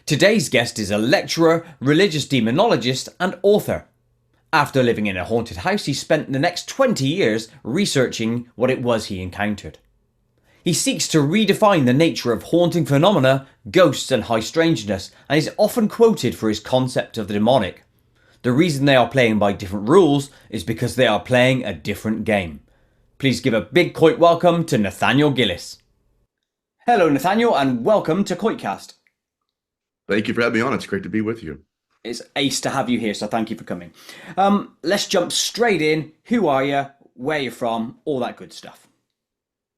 Today's guest is a lecturer, religious demonologist, and author. After living in a haunted house, he spent the next 20 years researching what it was he encountered. He seeks to redefine the nature of haunting phenomena, ghosts, and high strangeness, and is often quoted for his concept of the demonic. The reason they are playing by different rules is because they are playing a different game. Please give a big Koit welcome to Nathaniel Gillis. Hello, Nathaniel, and welcome to KoitCast. Thank you for having me on. It's great to be with you. It's ace to have you here, so thank you for coming. Let's jump straight in. Who are you? Where you're from? All that good stuff.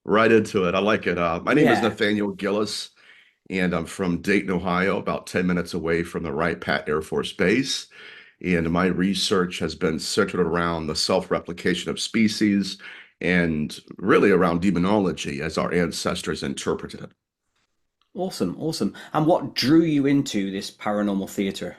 Right into it. I like it. My name is Yeah. Nathaniel Gillis, and I'm from Dayton, Ohio, about 10 minutes away from the Wright-Patt Air Force Base. And my research has been centered around the self-replication of species and really around demonology as our ancestors interpreted it. Awesome, awesome. And what drew you into this paranormal theatre?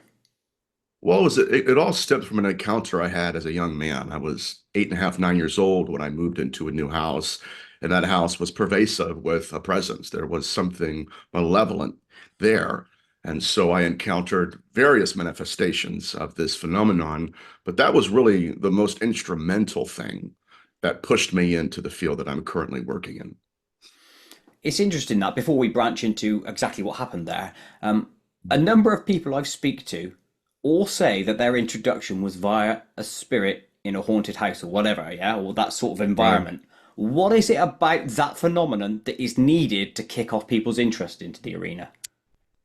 Well, it all stemmed from an encounter I had as a young man. I was 8.5, 9 years old when I moved into a new house, and that house was pervasive with a presence. There was something malevolent there. And so I encountered various manifestations of this phenomenon, but that was really the most instrumental thing that pushed me into the field that I'm currently working in. It's interesting that before we branch into exactly what happened there, a number of people I speak to all say that their introduction was via a spirit in a haunted house or whatever, yeah, or that sort of Right. environment. What is it about that phenomenon that is needed to kick off people's interest into the arena?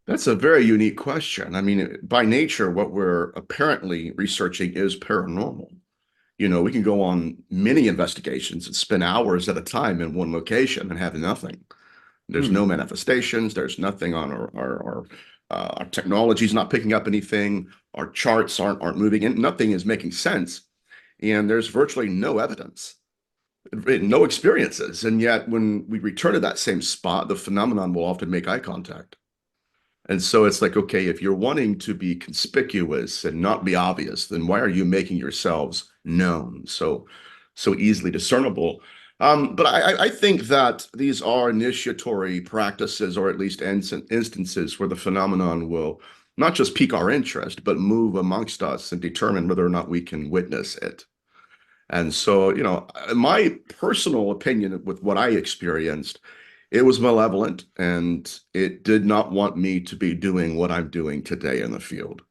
That's a very unique question. I mean, by nature, what we're apparently researching is paranormal. We can go on many investigations and spend hours at a time in one location and have nothing. There's no Hmm. manifestations. There's nothing on our technology's not picking up anything. Our charts aren't moving, and nothing is making sense. And there's virtually no evidence, no experiences. And yet, when we return to that same spot, the phenomenon will often make eye contact. And so it's like, okay, if you're wanting to be conspicuous and not be obvious, then why are you making yourselves known so easily discernible? But I think that these are initiatory practices, or at least instances where the phenomenon will not just pique our interest, but move amongst us and determine whether or not we can witness it. And so, my personal opinion with what I experienced, it was malevolent and it did not want me to be doing what I'm doing today in the field.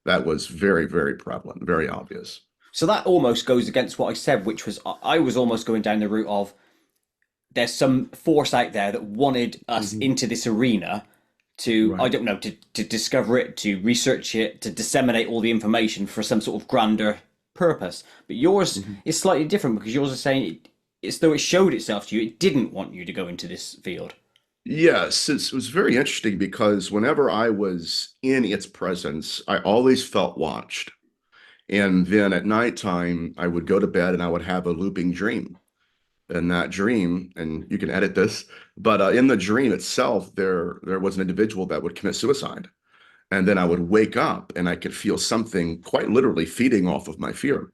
That was very, very prevalent, very obvious. So that almost goes against what I said, which was I was almost going down the route of there's some force out there that wanted us Mhm. into this arena to, I Right. don't know, to discover it, to research it, to disseminate all the information for some sort of grander purpose. But yours Mhm. is slightly different because yours is saying it's though it showed itself to you, it didn't want you to go into this field. Yes, it was very interesting because whenever I was in its presence, I always felt watched. And then at nighttime, I would go to bed and I would have a looping dream. In that dream, and you can edit this, but in the dream itself, there was an individual that would commit suicide. And then I would wake up and I could feel something quite literally feeding off of my fear.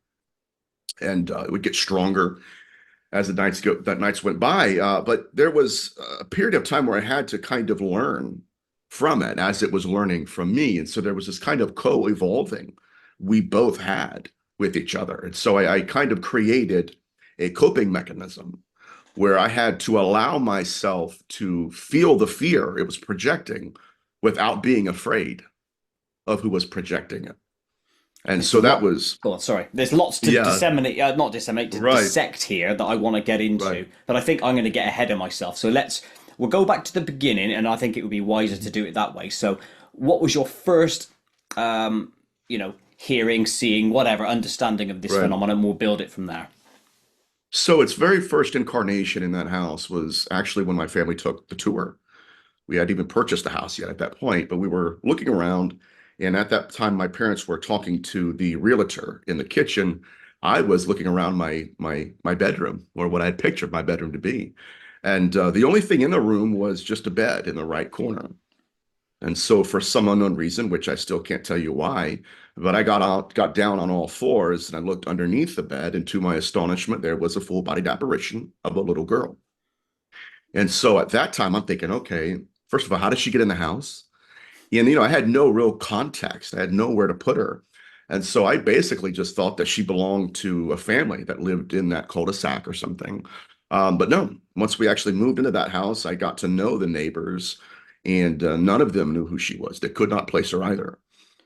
And it would get stronger as that nights went by. But there was a period of time where I had to kind of learn from it as it was learning from me. And so there was this kind of co-evolving we both had with each other. And so I kind of created a coping mechanism where I had to allow myself to feel the fear it was projecting without being afraid of who was projecting it. And There's so that lot. was, Go on, sorry. There's lots to yeah, disseminate, not disseminate, to right, dissect here that I want to get right. into. But I think I'm going to get ahead of myself. So we'll go back to the beginning, and I think it would be wiser to do it that way. So, what was your first, hearing, seeing, whatever, understanding of this Right. phenomenon? We'll build it from there. So its very first incarnation in that house was actually when my family took the tour. We hadn't even purchased the house yet at that point, but we were looking around. And at that time, my parents were talking to the realtor in the kitchen. I was looking around my bedroom, or what I had pictured my bedroom to be. And the only thing in the room was just a bed in the right corner. And so for some unknown reason, which I still can't tell you why, but I got down on all fours and I looked underneath the bed, and to my astonishment, there was a full-bodied apparition of a little girl. And so at that time, I'm thinking, okay, first of all, how did she get in the house? And, I had no real context. I had nowhere to put her. And so I basically just thought that she belonged to a family that lived in that cul-de-sac or something. But no, once we actually moved into that house, I got to know the neighbors, and none of them knew who she was. They could not place her either.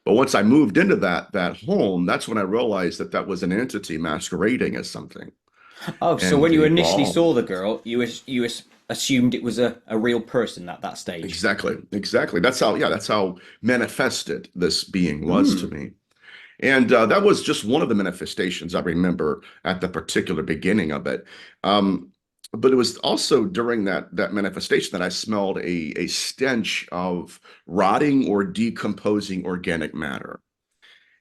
But once I moved into that home, that's when I realized that that was an entity masquerading as something, Oh, so and when it you initially evolved. saw the girl, assumed it was a real person at that stage. Exactly, exactly. That's how, yeah, that's how manifested this being was to Hmm. me. And that was just one of the manifestations I remember at the particular beginning of it. Um, but it was also during that manifestation that I smelled a stench of rotting or decomposing organic matter.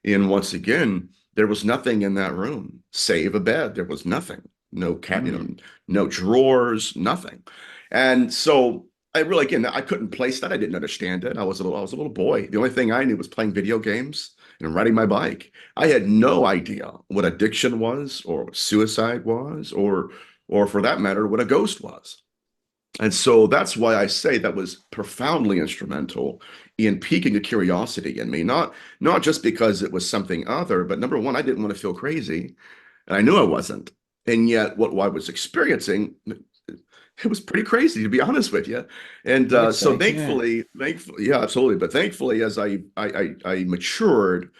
And once again, there was nothing in that room save a bed. There was nothing. No cat, Hmm. no drawers, nothing. And so I really, again, I couldn't place that. I didn't understand it. I was a little boy. The only thing I knew was playing video games and riding my bike. I had no idea what addiction was, or what suicide was, or for that matter, what a ghost was. And so that's why I say that was profoundly instrumental in piquing a curiosity in me, not just because it was something other, but number one, I didn't want to feel crazy, and I knew I wasn't. And yet, what I was experiencing, it was pretty crazy, to be honest with you. And You would so say, yeah. thankfully, yeah, absolutely. But thankfully, as I matured,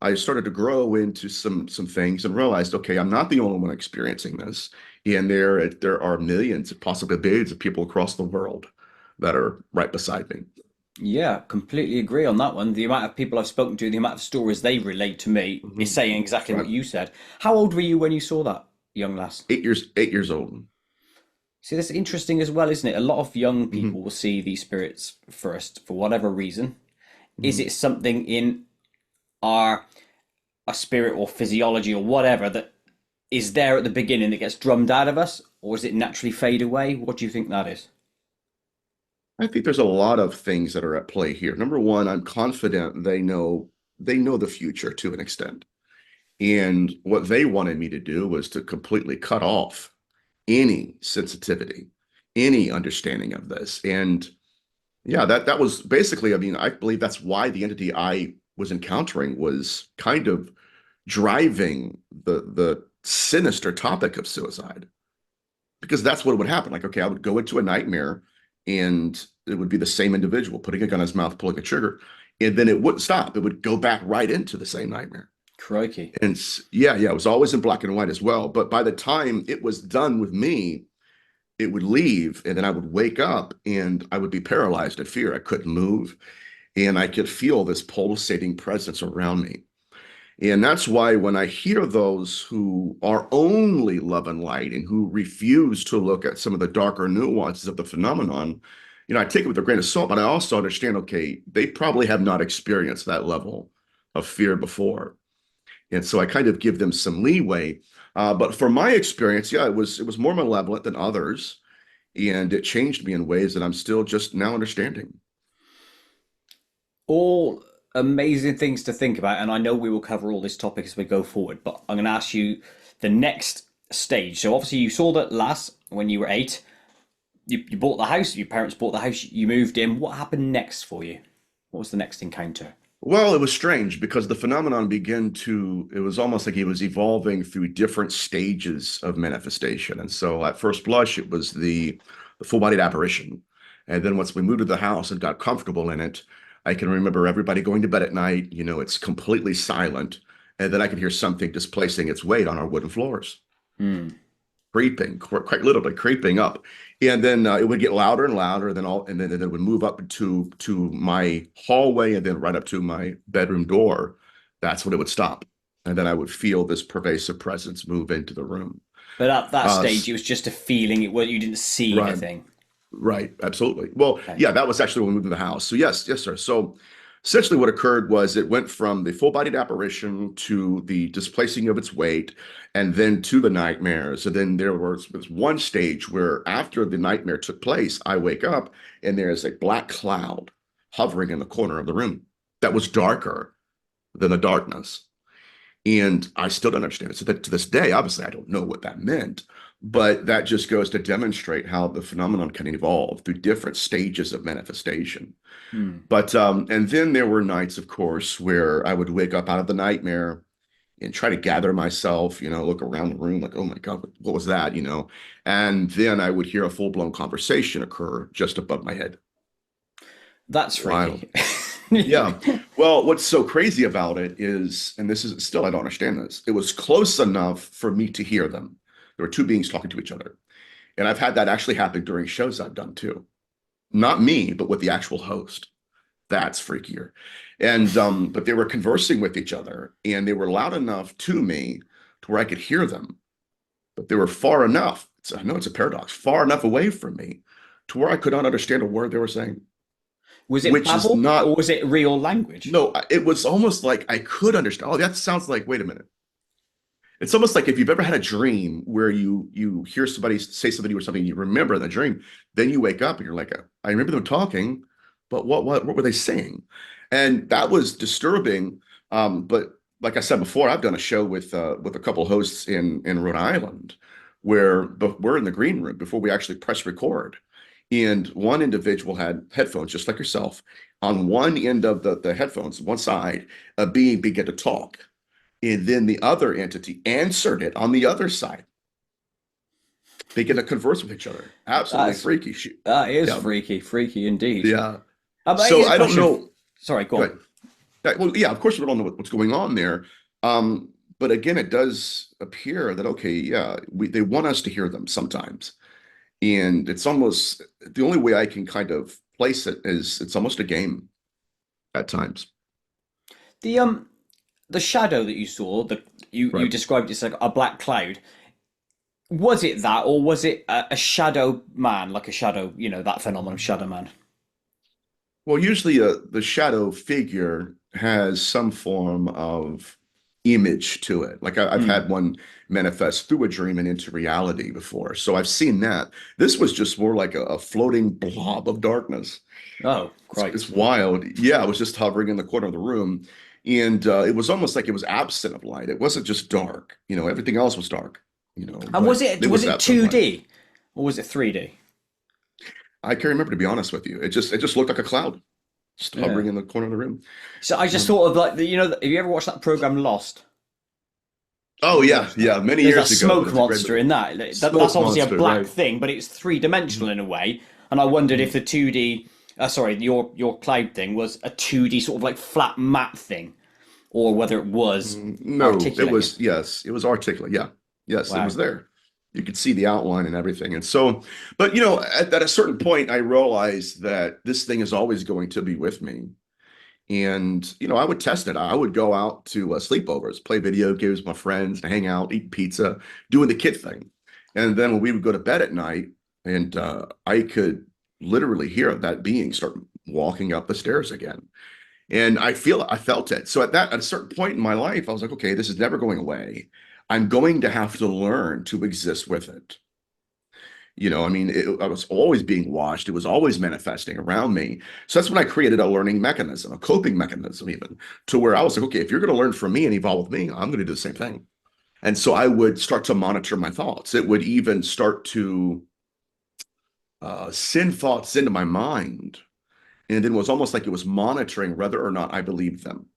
I started to grow into some things and realized, okay, I'm not the only one experiencing this, and there are millions, possibly billions of people across the world that are right beside me. Yeah, completely agree on that one. The amount of people I've spoken to, the amount of stories they relate to me is Mhm. saying That's exactly what right. you said. How old were you when you saw that young lass? 8 years old. See, that's interesting as well, isn't it? A lot of young Mhm. people will see these spirits first for whatever reason. Is Mhm. it something in our a spirit or physiology or whatever that is there at the beginning that gets drummed out of us, or does it naturally fade away? What do you think that is? I think there's a lot of things that are at play here. Number one, I'm confident they know the future to an extent. And what they wanted me to do was to completely cut off any sensitivity, any understanding of this. And yeah, that was basically, I mean, I believe that's why the entity I was encountering was kind of driving the sinister topic of suicide, because that's what would happen. Like, okay, I would go into a nightmare and it would be the same individual putting a gun in his mouth, pulling a trigger, and then it wouldn't stop. It would go back right into the same nightmare. Crikey. And yeah, yeah, it was always in black and white as well. But by the time it was done with me, it would leave, and then I would wake up and I would be paralyzed in fear. I couldn't move, and I could feel this pulsating presence around me. And that's why when I hear those who are only love and light and who refuse to look at some of the darker nuances of the phenomenon, I take it with a grain of salt, but I also understand, okay, they probably have not experienced that level of fear before. And so I kind of give them some leeway. But from my experience, yeah, it was more malevolent than others, and it changed me in ways that I'm still just now understanding. All amazing things to think about, and I know we will cover all this topic as we go forward, but I'm going to ask you the next stage. So obviously you saw that last when you were 8. You bought the house, your parents bought the house, you moved in. What happened next for you? What was the next encounter? Well, it was strange because the phenomenon it was almost like it was evolving through different stages of manifestation. And so at first blush, it was the full-bodied apparition. And then once we moved to the house and got comfortable in it, I can remember everybody going to bed at night, it's completely silent. And then I could hear something displacing its weight on our wooden floors, Hmm. creeping, quite literally creeping up. And then it would get louder and louder, and then it would move up to my hallway and then right up to my bedroom door. That's when it would stop. And then I would feel this pervasive presence move into the room. But at that Uh, stage, it was just a feeling. It was you didn't see the right. thing. Right, absolutely. Well, Okay. yeah, that was actually when we moved to the house. So yes, yes, sir. So essentially what occurred was it went from the full-bodied apparition to the displacing of its weight and then to the nightmares. And then there was one stage where after the nightmare took place, I wake up and there's a black cloud hovering in the corner of the room that was darker than the darkness. And I still don't understand it. So that to this day, obviously, I don't know what that meant. But that just goes to demonstrate how the phenomenon can evolve through different stages of manifestation. Hmm. But and then there were nights, of course, where I would wake up out of the nightmare and try to gather myself, look around the room like, oh my God, what was that, And then I would hear a full-blown conversation occur just above my head. That's Wild. freaky. Yeah. Well, what's so crazy about it is, and this is still, I don't understand this, it was close enough for me to hear them. There were two beings talking to each other. And I've had that actually happen during shows I've done too. Not me, but with the actual host. That's freakier. And but they were conversing with each other and they were loud enough to me to where I could hear them, but they were far enough. I know it's a paradox, far enough away from me to where I could not understand a word they were saying, Was it which is babble or not, was it real language? no, it was almost like I could understand. Oh, that sounds like, wait a minute. It's almost like if you've ever had a dream where you hear somebody say something or something you remember in the dream, then you wake up and you're like, I remember them talking, but what were they saying? And that was disturbing. But like I said before, I've done a show with a couple hosts in Rhode Island where we're in the green room before we actually press record. And one individual had headphones, just like yourself. On one end of the headphones, one side, a being began to talk and then the other entity answered it on the other side. They get to converse with each other. Absolutely That's freaky. that is Yeah, freaky indeed. yeah. But So here's a I don't question. know. Sorry, go Go on. ahead. Well, yeah, of course we don't know what's going on there. But again, it does appear that okay, yeah, they want us to hear them sometimes, and it's almost the only way I can kind of place it is it's almost a game at times. The the shadow that you saw, you Right. described it as like a black cloud. Was it that, or was it a shadow man, like a shadow, that phenomenon, shadow man? Well, usually the shadow figure has some form of image to it. Like I've Hmm. had one manifest through a dream and into reality before. So I've seen that. This was just more like a floating blob of darkness. Oh, It's Christ. wild. Yeah, it was just hovering in the corner of the room. And it was almost like it was absent of light. It wasn't just dark. Everything else was dark, And was but it it was was it absent of light. 2D or was it 3D? I can't remember, to be honest with you. It just looked like a cloud just Yeah. hovering in the corner of the room. So I just Um, thought of like have you ever watched that program Lost? Oh Have you yeah, watched that? yeah, many There's that years ago, but smoke it's a great monster movie. in that's Smoke obviously a Monster, black right? thing, but it's three dimensional Mhm, in a way. And I wondered if mhm. the 2D, sorry, your cloud thing was a 2D sort of like flat matte thing, or whether it was No, it articulating. was, yes, it was articulate. Yeah, yes, it was Wow. there. You could see the outline and everything. And so, but at a certain point, I realized that this thing is always going to be with me. And I would test it. I would go out to sleepovers, play video games with my friends, hang out, eat pizza, doing the kid thing. And then when we would go to bed at night, and I could literally hear that being start walking up the stairs again. And I felt it. So at a certain point in my life, I was like, okay, this is never going away. I'm going to have to learn to exist with it. I mean, I was always being watched. It was always manifesting around me. So that's when I created a learning mechanism, a coping mechanism, even to where I was like, okay, if you're going to learn from me and evolve with me, I'm going to do the same thing. And so I would start to monitor my thoughts. It would even start to send thoughts into my mind. And then it was almost like it was monitoring whether or not I believed them.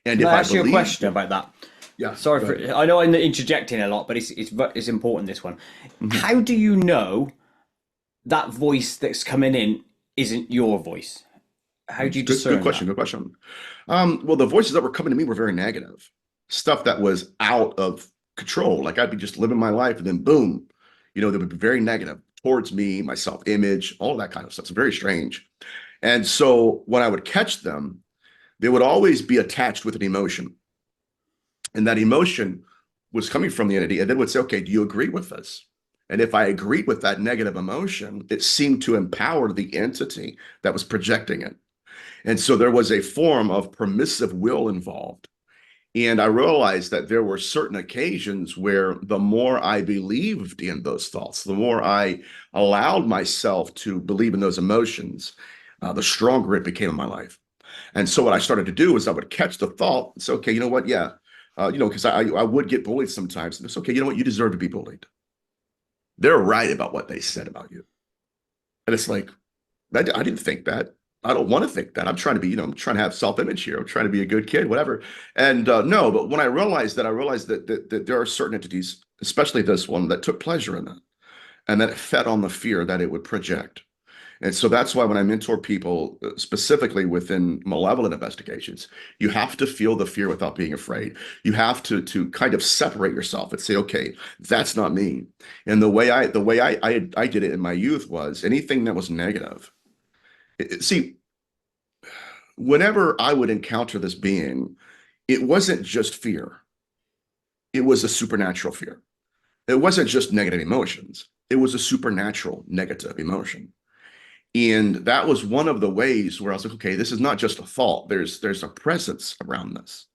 And Can if I I ask you a believed question them, about that? yeah, Sorry go for ahead. I know I'm interjecting a lot, but it's important this one. Mhm. How do you know that voice that's coming in isn't your voice? How do you Good discern question. that? Good question. Well, the voices that were coming to me were very negative, stuff that was out of control. Like I'd be just living my life, and then boom, they would be very negative towards me, my self-image, all that kind of stuff. It's very strange. And so when I would catch them, they would always be attached with an emotion, and that emotion was coming from the entity, and then would say, "Okay, do you agree with this?" And if I agreed with that negative emotion, it seemed to empower the entity that was projecting it. And so there was a form of permissive will involved. And I realized that there were certain occasions where the more I believed in those thoughts, the more I allowed myself to believe in those emotions, the stronger it became in my life. And so what I started to do is I would catch the thought and say, okay, you know what? Yeah. Because I would get bullied sometimes. And it's okay, you know what? You deserve to be bullied. they're right about what they said about you. And it's like, I didn't think that. I don't want to think that. I'm trying to be, I'm trying to have self-image here. I'm trying to be a good kid, whatever. And no, but when I realized that, that there are certain entities, especially this one, that took pleasure in that, and that it fed on the fear that it would project. And so that's why when I mentor people, specifically within malevolent investigations, you have to feel the fear without being afraid. You have to kind of separate yourself and say, okay, that's not me. And the way I did it in my youth was anything that was negative. See, whenever I would encounter this being, it wasn't just fear. It was a supernatural fear. It wasn't just negative emotions. It was a supernatural negative emotion. And that was one of the ways where I was like, okay, this is not just a thought. There's a presence around this.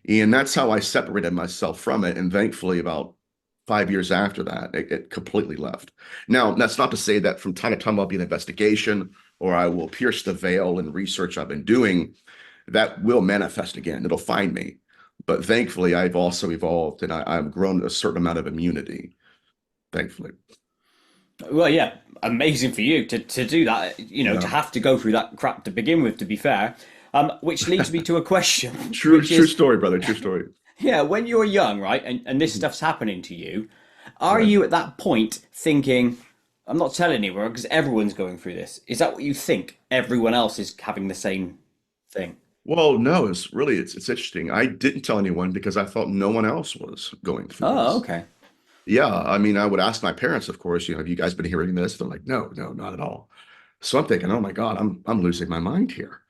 And that's how I separated myself from it. And thankfully, about 5 years after that, it completely left. Now, that's not to say that from time to time I'll be an investigation or I will pierce the veil in research I've been doing. That will manifest again. It'll find me. But thankfully, I've also evolved and I've grown a certain amount of immunity, thankfully. Well, yeah, amazing for you to do that. To Yeah. have to go through that crap to begin with. To be fair, which leads me to a question, True, which true is, story, brother. True story. yeah, when you're young, right, and this Mhm. stuff's happening to you, are Right. you at that point thinking, I'm not telling anyone because everyone's going through this? Is that what you think? Everyone else is having the same thing? Well, no, it's interesting. I didn't tell anyone because I thought no one else was going through Oh, this. okay. Yeah, I mean, I would ask my parents, of course, have you guys been hearing this? They're like, no, no, not at all. So I'm thinking, oh my God, I'm losing my mind here.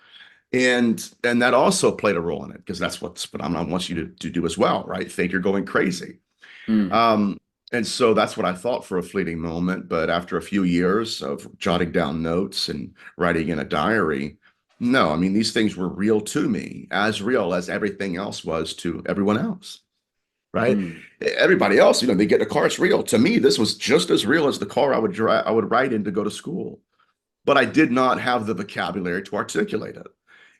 And that also played a role in it because that's what phenomenon wants you to do as well, right? Think you're going crazy. Hmm. Um, and so that's what I thought for a fleeting moment. But after a few years of jotting down notes and writing in a diary, no, I mean, these things were real to me, as real as everything else was to everyone else, right? Hmm. Everybody else, they get in a car, it's real. To me, this was just as real as the car I would ride in to go to school. But I did not have the vocabulary to articulate it.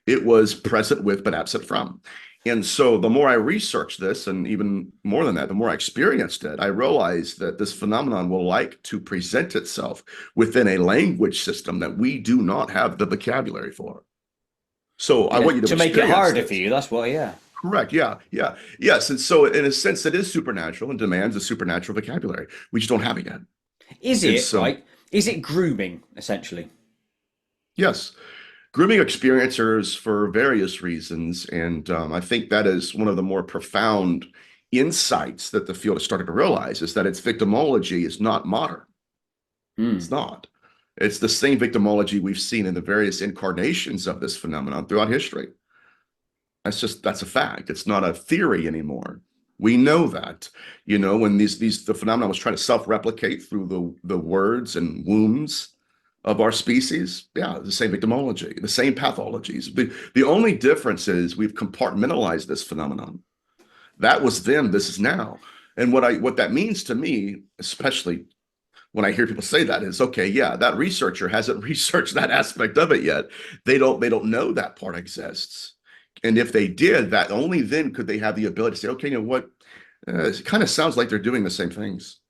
It was present with, but absent from. And so the more I researched this, and even more than that, the more I experienced it, I realized that this phenomenon will like to present itself within a language system that we do not have the vocabulary for. So I Yeah, want you to to make it experience harder for this. you. That's why, yeah. Correct. Yeah. Yeah. Yes. And so, in a sense, it is supernatural and demands a supernatural vocabulary. We just don't have it yet. Is And it so, right? Is it grooming essentially? yes, grooming experiencers for various reasons. And I think that is one of the more profound insights that the field has started to realize is that its victimology is not modern. It's Hmm. not. It's the same victimology we've seen in the various incarnations of this phenomenon throughout history. That's a fact. It's not a theory anymore. We know that, when the phenomenon was trying to self-replicate through the words and wombs of our species, yeah, the same victimology, the same pathologies. The only difference is we've compartmentalized this phenomenon. That was then, this is now. And what that means to me, especially when I hear people say that, is okay, yeah, that researcher hasn't researched that aspect of it yet. They don't know that part exists. And if they did, that only then could they have the ability to say, okay, you know what? It kind of sounds like they're doing the same things.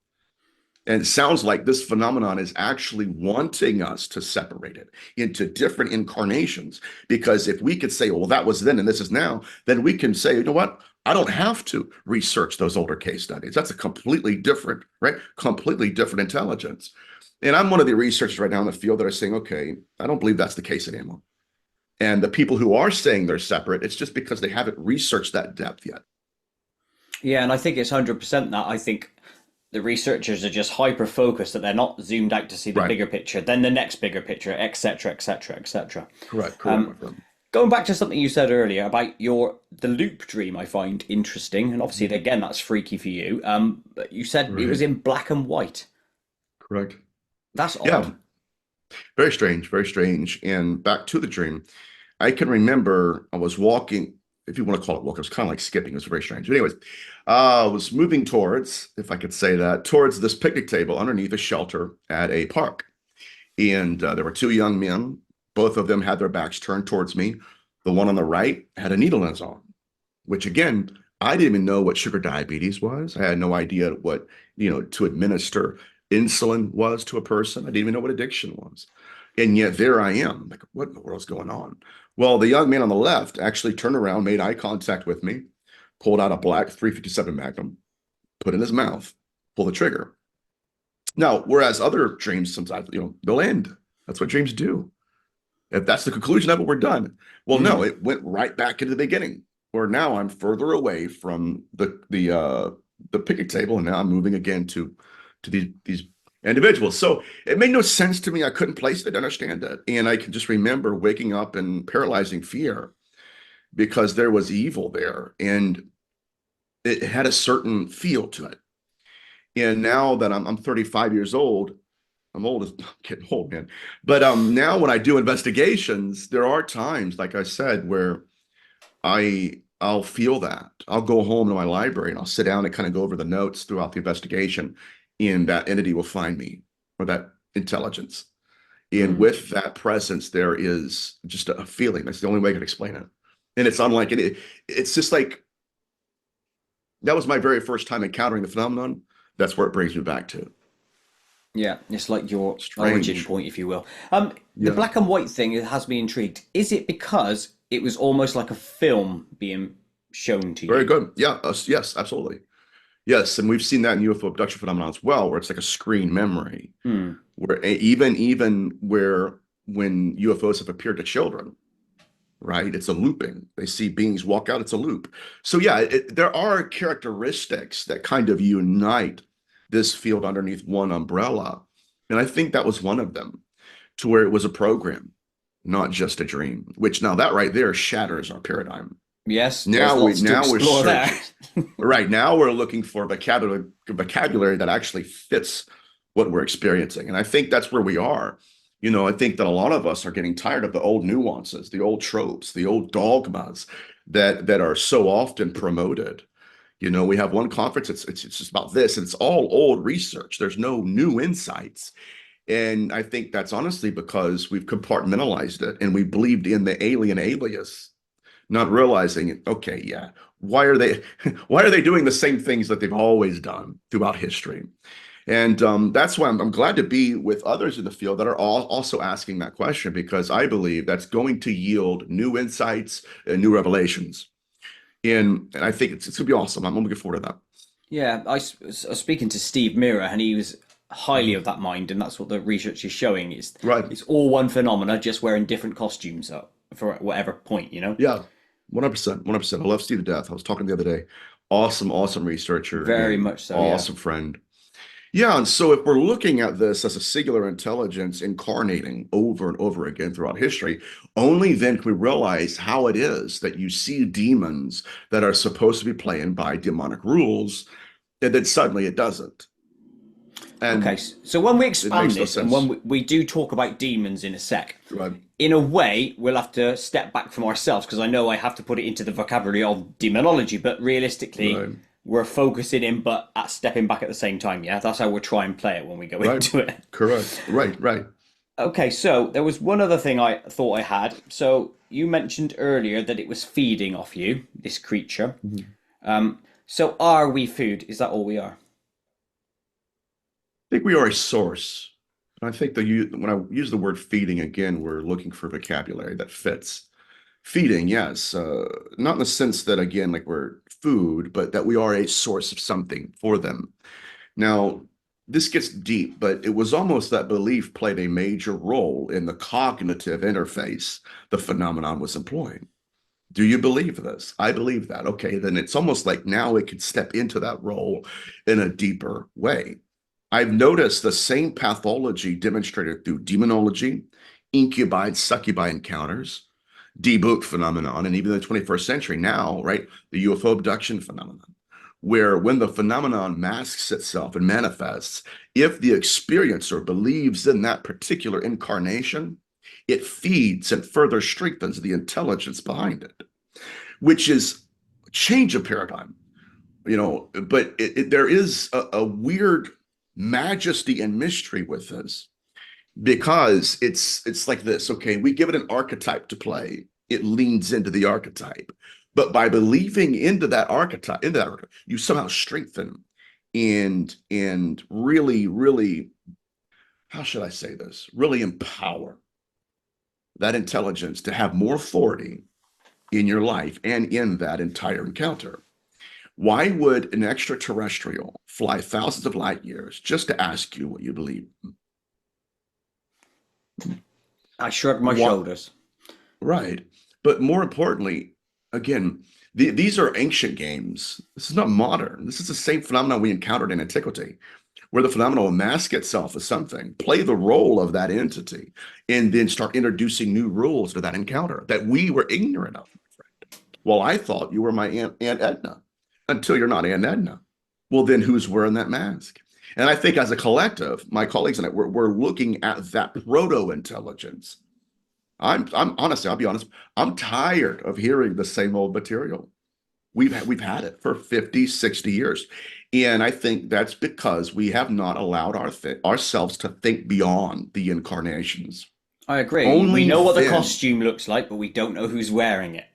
And it sounds like this phenomenon is actually wanting us to separate it into different incarnations. Because if we could say, well, that was then and this is now, then we can say, you know what? I don't have to research those older case studies. That's a completely different, right? Completely different intelligence. And I'm one of the researchers right now in the field that are saying, okay, I don't believe that's the case anymore. And the people who are saying they're separate, it's just because they haven't researched that depth yet. Yeah, and I think it's 100% that. I think the researchers are just hyper focused that they're not zoomed out to see the Right. bigger picture, then the next bigger picture, etc., etc., etc. Correct. Correct, my friend. Going back to something you said earlier about the loop dream, I find interesting, and obviously Mhm. again that's freaky for you. But you said it was Right. in black and white. Correct. That's Yeah. odd. Very strange, very strange. And back to the dream, I can remember I was walking, if you want to call it walk, it was kind of like skipping. It was very strange. But anyways, I was moving towards, if I could say that, towards this picnic table underneath a shelter at a park. And there were two young men. Both of them had their backs turned towards me. The one on the right had a needle in his arm, which again, I didn't even know what sugar diabetes was. I had no idea what, to administer insulin was to a person. I didn't even know what addiction was. And yet there I am, like, what in the world's going on? Well, the young man on the left actually turned around, made eye contact with me, pulled out a black 357 Magnum, put it in his mouth, pull the trigger. Now, whereas other dreams sometimes, they'll end. That's what dreams do. If that's the conclusion of it, we're done. Well, no, Mm. it went right back into the beginning, where now I'm further away from the picnic table, and now I'm moving again to these individuals. So it made no sense to me. I couldn't place it, understand it, and I can just remember waking up in paralyzing fear because there was evil there, and it had a certain feel to it. And now that I'm 35 years old, I'm old as I'm getting old, man. But now when I do investigations, there are times, like I said, where I'll feel that. I'll go home to my library and I'll sit down and kind of go over the notes throughout the investigation, and that entity will find me, or that intelligence. And Mm. with that presence, there is just a feeling. That's the only way I can explain it. And it's unlike it. It's just like that was my very first time encountering the phenomenon. That's where it brings me back to. Yeah, it's like your origin Strange. point, if you will. The Yeah. black and white thing has me intrigued. Is it because it was almost like a film being shown to Very you? good. Yeah. Yes, absolutely. Yes, and we've seen that in UFO abduction phenomenon as well, where it's like a screen memory, Hmm. where even where when UFOs have appeared to children, right? It's a looping. They see beings walk out. It's a loop. So yeah, there are characteristics that kind of unite this field underneath one umbrella, and I think that was one of them, to where it was a program, not just a dream. Which now that right there shatters our paradigm. Yes, there's Now lots to we're explore there. searching. Right now, we're looking for vocabulary that actually fits what we're experiencing. And I think that's where we are. I think that a lot of us are getting tired of the old nuances, the old tropes, the old dogmas that are so often promoted. We have one conference, it's just about this, and it's all old research. There's no new insights. And I think that's honestly because we've compartmentalized it and we believed in the alien alias, not realizing, okay, yeah, why are they why are they doing the same things that they've always done throughout history? And that's why I'm glad to be with others in the field that are all also asking that question, because I believe that's going to yield new insights and new revelations. And I think it's going to be awesome. I'm looking forward to that. Yeah, was speaking to Steve Mira, and he was highly Mhm. of that mind, and that's what the research is showing. Right. It's all one phenomena, just wearing different costumes for whatever point, you know. Yeah. 100%. 100%. I love Steve to death. I was talking the other day. Awesome, awesome researcher. Very Again, much so. Yeah. awesome friend. Yeah, and so if we're looking at this as a singular intelligence incarnating over and over again throughout history, only then can we realize how it is that you see demons that are supposed to be playing by demonic rules, and then suddenly it doesn't. Okay, And so when we it expand makes no this, and when sense. we do talk about demons in a sec, Right. in a way, we'll have to step back from ourselves because I know I have to put it into the vocabulary of demonology, but realistically, Right. we're focusing in but at stepping back at the same time. Yeah, that's how we'll try and play it when we go Right. into it. Correct. Right. Right. Okay, so there was one other thing I thought I had. So you mentioned earlier that it was feeding off you, this creature. Mhm. So are we food? Is that all we are? I think we are a source. And I think when I use the word feeding again, we're looking for vocabulary that fits. Feeding, yes, not in the sense that again, like we're food, but that we are a source of something for them. Now, this gets deep, but it was almost that belief played a major role in the cognitive interface the phenomenon was employing. Do you believe this? I believe that. Okay, then it's almost like now it could step into that role in a deeper way. I've noticed the same pathology demonstrated through demonology, incubi and succubi encounters, debook phenomenon, and even the 21st century now, right? The UFO abduction phenomenon, where when the phenomenon masks itself and manifests, if the experiencer believes in that particular incarnation, it feeds and further strengthens the intelligence behind it, which is a change of paradigm, but there is a weird majesty and mystery with this, because it's like this. Okay, we give it an archetype to play, it leans into the archetype. But by believing into that archetype, you somehow strengthen and really, really, how should I say this? Really empower that intelligence to have more authority in your life and in that entire encounter. Why would an extraterrestrial fly thousands of light years just to ask you what you believe? I shrugged my What? shoulders. Right. But more importantly, again, these are ancient games. This is not modern. This is the same phenomenon we encountered in antiquity, where the phenomenon will mask itself as something, play the role of that entity, and then start introducing new rules to that encounter that we were ignorant of. Well, I thought you were my Aunt Edna until you're not Aunt Edna. Well, then who's wearing that mask? And I think as a collective, my colleagues and I, we're looking at that proto-intelligence. I'm honestly, I'll be honest, I'm tired of hearing the same old material. We've had it for 50, 60 years. And I think that's because we have not allowed ourselves to think beyond the incarnations. I agree. We Only know what the then. costume looks like, but we don't know who's wearing it.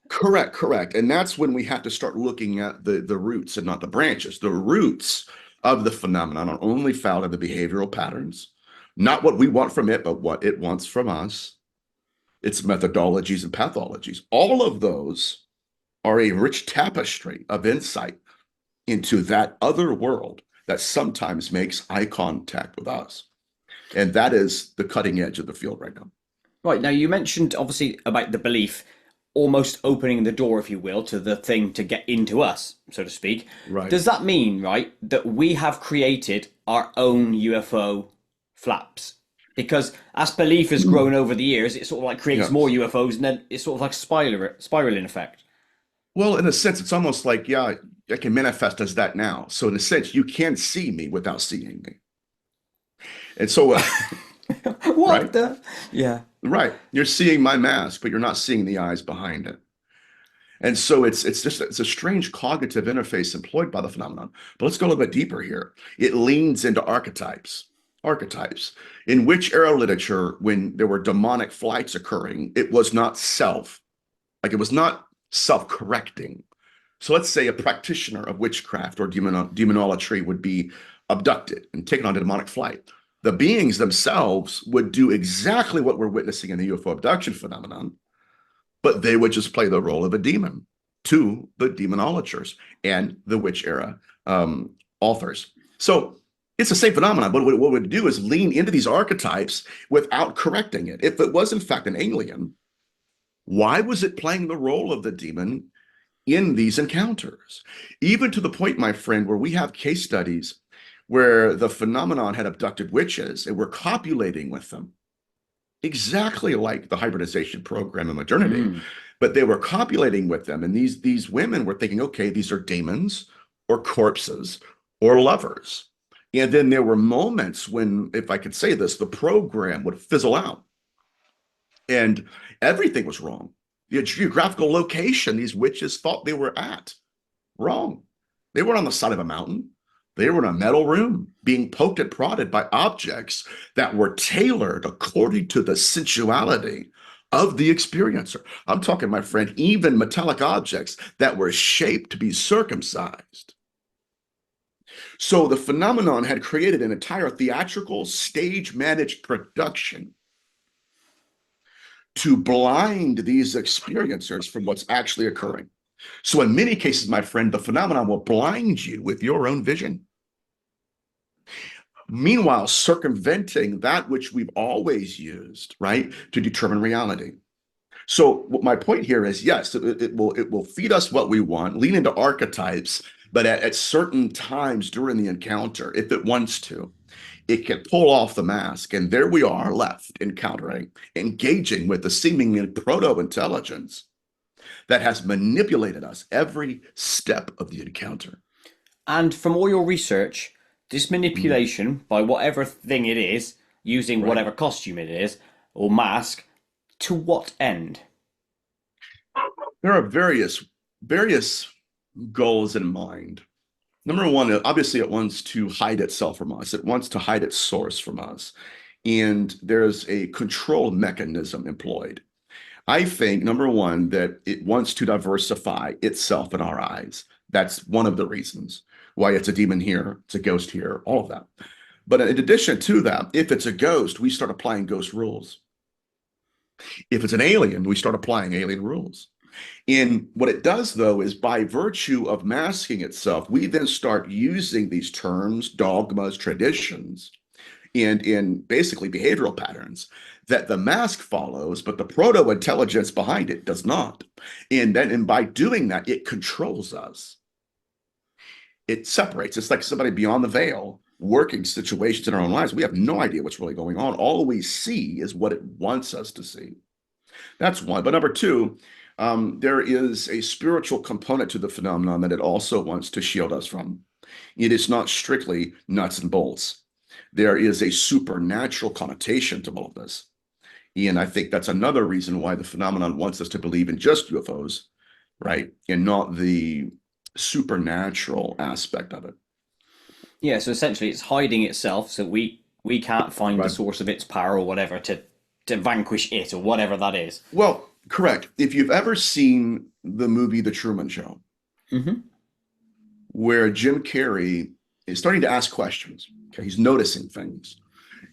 Correct, correct. And that's when we have to start looking at the roots and not the branches. The roots of the phenomenon are only found in the behavioral patterns, not what we want from it, but what it wants from us, its methodologies and pathologies. All of those are a rich tapestry of insight into that other world that sometimes makes eye contact with us. And that is the cutting edge of the field right now. Right, now you mentioned obviously about the belief almost opening the door, if you will, to the thing to get into us, so to speak. Right. Does that mean, right, that we have created our own UFO flaps? Because as belief has grown over the years, it sort of like creates more Yes. UFOs, and then it's sort of like spiraling effect. Well, in a sense, it's almost like, yeah, I can manifest as that now. So in a sense, you can see me without seeing me. And so, What right, the? Yeah. right, you're seeing my mask, but you're not seeing the eyes behind it. And so it's a strange cognitive interface employed by the phenomenon. But let's go a little bit deeper here. It leans into archetypes. Archetypes. In which era literature, when there were demonic flights occurring, it was not it was not self-correcting. So let's say a practitioner of witchcraft or demonolatry would be abducted and taken on a demonic flight. The beings themselves would do exactly what we're witnessing in the UFO abduction phenomenon, but they would just play the role of a demon to the demonologers and the witch era authors. So it's the same phenomenon, but what it would do is lean into these archetypes without correcting it. If it was in fact an alien, why was it playing the role of the demon in these encounters? Even to the point, my friend, where we have case studies where the phenomenon had abducted witches and were copulating with them, exactly like the hybridization program in modernity, Mm. but they were copulating with them. And these women were thinking, okay, these are demons or corpses or lovers. And then there were moments when, if I could say this, the program would fizzle out and everything was wrong. The geographical location these witches thought they were at, wrong. They weren't on the side of a mountain. They were in a metal room being poked and prodded by objects that were tailored according to the sensuality of the experiencer. I'm talking, my friend, even metallic objects that were shaped to be circumcised. So the phenomenon had created an entire theatrical, stage managed production to blind these experiencers from what's actually occurring. So in many cases, my friend, the phenomenon will blind you with your own vision. Meanwhile, circumventing that which we've always used, right, to determine reality. So my point here is, yes, it will feed us what we want, lean into archetypes, but at certain times during the encounter, if it wants to, it can pull off the mask, and there we are left encountering, engaging with the seemingly proto-intelligence that has manipulated us every step of the encounter. And from all your research, this Mhm. manipulation by whatever thing it is, using Right. whatever costume it is or mask, to what end? There are various goals in mind. Number one, obviously, it wants to hide itself from us. It wants to hide its source from us. And there's a control mechanism employed. I think, number one, that it wants to diversify itself in our eyes. That's one of the reasons why it's a demon here, it's a ghost here, all of that. But in addition to that, if it's a ghost, we start applying ghost rules. If it's an alien, we start applying alien rules. And what it does, though, is by virtue of masking itself, we then start using these terms, dogmas, traditions, and in basically behavioral patterns that the mask follows, but the proto-intelligence behind it does not. And by doing that, it controls us. It separates. It's like somebody beyond the veil working situations in our own lives. We have no idea what's really going on. All we see is what it wants us to see. That's one. But number two, there is a spiritual component to the phenomenon that it also wants to shield us from. It is not strictly nuts and bolts. There is a supernatural connotation to all of this. And I think that's another reason why the phenomenon wants us to believe in just UFOs, right? And not the supernatural aspect of it. Yeah, so essentially it's hiding itself so we can't find the Right. source of its power or whatever to vanquish it or whatever that is. Well, correct. If you've ever seen the movie The Truman Show, Hmm. where Jim Carrey is starting to ask questions, okay, he's noticing things.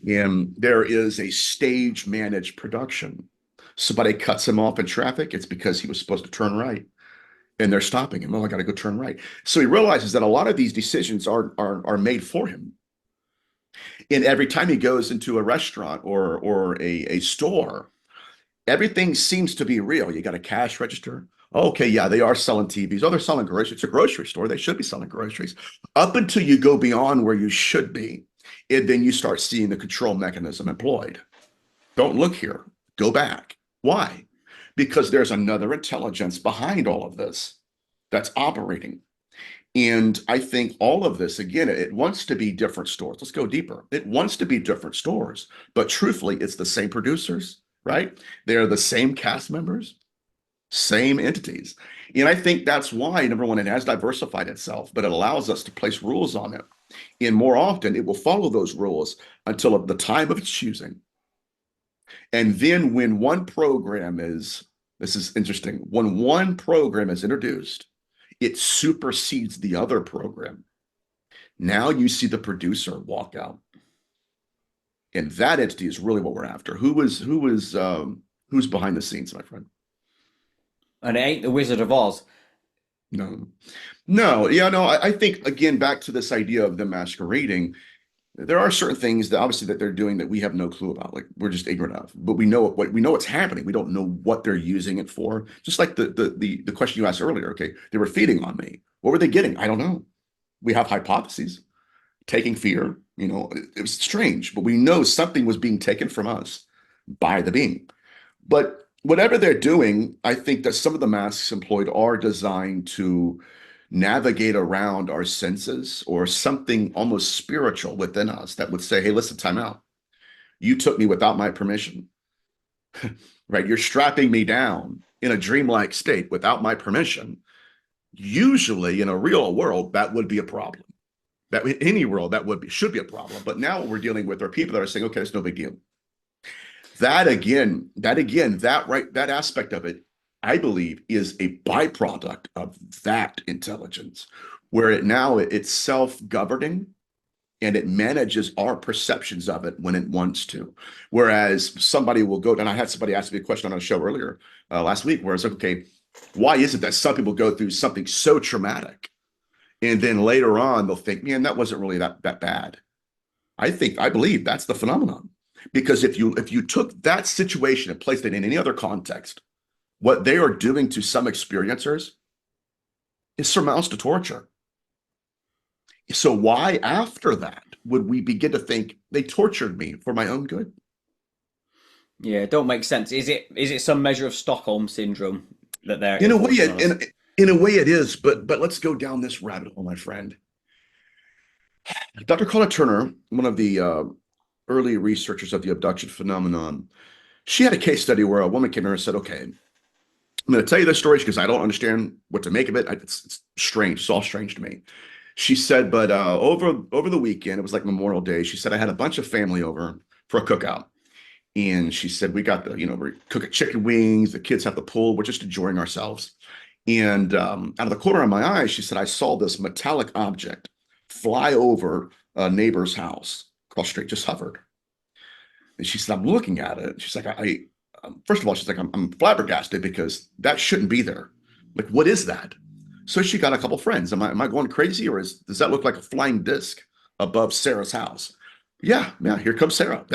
And there is a stage managed production. Somebody cuts him off in traffic. It's because he was supposed to turn right. And they're stopping him. Oh, I got to go turn right. So he realizes that a lot of these decisions are made for him. And every time he goes into a restaurant or a store, everything seems to be real. You got a cash register. Okay, yeah, they are selling TVs. Oh, they're selling groceries. It's a grocery store. They should be selling groceries. Up until you go beyond where you should be, and then you start seeing the control mechanism employed. Don't look here. Go back. Why? Because there's another intelligence behind all of this that's operating. And I think all of this, again, it wants to be different stores. Let's go deeper. It wants to be different stores, but truthfully, it's the same producers, right? They're the same cast members, same entities. And I think that's why, number one, it has diversified itself, but it allows us to place rules on it. And more often, it will follow those rules until the time of its choosing. And then when one program is, this is interesting, when one program is introduced, it supersedes the other program. Now you see the producer walk out. And that entity is really what we're after. Who's behind the scenes, my friend? And it ain't the Wizard of Oz. No. No, yeah, no, I think again back to this idea of the masquerading. There are certain things that obviously that they're doing that we have no clue about. Like we're just ignorant of, but we know what we know what's happening. We don't know what they're using it for. Just like the question you asked earlier. Okay, they were feeding on me. What were they getting? I don't know. We have hypotheses. Taking fear, it was strange, but we know something was being taken from us by the being. But whatever they're doing, I think that some of the masks employed are designed to navigate around our senses or something almost spiritual within us that would say, hey, listen, time out. You took me without my permission, right? You're strapping me down in a dreamlike state without my permission. Usually in a real world, that would be a problem. That in any world, should be a problem. But now what we're dealing with are people that are saying, okay, it's no big deal. That aspect of it, I believe, is a byproduct of that intelligence, where it's self-governing and it manages our perceptions of it when it wants to. Whereas somebody will go, and I had somebody ask me a question on a show earlier last week, where it's like, okay, why is it that some people go through something so traumatic, and then later on they'll think, man, that wasn't really that bad. I believe that's the phenomenon. Because if you took that situation and placed it in any other context, what they are doing to some experiencers is surmounts to torture. So why after that would we begin to think they tortured me for my own good? Yeah, it don't make sense. Is it some measure of Stockholm syndrome that they're In a way, enforcing on us? in a way it is, but let's go down this rabbit hole, my friend. Dr. Carla Turner, one of the early researchers of the abduction phenomenon, she had a case study where a woman came in and said, okay, I'm going to tell you this story because I don't understand what to make of it. It's strange. It's all strange to me. She said, but over the weekend, it was like Memorial Day. She said, I had a bunch of family over for a cookout. And she said, we got we're cooking chicken wings. The kids have the pool. We're just enjoying ourselves. And out of the corner of my eye, she said, I saw this metallic object fly over a neighbor's house across the street, just hovered. And she said, I'm looking at it. She's like, first of all, she's like, I'm flabbergasted because that shouldn't be there. Like, what is that? So she got a couple friends. Am I going crazy, or does that look like a flying disc above Sarah's house? Yeah, here comes Sarah.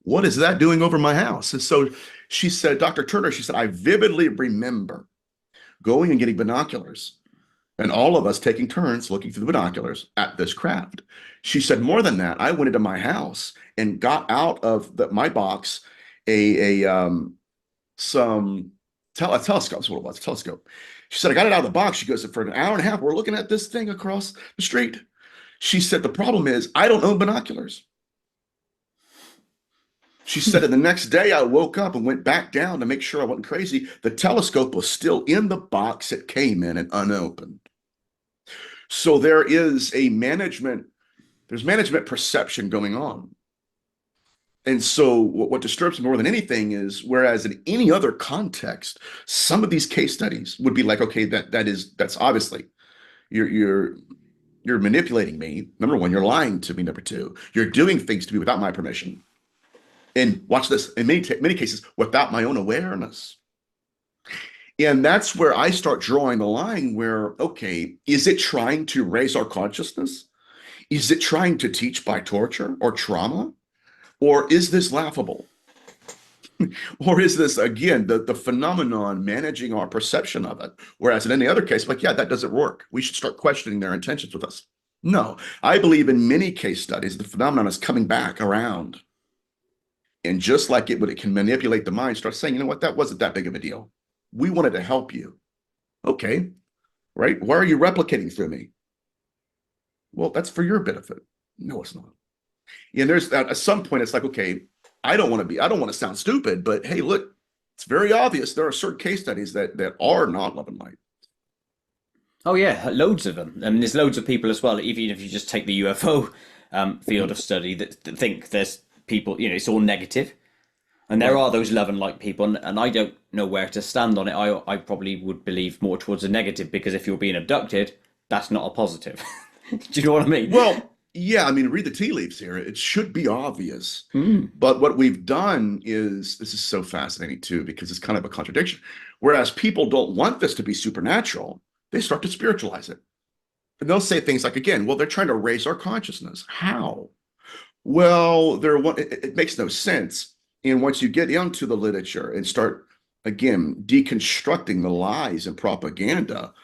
What is that doing over my house? And so she said, Dr. Turner, she said, I vividly remember going and getting binoculars and all of us taking turns looking through the binoculars at this craft. She said, more than that, I went into my house and got out of my box a telescope. That's what it was, a telescope. She said, I got it out of the box. She goes, for an hour and a half, we're looking at this thing across the street. She said, the problem is I don't own binoculars. She said, and the next day I woke up and went back down to make sure I wasn't crazy. The telescope was still in the box it came in and unopened. So there's management perception going on. And so what disturbs me more than anything is, whereas in any other context, some of these case studies would be like, okay, that's obviously you're manipulating me. Number one, you're lying to me. Number two, you're doing things to me without my permission. And watch this, in many cases, without my own awareness. And that's where I start drawing the line where, okay, is it trying to raise our consciousness? Is it trying to teach by torture or trauma? Or is this laughable? Or is this, again, the phenomenon managing our perception of it? Whereas in any other case, like, yeah, that doesn't work. We should start questioning their intentions with us. No, I believe in many case studies, the phenomenon is coming back around. And just like it can manipulate the mind, start saying, you know what, that wasn't that big of a deal. We wanted to help you. Okay, right? Why are you replicating through me? Well, that's for your benefit. No, it's not. And there's at some point, it's like, okay, I don't want to sound stupid, but hey, look, it's very obvious there are certain case studies that are not love and light. Oh yeah, loads of them. I mean, there's loads of people as well. Even if you just take the UFO field of study, that think there's people, it's all negative, and there Right. are those love and light people, and I don't know where to stand on it. I probably would believe more towards the negative, because if you're being abducted, that's not a positive. Do you know what I mean? Well, yeah, I mean, read the tea leaves here. It should be obvious. Mm. But what we've done is, this is so fascinating too, because it's kind of a contradiction. Whereas people don't want this to be supernatural, they start to spiritualize it. And they'll say things like, again, well, they're trying to raise our consciousness. How? Well, it makes no sense. And once you get into the literature and start, again, deconstructing the lies and propaganda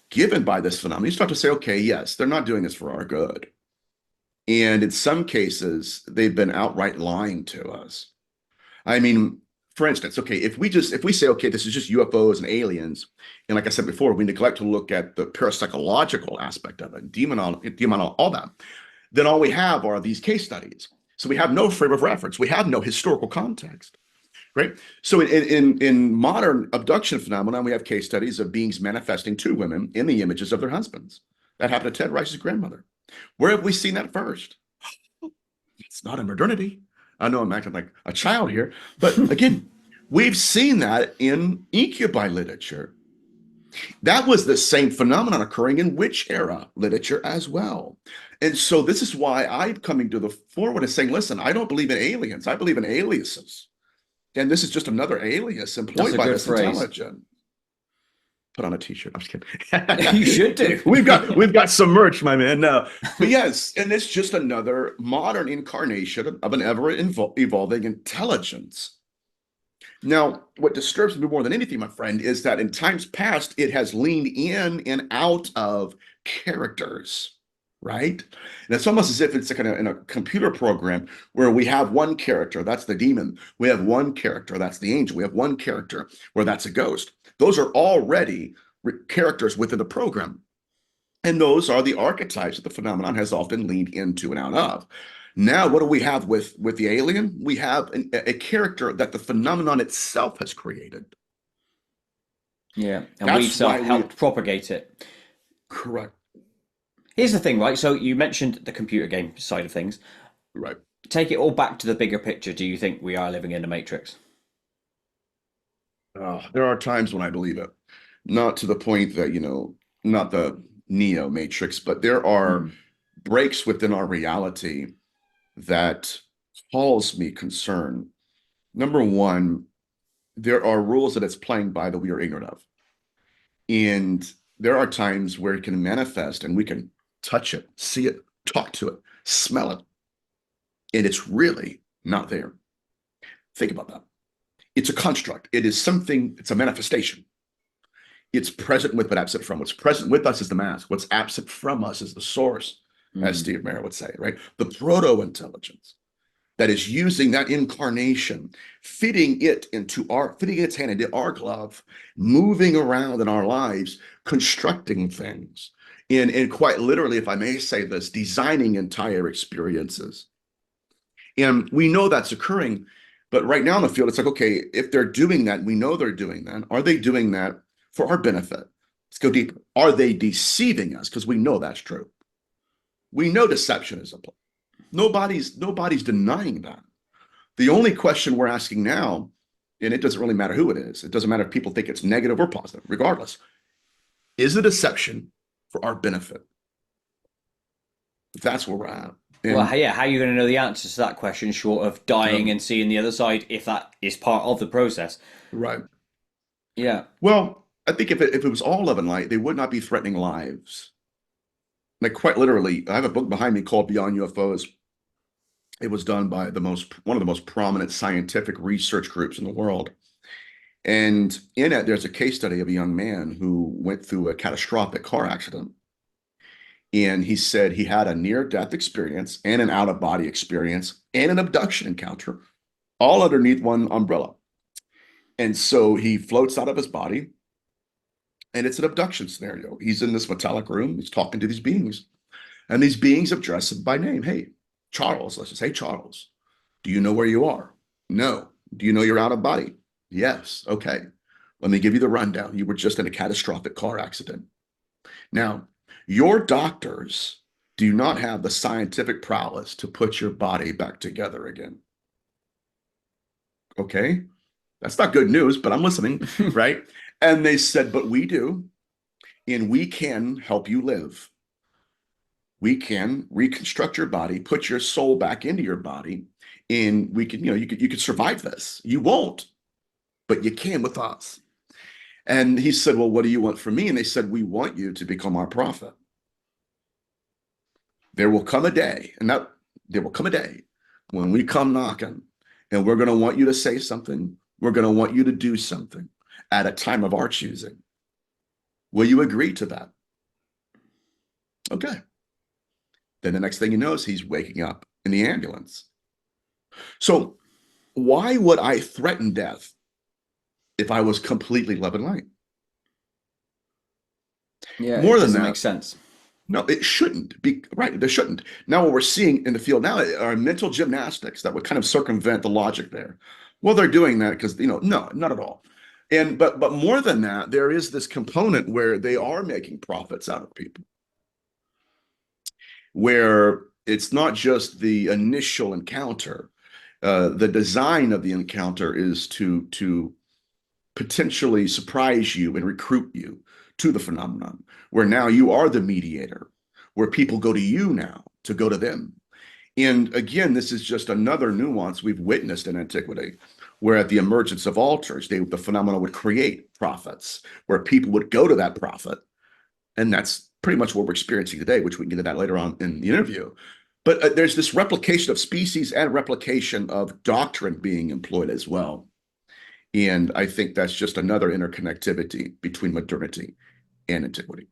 given by this phenomenon, you start to say, okay, yes, they're not doing this for our good. And in some cases, they've been outright lying to us. I mean, for instance, okay, if we say, okay, this is just UFOs and aliens, and like I said before, we neglect to look at the parapsychological aspect of it, all that, then all we have are these case studies. So we have no frame of reference. We have no historical context, right? So in modern abduction phenomenon, we have case studies of beings manifesting to women in the images of their husbands. That happened to Ted Rice's grandmother. Where have we seen that first? It's not in modernity. I know I'm acting like a child here, but again, we've seen that in incubi literature. That was the same phenomenon occurring in witch era literature as well. And so this is why I'm coming to the forward and saying, listen, I don't believe in aliens. I believe in aliases. And this is just another alias That's employed a by good this phrase. intelligence. Put on a t-shirt. I'm just kidding. You should do. we've got some merch, my man. No, but yes, and it's just another modern incarnation of an ever evolving intelligence. Now, what disturbs me more than anything, my friend, is that in times past, it has leaned in and out of characters, right? And it's almost as if it's like in a computer program where we have one character, that's the demon. We have one character, that's the angel. We have one character where that's a ghost. Those are already characters within the program. And those are the archetypes that the phenomenon has often leaned into and out of. Now, what do we have with the alien? We have a character that the phenomenon itself has created. Yeah, and That's we've why helped propagate it. Correct. Here's the thing, right? So you mentioned the computer game side of things. Right. take it all back to the bigger picture. Do you think we are living in a matrix? There are times when I believe it, not to the point that, not the Neo Matrix, but there are Hmm. breaks within our reality that cause me concern. Number one, there are rules that it's playing by that we are ignorant of. And there are times where it can manifest and we can touch it, see it, talk to it, smell it, and it's really not there. Think about that. It's a construct. It is something, it's a manifestation. It's present with but absent from. What's present with us is the mask. What's absent from us is the source, as Hmm. Steve Mayer would say, right? The proto-intelligence that is using that incarnation, fitting its hand into our glove, moving around in our lives, constructing things, and quite literally, if I may say this, designing entire experiences. And we know that's occurring, but right now in the field, it's like, okay, if they're doing that, we know they're doing that. Are they doing that for our benefit? Let's go deeper. Are they deceiving us? Because we know that's true. We know deception is a play. Nobody's denying that. The only question we're asking now, and it doesn't really matter who it is, it doesn't matter if people think it's negative or positive, regardless, is the deception for our benefit? That's where we're at. Well, And yeah, how are you going to know the answer to that question short of dying um, and seeing the other side if that is part of the process? right. Yeah. Well, I think if it was all love and light, they would not be threatening lives. Like quite literally, I have a book behind me called Beyond UFOs. It was done by one of the most prominent scientific research groups in the world. And in it, there's a case study of a young man who went through a catastrophic car accident. And he said he had a near-death experience and an out-of-body experience and an abduction encounter all underneath one umbrella. And so he floats out of his body, and it's an abduction scenario. He's in this metallic room. He's talking to these beings, and these beings address him by name. Hey, Charles, let's just say Charles. Do you know where you are? No. Do you know you're out of body? Yes. Okay. Let me give you the rundown. You were just in a catastrophic car accident. Now, your doctors do not have the scientific prowess to put your body back together again. Okay? That's not good news, but I'm listening, right? And they said, but we do, and we can help you live. We can reconstruct your body, put your soul back into your body, and we can, you could survive this. You won't, but you can with us. And he said, well, what do you want from me? And they said, we want you to become our prophet. There will come a day, and that there will come a day when we come knocking, and we're going to want you to say something. We're going to want you to do something at a time of our choosing. Will you agree to that? Okay. Then the next thing you know is he's waking up in the ambulance. So why would I threaten death if I was completely love and light? Yeah, it More than doesn't make that, sense. no, it shouldn't be right. There shouldn't. Now, what we're seeing in the field now are mental gymnastics that would kind of circumvent the logic there. Well, they're doing that because, no, not at all. And but more than that, there is this component where they are making profits out of people, where it's not just the initial encounter. The design of the encounter is to potentially surprise you and recruit you to the phenomenon, where now you are the mediator, where people go to you now to go to them. And again, this is just another nuance we've witnessed in antiquity, where at the emergence of altars, the phenomena would create prophets, where people would go to that prophet. And that's pretty much what we're experiencing today, which we can get to that later on in the interview. But there's this replication of species and replication of doctrine being employed as well. And I think that's just another interconnectivity between modernity and antiquity.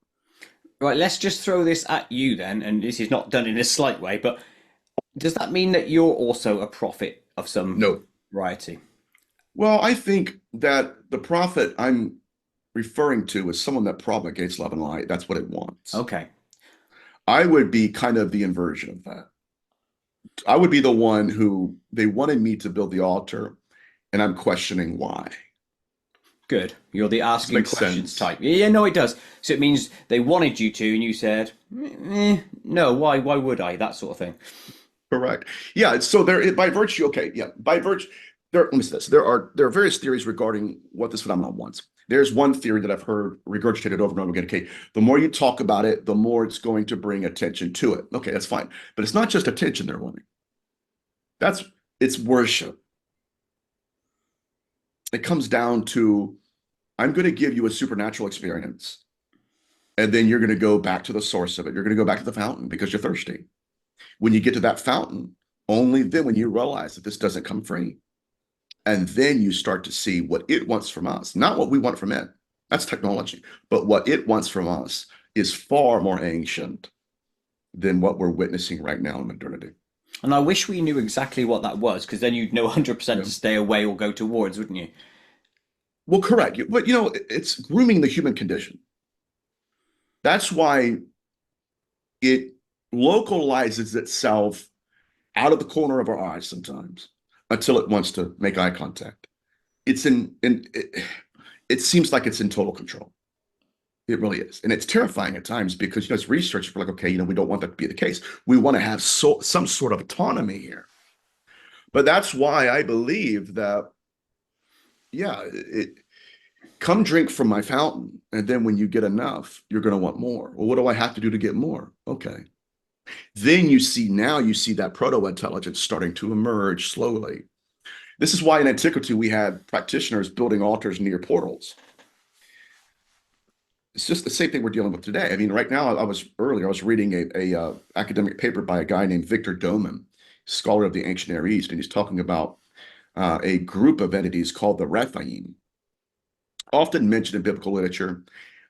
Right, let's just throw this at you then, and this is not done in a slight way, but does that mean that you're also a prophet of some No. variety? Well, I think that the prophet I'm referring to is someone that propagates love and light. That's what it wants. Okay, I would be kind of the inversion of that. I would be the one who they wanted me to build the altar, and I'm questioning why. good. You're the Does it asking make questions sense? type. Yeah, no, it does. So it means they wanted you to, and you said, no, why? Why would I? That sort of thing. Correct. Yeah. So there, by virtue, okay, yeah, by virtue, let me say this. There are various theories regarding what this phenomenon wants. There's one theory that I've heard regurgitated over and over again. Okay, the more you talk about it, the more it's going to bring attention to it. Okay, that's fine. But it's not just attention they're wanting. That's it's worship. It comes down to I'm going to give you a supernatural experience, and then you're going to go back to the source of it. You're going to go back to the fountain because you're thirsty. When you get to that fountain, only then when you realize that this doesn't come free. And then you start to see what it wants from us, not what we want from it. That's technology. But what it wants from us is far more ancient than what we're witnessing right now in modernity. And I wish we knew exactly what that was, because then you'd know 100% Yeah. to stay away or go towards, wouldn't you? Well, correct. But it's grooming the human condition. That's why it localizes itself out of the corner of our eyes sometimes until it wants to make eye contact. It seems like it's in total control. It really is. And it's terrifying at times because, as researchers, we're like, okay, we don't want that to be the case. We want to have some sort of autonomy here. But that's why I believe that, yeah, come drink from my fountain. And then when you get enough, you're going to want more. Well, what do I have to do to get more? Okay. Then you see that proto-intelligence starting to emerge slowly. This is why in antiquity we had practitioners building altars near portals. It's just the same thing we're dealing with today. I mean, right now, I was reading a academic paper by a guy named Victor Doman, scholar of the ancient Near East, and he's talking about a group of entities called the redefine, often mentioned in biblical literature,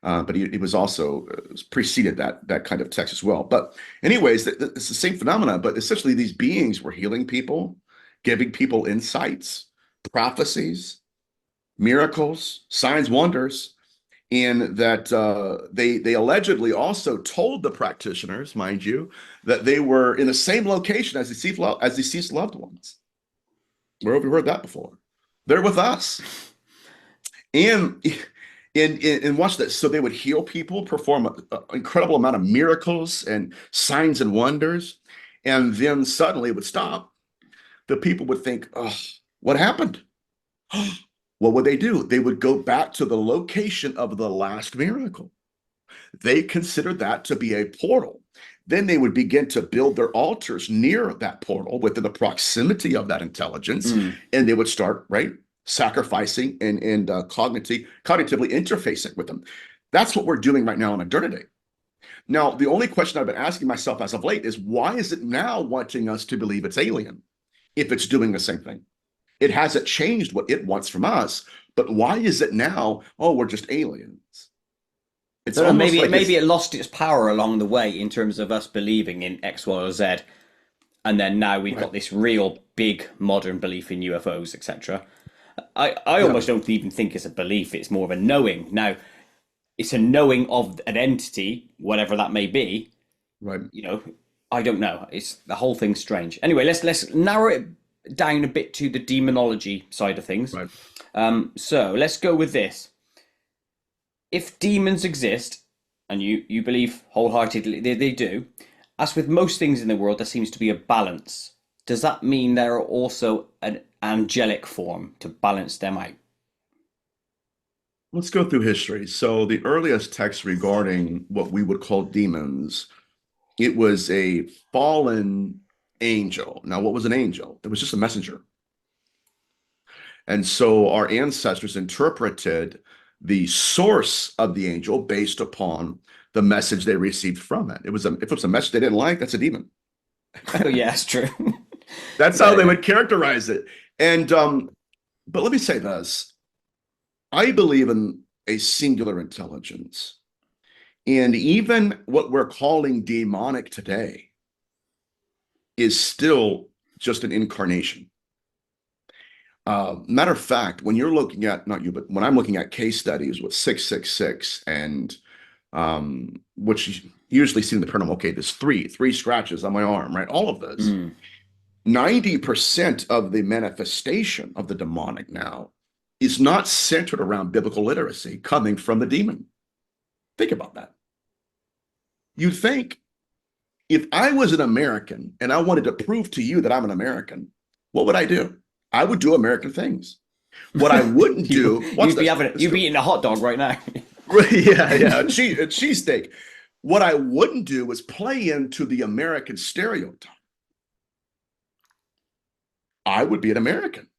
but he was also preceded that kind of text as well. But anyways, it's the same phenomena, but essentially these beings were healing people, giving people insights, prophecies, miracles, signs, wonders. And that they allegedly also told the practitioners, mind you, that they were in the same location as deceased loved ones. Where have we heard that before? They're with us. And watch this. So they would heal people, perform an incredible amount of miracles and signs and wonders, and then suddenly it would stop. The people would think, "Oh, what happened?" What would they do? They would go back to the location of the last miracle. They considered that to be a portal. Then they would begin to build their altars near that portal within the proximity of that intelligence, and they would start, right, sacrificing and cognitively interfacing with them. That's what we're doing right now in modernity. Now, the only question I've been asking myself as of late is why is it now wanting us to believe it's alien if it's doing the same thing? It hasn't changed what it wants from us, but why is it now, oh, we're just aliens? It's So almost like maybe it lost its power along the way in terms of us believing in X, Y, or Z, and then now we've right. got this real big modern belief in UFOs, etc. I Yeah, almost don't even think it's a belief; it's more of a knowing. Now, it's a knowing of an entity, whatever that may be. right, You know, I don't know. It's the whole thing's strange. Anyway, let's narrow it down a bit to the demonology side of things. right. So let's go with this. If demons exist, and you believe wholeheartedly they do, as with most things in the world, there seems to be a balance. Does that mean there are also an angelic form to balance them out? Let's go through history. So the earliest text regarding what we would call demons, it was a fallen angel. Now, what was an angel? It was just a messenger. And so our ancestors interpreted the source of the angel based upon the message they received from it. If it was a message they didn't like, that's a demon. Oh yeah, that's true. That's how Yeah, they yeah. would characterize it. And but let me say this. I believe in a singular intelligence. And even what we're calling demonic today is still just an incarnation. Matter of fact, when you're looking at, not you, but when I'm looking at case studies with 666 and which you usually see in the paranormal, okay, there's three scratches on my arm, right? All of this. Mm. 90% of the manifestation of the demonic now is not centered around biblical literacy coming from the demon. Think about that. You'd think If I was an American and I wanted to prove to you that I'm an American, what would I do? I would do American things. What I wouldn't do, watch You'd be this. having Let's you'd go. be eating a hot dog right now. Yeah, yeah, a cheesesteak. What I wouldn't do is play into the American stereotype. I would be an American.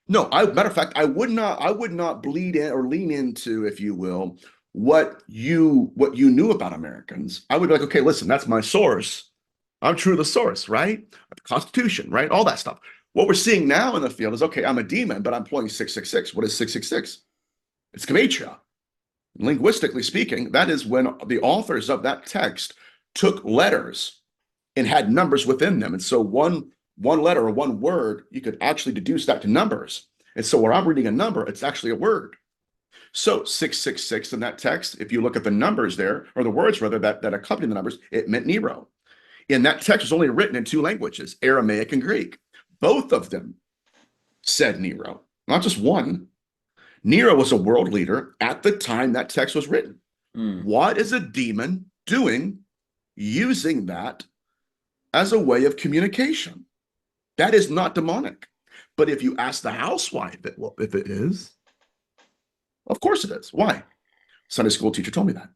No, matter of fact, I would not bleed in or lean into, if you will, what you knew about Americans. I would be like, okay, listen, that's my source. I'm true to the source, right? The Constitution, right? All that stuff. What we're seeing now in the field is, okay, I'm a demon, but I'm pulling 666. What is 666? It's gematria. Linguistically speaking, that is when the authors of that text took letters and had numbers within them. And so one letter or one word, you could actually deduce that to numbers. And so where I'm reading a number, it's actually a word. So 666 in that text, if you look at the numbers there, or the words rather, that accompany the numbers, it meant Nero. And that text was only written in two languages, Aramaic and Greek. Both of them said Nero, not just one. Nero was a world leader at the time that text was written. What is a demon doing using that as a way of communication? That is not demonic. But if you ask the housewife, if it is, of course it is. Why? Sunday school teacher told me that.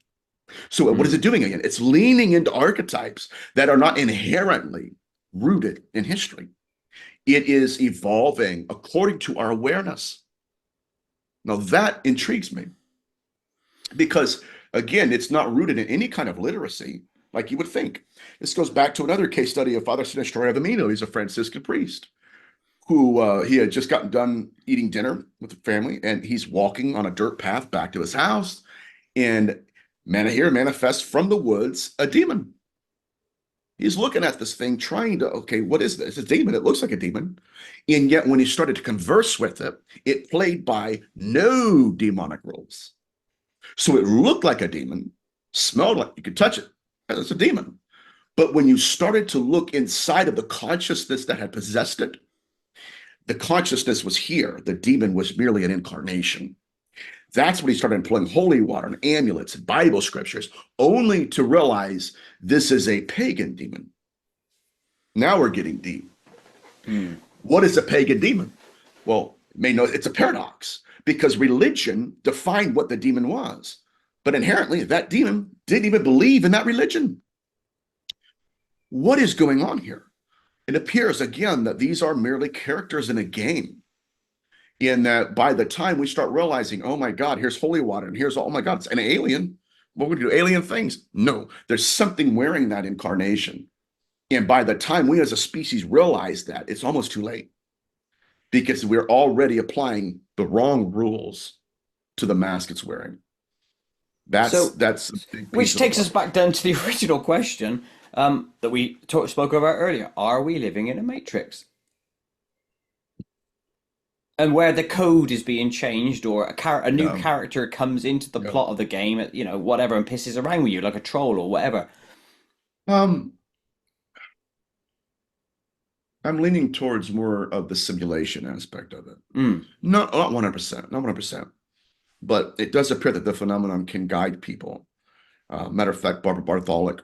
So what is it doing again? It's leaning into archetypes that are not inherently rooted in history. It is evolving according to our awareness. Now that intrigues me because, again, it's not rooted in any kind of literacy like you would think. This goes back to another case study of Father Sinisterre of Amino. He's a Franciscan priest who he had just gotten done eating dinner with the family, and he's walking on a dirt path back to his house, and here manifests from the woods a demon. He's looking at this thing, trying to, okay, what is this? It's a demon. It looks like a demon. And yet when he started to converse with it, it played by no demonic rules. So it looked like a demon, smelled like you could touch it. It's a demon. But when you started to look inside of the consciousness that had possessed it, the consciousness was here. The demon was merely an incarnation. That's when he started employing holy water and amulets and Bible scriptures, only to realize this is a pagan demon. Now we're getting deep. What is a pagan demon? Well, it's a paradox because religion defined what the demon was. But inherently, that demon didn't even believe in that religion. What is going on here? It appears, again, that these are merely characters in a game. In that by the time we start realizing, oh my God, here's holy water, and here's, oh my God, it's an alien. What would we do? Alien things? No, there's something wearing that incarnation. And by the time we as a species realize that, it's almost too late because we're already applying the wrong rules to the mask it's wearing. That's a big piece Which of the takes us puzzle. back down to the original question that we spoke about earlier. Are we living in a matrix? And where the code is being changed, or a new No, character comes into the no. plot of the game, whatever, and pisses around with you like a troll or whatever. Um, I'm leaning towards more of the simulation aspect of it. Mm, Not 100%, not 100%. But it does appear that the phenomenon can guide people. Matter of fact, Barbara Bartholic,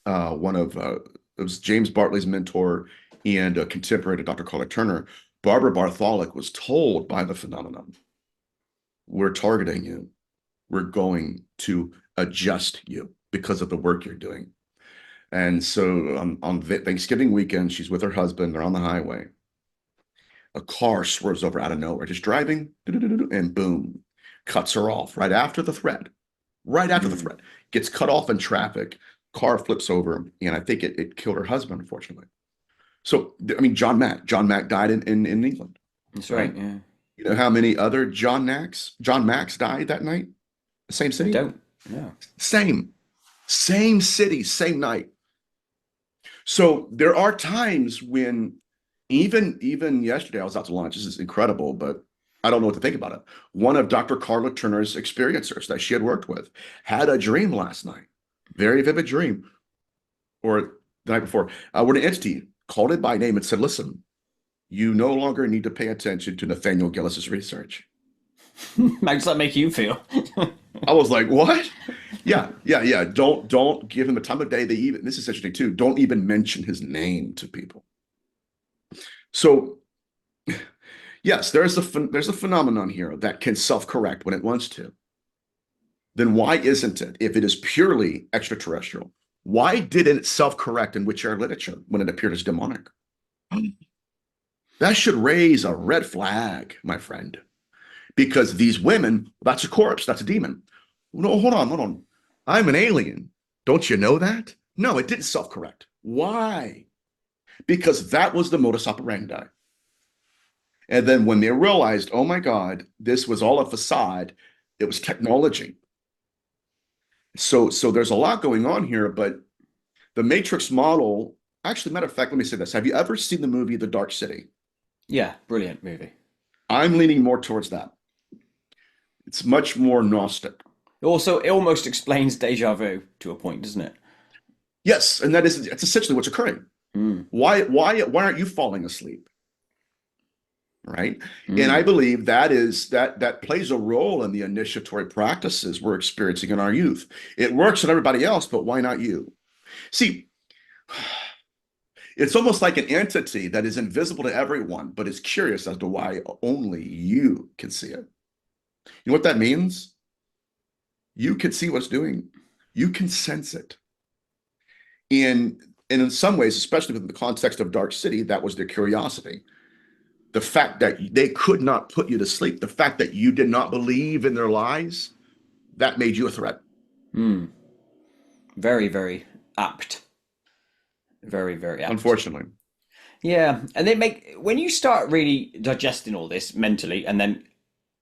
it was James Bartley's mentor and a contemporary to Dr. Carla Turner. Barbara Bartholic was told by the phenomenon, we're targeting you. We're going to adjust you because of the work you're doing. And so on Thanksgiving weekend, she's with her husband. They're on the highway. A car swerves over out of nowhere, just driving, and boom, cuts her off right after the threat. Right after the mm. threat, gets cut off in traffic. Car flips over, and I think it killed her husband, unfortunately. So, I mean, John Mack died in England, That's right. right? Yeah, You know how many other John Macks died that night? The same I city? don't. Yeah. Same city, same night. So there are times when even yesterday I was out to lunch. This is incredible, but I don't know what to think about it. One of Dr. Carla Turner's experiencers that she had worked with had a dream last night, very vivid dream, or the night before, where an entity called it by name and said, "Listen, you no longer need to pay attention to Nathaniel Gillis's research." How does that make you feel? I was like, "What?" Yeah. Don't give him the time of day. This is interesting too. Don't even mention his name to people. So yes, there's a phenomenon here that can self-correct when it wants to. Then why isn't it, if it is purely extraterrestrial, why didn't it self-correct in witch literature when it appeared as demonic? That should raise a red flag, my friend, because these women, that's a corpse, that's a demon. No, hold on. I'm an alien. Don't you know that? No, it didn't self-correct. Why? Because that was the modus operandi. And then when they realized, oh my God, this was all a facade, it was technology. So there's a lot going on here, but the Matrix model, actually, matter of fact, let me say this. Have you ever seen the movie The Dark City? Yeah, brilliant movie. I'm leaning more towards that. It's much more Gnostic. Also, it almost explains deja vu to a point, doesn't it? Yes, and that's essentially what's occurring. Mm, Why aren't you falling asleep? Right. And I mm. believe that plays a role in the initiatory practices we're experiencing in our youth. It works on everybody else, but why not you? See, it's almost like an entity that is invisible to everyone, but is curious as to why only you can see it. You know what that means? You can see what's doing. You can sense it. And in some ways, especially within the context of Dark City, that was their curiosity. The fact that they could not put you to sleep, the fact that you did not believe in their lies, that made you a threat. Mm. Very, very apt. Very, very apt. Unfortunately. Yeah, and they make when you start really digesting all this mentally and then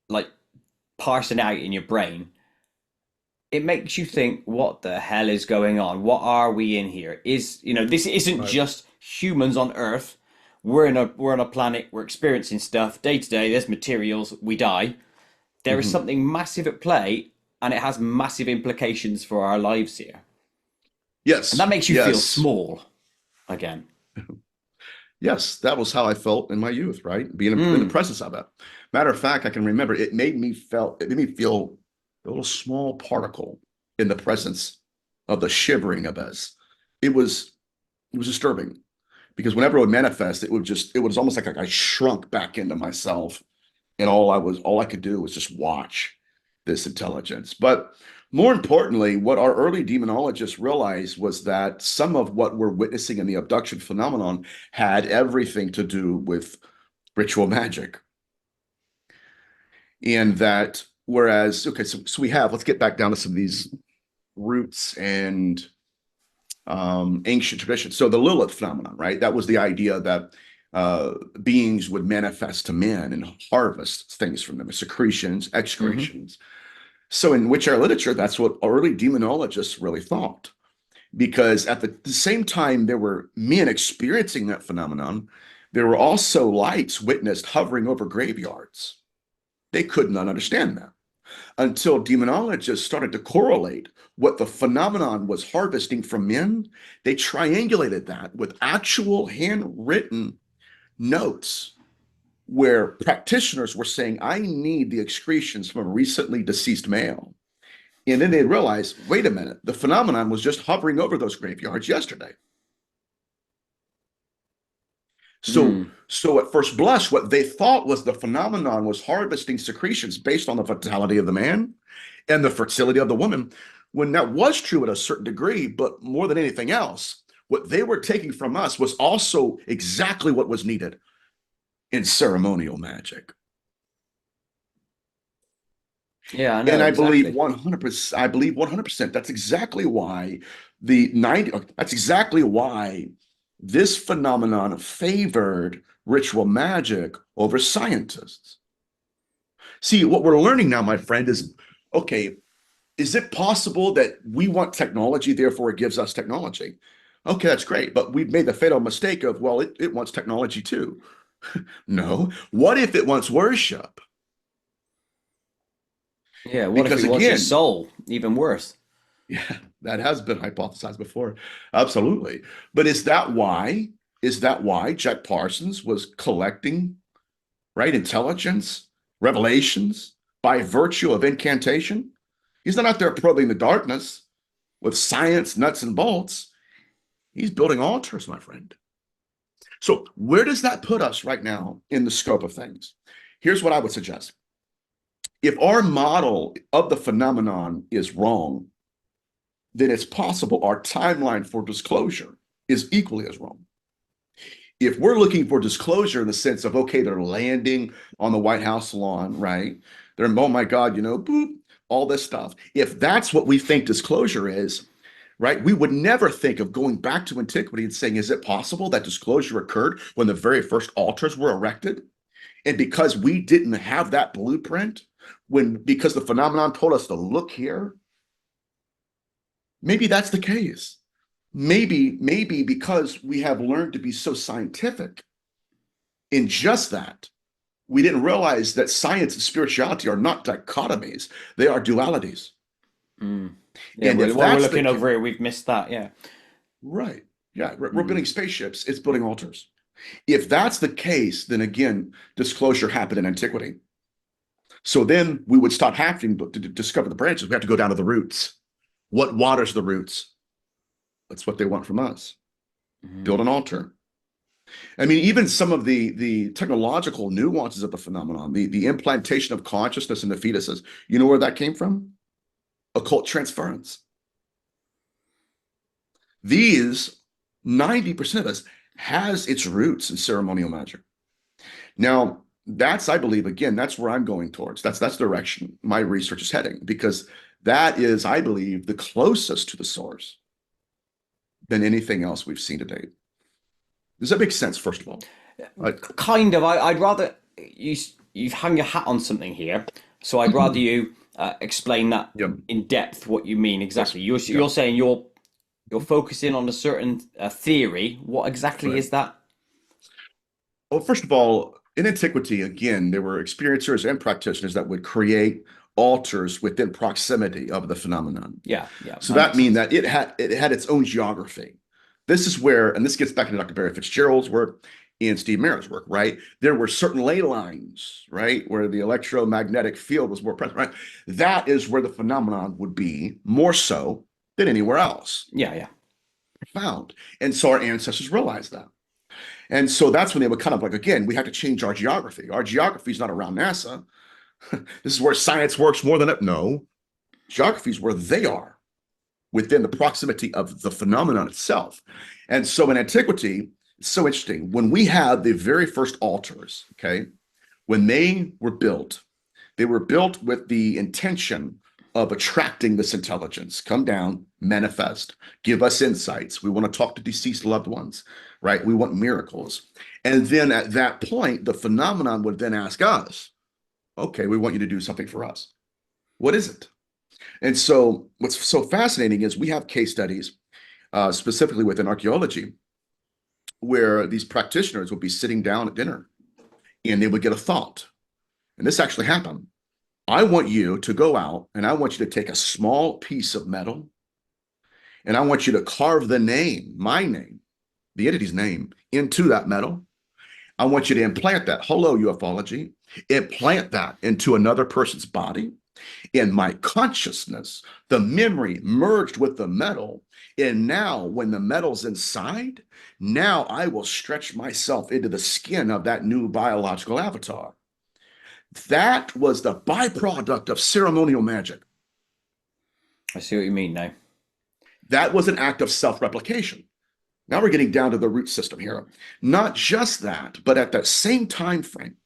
like parsing it out in your brain, it makes you think, what the hell is going on? What are we in here? This isn't Right. just humans on Earth. We're on a planet, we're experiencing stuff day to day, there's materials, we die. There is Mhm. something massive at play, and it has massive implications for our lives here. And that Yes, makes you feel yes, small again. yes. That was how I felt in my youth, right? Being in the Mm. presence of it. Matter of fact, I can remember it made me feel a little small particle in the presence of the shivering abyss. It was it was disturbing because whenever it would manifest, it was almost like I shrunk back into myself, and all I could do was just watch this intelligence. But more importantly, what our early demonologists realized was that some of what we're witnessing in the abduction phenomenon had everything to do with ritual magic. And that whereas, okay, so let's get back down to some of these roots and ancient traditions. So the Lilith phenomenon, right? That was the idea that beings would manifest to men and harvest things from them, secretions, Hmm. excretions. So in witch-art literature, that's what early demonologists really thought. Because at the same time there were men experiencing that phenomenon, there were also lights witnessed hovering over graveyards. They could not understand that until demonologists started to correlate what the phenomenon was harvesting from men. They triangulated that with actual handwritten notes where practitioners were saying, I need the excretions from a recently deceased male. And then they realized, wait a minute, the phenomenon was just hovering over those graveyards yesterday. So, Mm. so at first blush, what they thought was the phenomenon was harvesting secretions based on the vitality of the man and the fertility of the woman, when that was true at a certain degree, but more than anything else, what they were taking from us was also exactly what was needed in ceremonial magic. Yeah, I know And I believe exactly. 100%, I believe 100% that's exactly why the 90, that's exactly why this phenomenon favored ritual magic over scientists. See, what we're learning now, my friend, is okay, is it possible that we want technology, therefore it gives us technology? Okay, that's great. But we've made the fatal mistake of, well, it wants technology too. No. What if it wants worship? Yeah, what if it Because wants your again, soul? Even worse. yeah, that has been hypothesized before. Absolutely. But is that why Jack Parsons was collecting, right, intelligence, revelations by virtue of incantation? He's not out there probing the darkness with science, nuts and bolts. He's building altars, my friend. So where does that put us right now in the scope of things? Here's what I would suggest. If our model of the phenomenon is wrong, then it's possible our timeline for disclosure is equally as wrong. If we're looking for disclosure in the sense of, okay, they're landing on the White House lawn, right? They're, oh my God, boop, all this stuff. If that's what we think disclosure is, right, we would never think of going back to antiquity and saying, is it possible that disclosure occurred when the very first altars were erected? And because we didn't have that blueprint, because the phenomenon told us to look here, maybe that's the case. Maybe because we have learned to be so scientific in just that, we didn't realize that science and spirituality are not dichotomies, they are dualities. Yeah, And if while we're that's looking over here, we've missed that. Yeah. Right. Yeah, we're building spaceships, it's building altars. If that's the case, then again, disclosure happened in antiquity. So then we would stop having to discover the branches. We have to go down to the roots. What waters the roots? That's what they want from us. Build an altar. I mean, even some of the technological nuances of the phenomenon, the implantation of consciousness in the fetuses, you know where that came from? Occult transference. These 90% of us has its roots in ceremonial magic. Now, that's, I believe, again, that's where I'm going towards. That's the direction my research is heading, because that is, I believe, the closest to the source than anything else we've seen to date. Does that make sense, first of all? Kind of. I'd rather you've hung your hat on something here, so I'd rather you explain that in depth what you mean exactly. You're saying you're focusing on a certain theory. What exactly is that? Well, first of all, in antiquity, again, there were experiencers and practitioners that would create altars within proximity of the phenomenon. Yeah. So that means that it had its own geography. This is where, and this gets back into Dr. Barry Fitzgerald's work and Steve Merritt's work, right? There were certain ley lines, right, where the electromagnetic field was more present, right? That is where the phenomenon would be more so than anywhere else. Yeah. Profound. And so our ancestors realized that. And so that's when they would kind of like, again, we have to change our geography. Our geography is not around NASA. This is where science works more than it. No, geography is where they are, within the proximity of the phenomenon itself. And so in antiquity, it's so interesting. When we had the very first altars, okay, when they were built with the intention of attracting this intelligence. Come down, manifest, give us insights. We want to talk to deceased loved ones, right? We want miracles. And then at that point, the phenomenon would then ask us, okay, we want you to do something for us. What is it? And so what's so fascinating is we have case studies, specifically within archaeology, where these practitioners would be sitting down at dinner and they would get a thought. And this actually happened. I want you to go out and I want you to take a small piece of metal and I want you to carve the name, my name, the entity's name, into that metal. I want you to implant that. Hello, ufology. Implant that into another person's body. In my consciousness, the memory merged with the metal. And now when the metal's inside, now I will stretch myself into the skin of that new biological avatar. That was the byproduct of ceremonial magic. I see what you mean now. That was an act of self-replication. Now we're getting down to the root system here. Not just that, but at that same time frame,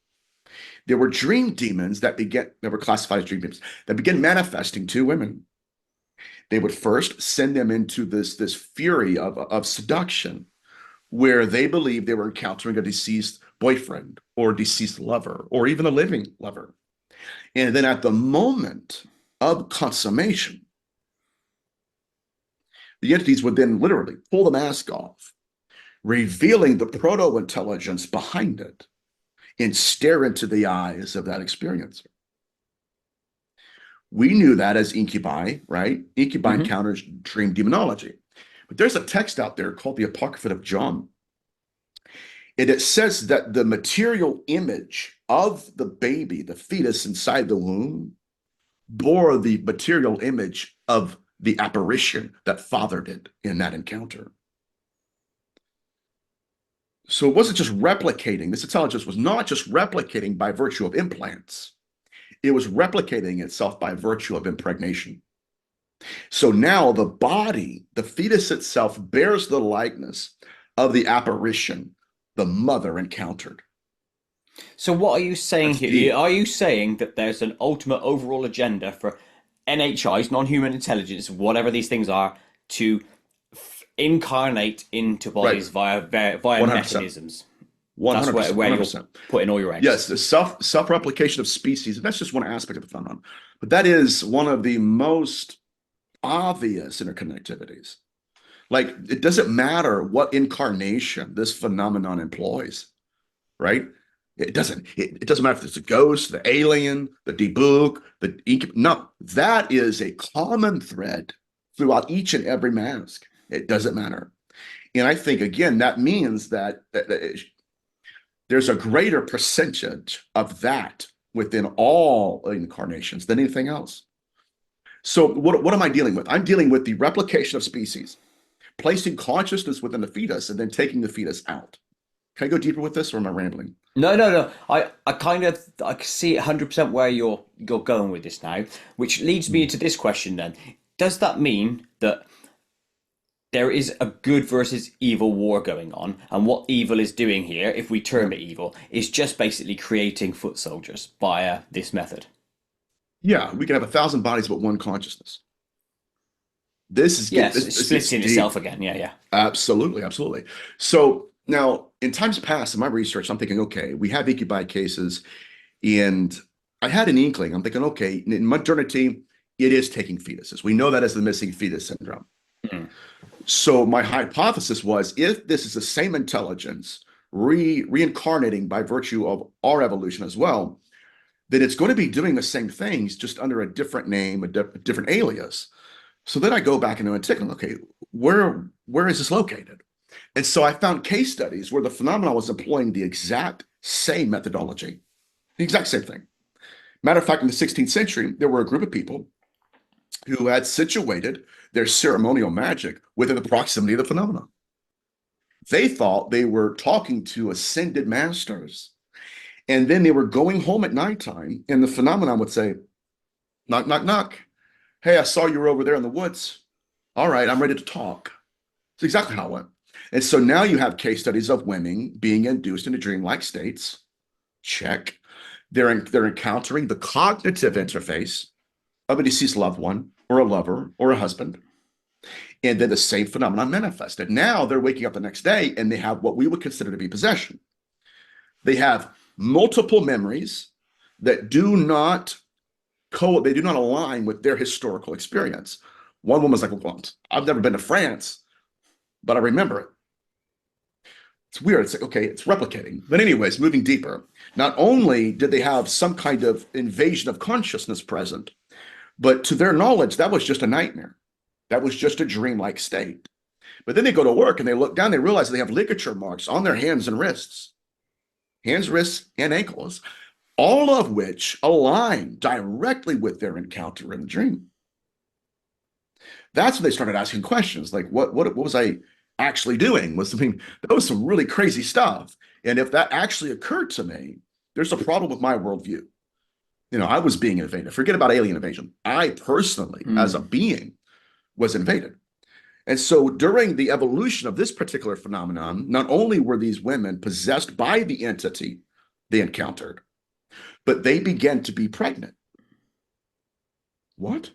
there were dream demons that were classified as dream demons that began manifesting to women. They would first send them into this fury of seduction, where they believed they were encountering a deceased boyfriend or deceased lover or even a living lover. And then at the moment of consummation, the entities would then literally pull the mask off, revealing the proto-intelligence behind it, and stare into the eyes of that experiencer. We knew that as incubi, right? Incubi encounters dream demonology. But there's a text out there called the Apocrypha of John. And it says that the material image of the baby, the fetus inside the womb, bore the material image of the apparition that fathered it in that encounter. So it wasn't just replicating. This intelligence was not just replicating by virtue of implants. It was replicating itself by virtue of impregnation. So now the body, the fetus itself, bears the likeness of the apparition the mother encountered. So what are you saying That's here? deep. Are you saying that there's an ultimate overall agenda for NHIs, non-human intelligence, whatever these things are, to incarnate into Right. bodies via 100%. mechanisms? That's 100%. where you're 100%. putting all your eggs. Yes, the self-replication of species, and that's just one aspect of the phenomenon. But that is one of the most obvious interconnectivities. Like, it doesn't matter what incarnation this phenomenon employs, right? It doesn't. It doesn't matter if it's a ghost, the alien, the debug, no. That is a common thread throughout each and every mask. It doesn't matter. And I think, again, that means that there's a greater percentage of that within all incarnations than anything else. So what am I dealing with? I'm dealing with the replication of species, placing consciousness within the fetus and then taking the fetus out. Can I go deeper with this, or am I rambling? No. I see 100% where you're going with this now, which leads me into this question then. Does that mean that there is a good versus evil war going on, and what evil is doing here, if we term it evil, is just basically creating foot soldiers via this method? Yeah, we can have 1,000 bodies but one consciousness. This is Yes, this, it this splits gets in deep. itself again. Yeah. Absolutely, absolutely. So now, in times past, in my research, I'm thinking, okay, we have ikigai cases, and I had an inkling. I'm thinking, okay, in modernity, it is taking fetuses. We know that as the missing fetus syndrome. Mm. So my hypothesis was, if this is the same intelligence reincarnating by virtue of our evolution as well, then it's going to be doing the same things, just under a different name, a different alias. So then I go back into and take, okay, where is this located? And so I found case studies where the phenomenon was employing the exact same methodology, the exact same thing. Matter of fact, in the 16th century, there were a group of people who had situated their ceremonial magic within the proximity of the phenomenon. They thought they were talking to ascended masters. And then they were going home at nighttime, and the phenomenon would say, knock, knock, knock. Hey, I saw you were over there in the woods. All right, I'm ready to talk. It's exactly how it went. And so now you have case studies of women being induced into dreamlike states. Check. They're encountering the cognitive interface of a deceased loved one or a lover or a husband. And then the same phenomenon manifested. Now they're waking up the next day and they have what we would consider to be possession. They have multiple memories that do not align with their historical experience. One woman's like, well, I've never been to France, but I remember it. It's weird. It's like, okay, it's replicating. But anyways, moving deeper, not only did they have some kind of invasion of consciousness present, but to their knowledge, that was just a nightmare. That was just a dreamlike state. But then they go to work and they look down, they realize they have ligature marks on their hands and wrists, and ankles, all of which align directly with their encounter in the dream. That's when they started asking questions like, what was I actually doing? That was some really crazy stuff. And if that actually occurred to me, there's a problem with my worldview. I was being invaded. Forget about alien invasion. I personally, as a being, was invaded. And so during the evolution of this particular phenomenon, not only were these women possessed by the entity they encountered, but they began to be pregnant. What?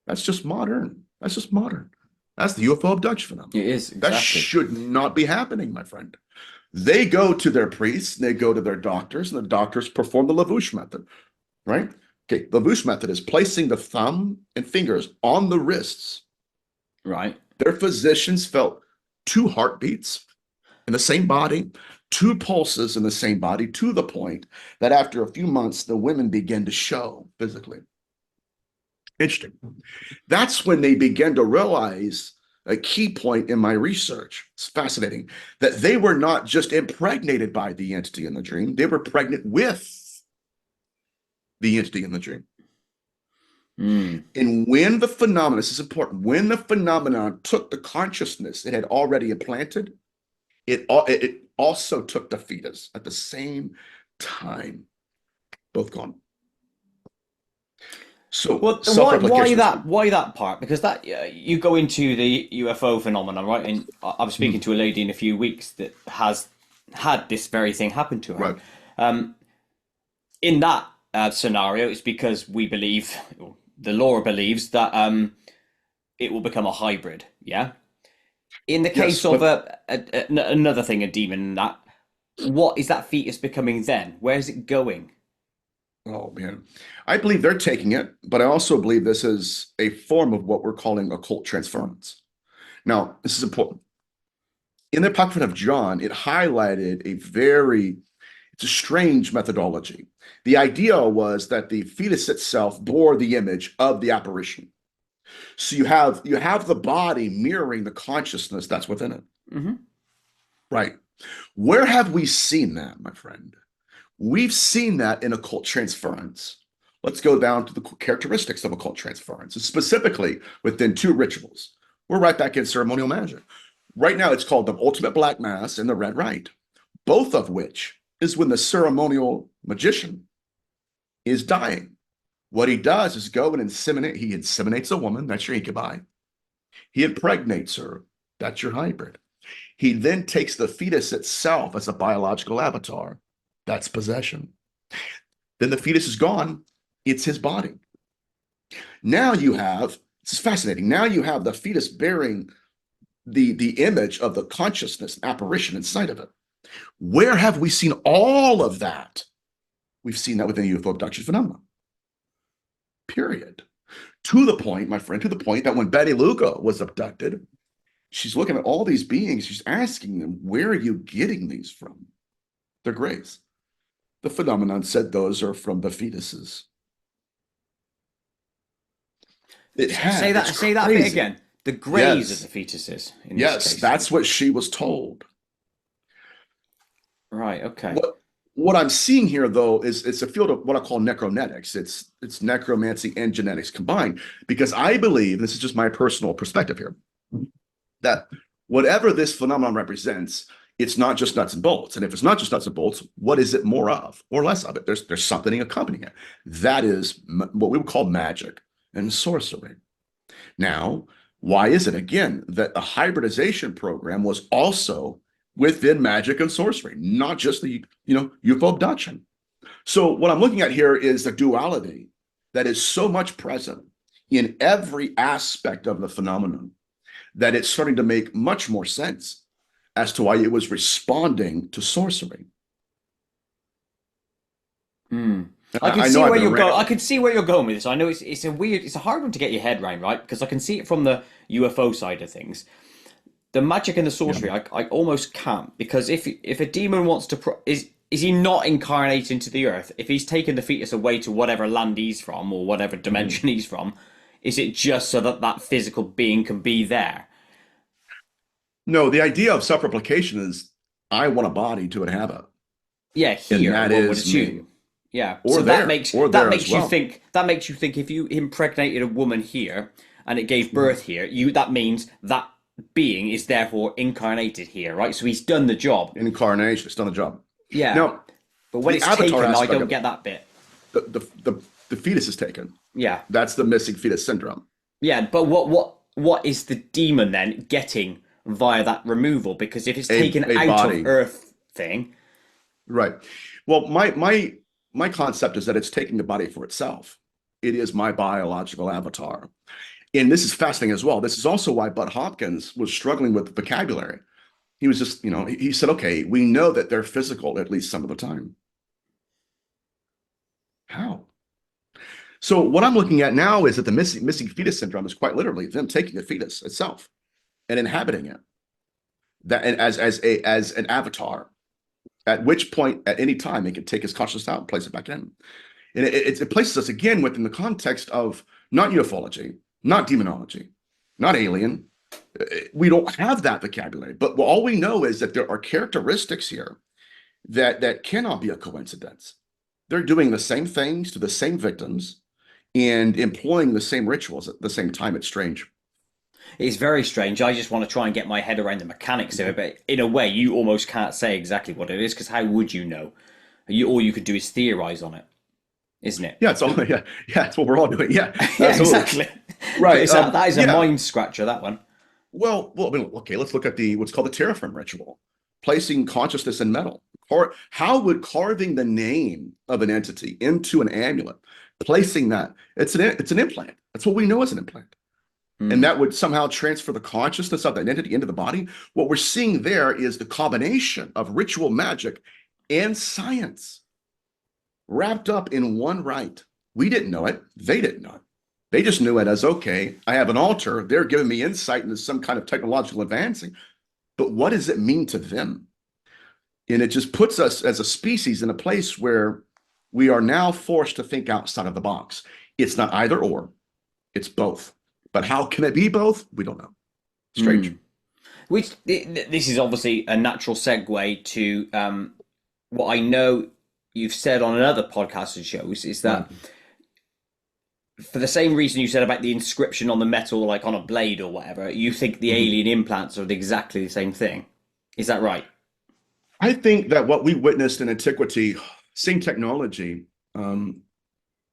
That's just modern. That's just modern. That's the UFO abduction phenomenon. It is, exactly. That should not be happening, my friend. They go to their priests, they go to their doctors, and the doctors perform the lavouche method, right? Okay, lavouche method is placing the thumb and fingers on the wrists. Right. Their physicians felt two heartbeats in the same body, two pulses in the same body, to the point that after a few months, the women began to show physically. Interesting. That's when they began to realize a key point in my research. It's fascinating that they were not just impregnated by the entity in the dream, they were pregnant with the entity in the dream. Mm. And when the phenomenon, this is important, when the phenomenon took the consciousness it had already implanted, it also took the fetus at the same time, both gone. So Well, why self-replication is that key. why that part? Because that you go into the UFO phenomenon, right? And I was speaking Hmm, to a lady in a few weeks that has had this very thing happen to her. right. In that scenario, it's because we believe, or the lore believes that it will become a hybrid. Yeah. In the Yes, case of but another thing, a demon, that what is that fetus becoming then? Where is it going? oh man, I believe they're taking it, but I also believe this is a form of what we're calling occult transference. Now, this is important. In the Apocrypha of John, it highlighted it's a strange methodology. The idea was that the fetus itself bore the image of the apparition. So you have the body mirroring the consciousness that's within it. Hmm. Right. Where have we seen that, my friend? We've seen that in occult transference. Let's go down to the characteristics of occult transference, specifically within two rituals. We're right back in ceremonial magic. Right now, it's called the Ultimate Black Mass and the Red Rite, both of which is when the ceremonial magician is dying. What he does is go and he inseminates a woman, that's your incubi. He impregnates her, that's your hybrid. He then takes the fetus itself as a biological avatar, that's possession. Then the fetus is gone, it's his body. Now you have, this is fascinating, now you have the fetus bearing the image of the consciousness apparition inside of it. Where have we seen all of that? We've seen that within the UFO abduction phenomenon. Period. To the point, my friend, to the point that when Betty Luca was abducted, she's looking at all these beings, she's asking them, where are you getting these from? Their graves. The phenomenon said those are from the fetuses. It's Say that bit crazy. again. The graves of the Yes, fetuses in this yes, case. that's what she was told. Right. Okay. What I'm seeing here, though, is it's a field of what I call necronetics. It's necromancy and genetics combined, because I believe, this is just my personal perspective here, that whatever this phenomenon represents, it's not just nuts and bolts. And if it's not just nuts and bolts, what is it more of or less of it? There's something accompanying it. That is what we would call magic and sorcery. Now, why is it again that the hybridization program was also within magic and sorcery, not just the UFO abduction? So what I'm looking at here is the duality that is so much present in every aspect of the phenomenon that it's starting to make much more sense as to why it was responding to sorcery. Hmm. I can I know see I've where been you're going. I rambling. can see where you're going with this. I know it's a hard one to get your head around, right? Because I can see it from the UFO side of things. The magic and the Yeah. sorcery, I almost can't, because if a demon wants to is he not incarnate into the earth? If he's taken the fetus away to whatever land he's from or whatever Mhm. dimension he's from, is it just so that that physical being can be there? No, the idea of self-replication is I want a body to inhabit, Yeah, and here that one would is me, assume. Yeah, so or there as well. that makes you think if you impregnated a woman here and it gave Mhm. birth here, you that means that being is therefore incarnated here, right? So he's done the job. Incarnation, it's done the job. Yeah, Now, but when the it's avatar taken, I aspect don't of it, get that bit. the fetus is taken. Yeah, That's the missing fetus syndrome. yeah, but what is the demon then getting via that removal? Because if it's taken A out of body, Earth thing, right? Well, my concept is that it's taking the body for itself. It is my biological avatar, and this is fascinating as well. This is also why Bud Hopkins was struggling with vocabulary. He was just, he said, okay, we know that they're physical at least some of the time. How? So what I'm looking at now is that the missing fetus syndrome is quite literally them taking a fetus itself and inhabiting it, that and as an avatar. At which point, at any time, it can take his consciousness out and place it back in. And it places us again within the context of not ufology, not demonology, not alien. We don't have that vocabulary, but all we know is that there are characteristics here that cannot be a coincidence. They're doing the same things to the same victims and employing the same rituals at the same time. It's strange. It's very strange. I just want to try and get my head around the mechanics of it, but in a way, you almost can't say exactly what it is because how would you know? All you could do is theorize on it, isn't it? Yeah, it's all yeah, yeah, it's what we're all doing. Yeah, Yeah, absolutely. exactly. But Right. that is a Yeah. mind scratcher, that one. Well, I mean, okay, let's look at the what's called the terraform ritual, placing consciousness in metal. How would carving the name of an entity into an amulet, placing that, it's an implant. That's what we know as an implant. And Hmm. that would somehow transfer the consciousness of that entity into the body. What we're seeing there is the combination of ritual magic and science wrapped up in one rite. We didn't know it. They didn't know it. They just knew it as, okay, I have an altar. They're giving me insight into some kind of technological advancing. But what does it mean to them? And it just puts us as a species in a place where we are now forced to think outside of the box. It's not either or, it's both. But how can it be both? We don't know. Strange. Hmm. This is obviously a natural segue to what I know you've said on another podcast and shows is Right. that for the same reason you said about the inscription on the metal, like on a blade or whatever, you think the Mhm. alien implants are exactly the same thing. Is that right? I think that what we witnessed in antiquity, seeing technology, um,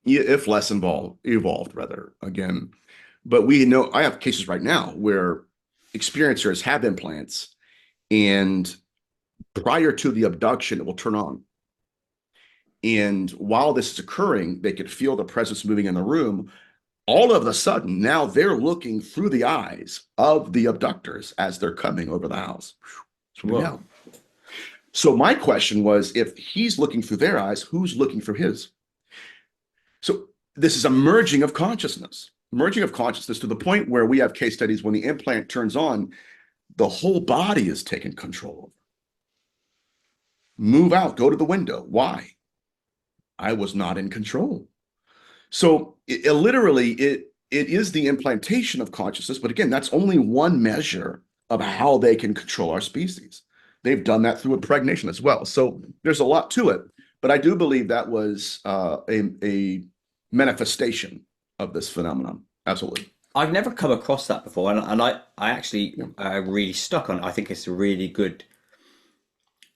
if less evolved rather, again. But we know I have cases right now where experiencers have implants, and prior to the abduction, it will turn on. And while this is occurring, they could feel the presence moving in the room. All of a sudden, now they're looking through the eyes of the abductors as they're coming over the house. That's what we Whoa. know. So my question was, if he's looking through their eyes, who's looking through his? So this is a merging of consciousness to the point where we have case studies when the implant turns on, the whole body is taken control of. Move out, go to the window. Why? I was not in control. So it is the implantation of consciousness, but again, that's only one measure of how they can control our species. They've done that through impregnation as well. So there's a lot to it, but I do believe that was a manifestation of this phenomenon. Absolutely. I've never come across that before, and I actually Yeah. really stuck on it. I think it's a really good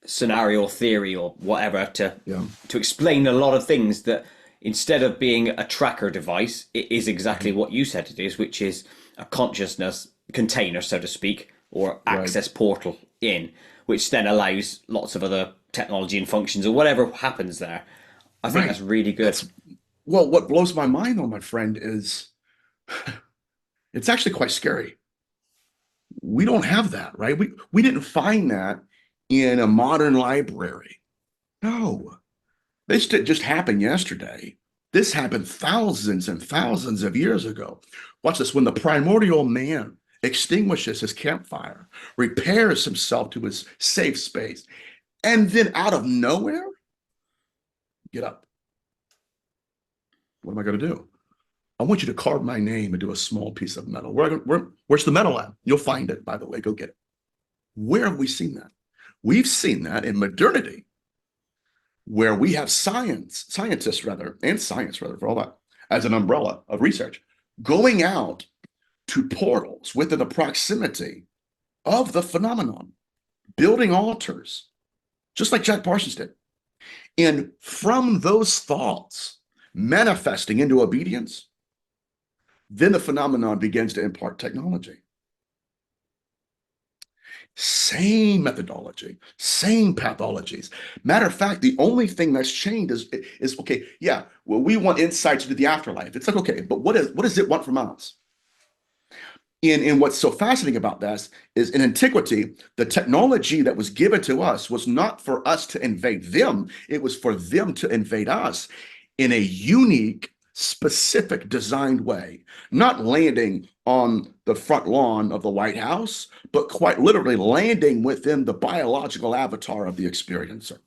scenario or theory or whatever Yeah. to explain a lot of things that instead of being a tracker device, it is exactly Mhm. what you said it is, which is a consciousness container, so to speak, or Right. access portal in, which then allows lots of other technology and functions or whatever happens there. I think that's Right. really good. That's well, what blows my mind though, my friend, is it's actually quite scary. We don't have that, right? We didn't find that in a modern library. No, this didn't just happen yesterday. This happened thousands and thousands of years ago. Watch this. When the primordial man extinguishes his campfire, repairs himself to his safe space, and then out of nowhere, get up. What am I going to do? I want you to carve my name into a small piece of metal. Where's the metal at? You'll find it, by the way. Go get it. Where have we seen that? We've seen that in modernity, where we have scientists rather, and science rather, for all that, as an umbrella of research, going out to portals within the proximity of the phenomenon, building altars, just like Jack Parsons did. And from those thoughts manifesting into obedience, then the phenomenon begins to impart technology. Same methodology, same pathologies. Matter of fact, the only thing that's changed is okay, yeah, well, we want insights into the afterlife. It's like, okay, but what does it want from us? In what's so fascinating about this is in antiquity, the technology that was given to us was not for us to invade them, it was for them to invade us in a unique, specific, designed way, not landing on the front lawn of the White House, but quite literally landing within the biological avatar of the experiencer.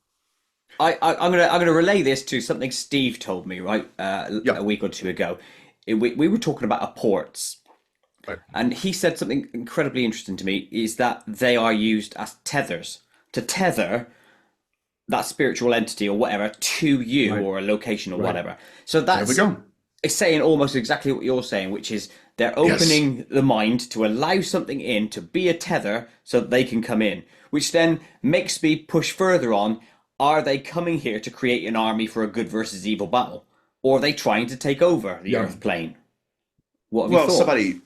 I'm gonna relay this to something Steve told me right Yeah, a week or two ago. We were talking about apports, right, and he said something incredibly interesting to me is that they are used as tethers to tether that spiritual entity or whatever to you right, or a location or right. whatever. So There we that's go. it's saying almost exactly what you're saying, which is they're Yes. opening the mind to allow something in to be a tether so that they can come in, which then makes me push further on. Are they coming here to create an army for a good versus evil battle? Or are they trying to take over the Yeah. Earth plane? What have you Well, thought? somebody,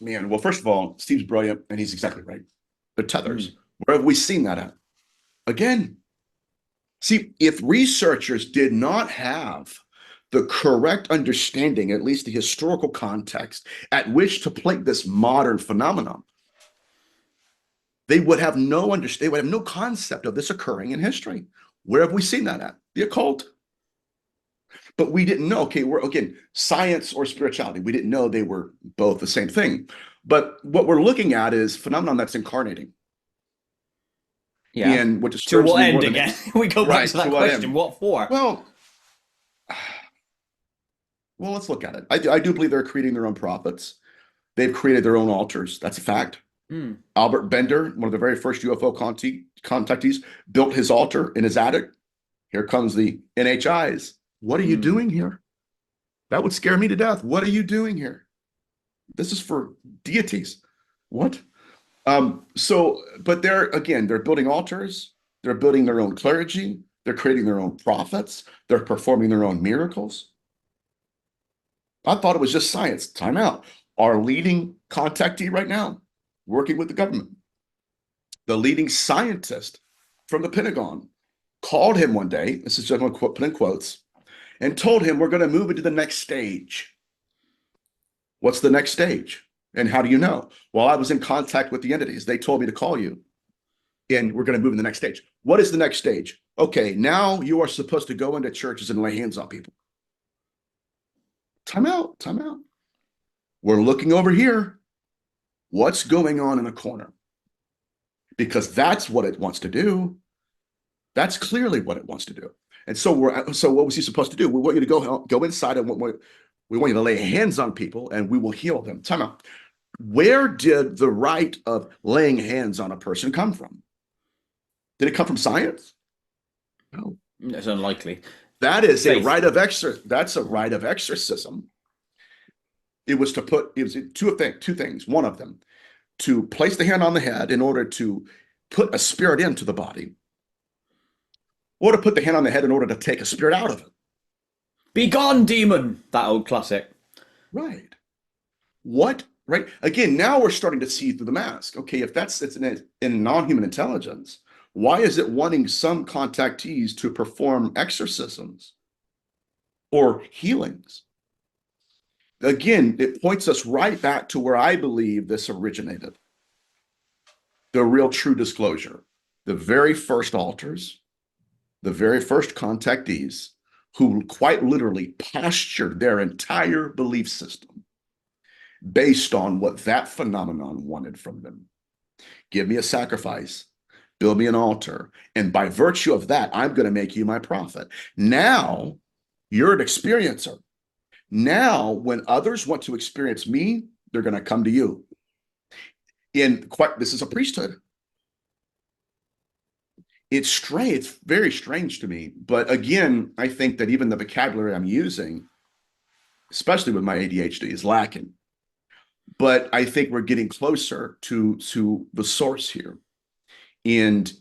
man, well, first of all, Steve's brilliant and he's exactly right. The Mm. tethers. Where have we seen that at? Again, see, if researchers did not have the correct understanding, at least the historical context at which to plate this modern phenomenon, they would have no understand, they would have no concept of this occurring in history. Where have we seen that at? The occult. But we didn't know, okay, we're again, science or spirituality. We didn't know they were both the same thing. But what we're looking at is phenomenon that's incarnating. Yeah. And what To disturbs what me more end than again? We go back right to to that what question. end? What for? Well, well, let's look at it. I do believe they're creating their own prophets. They've created their own altars. That's a fact. Mm. Albert Bender, one of the very first UFO contactees, built his altar in his attic. Here comes the NHIs. What are you Mm. doing here? That would scare me to death. What are you doing here? This is for deities. What? But they're again, they're building altars, they're building their own clergy, they're creating their own prophets, they're performing their own miracles. I thought it was just science. Time out. Our leading contactee right now, working with the government, the leading scientist from the Pentagon, called him one day. This is just going to put in quotes, and told him we're going to move into the next stage. What's the next stage? And how do you know? Well, I was in contact with the entities. They told me to call you, and we're going to move in the next stage. What is the next stage? Okay, now you are supposed to go into churches and lay hands on people. Time out, time out. We're looking over here. What's going on in the corner? Because that's what it wants to do. That's clearly what it wants to do. And so what was he supposed to do? We want you to go inside and we want you to lay hands on people and we will heal them. Time out. Where did the right of laying hands on a person come from? Did it come from science? No. It's unlikely. That is a Faith. rite of that's a rite of exorcism. It was two things. One of them, to place the hand on the head in order to put a spirit into the body, or to put the hand on the head in order to take a spirit out of it. Be gone, demon! That old classic. Right. What? Right. Again, now we're starting to see through the mask. Okay, if it's in non-human intelligence, why is it wanting some contactees to perform exorcisms or healings? Again, it points us right back to where I believe this originated. The real true disclosure. The very first altars, the very first contactees who quite literally postured their entire belief system based on what that phenomenon wanted from them. Give me a sacrifice, build me an altar, and by virtue of that, I'm going to make you my prophet. Now you're an experiencer. Now, when others want to experience me, they're going to come to you. This is a priesthood. It's strange. It's very strange to me. But again, I think that even the vocabulary I'm using, especially with my ADHD, is lacking. But I think we're getting closer to the source here. And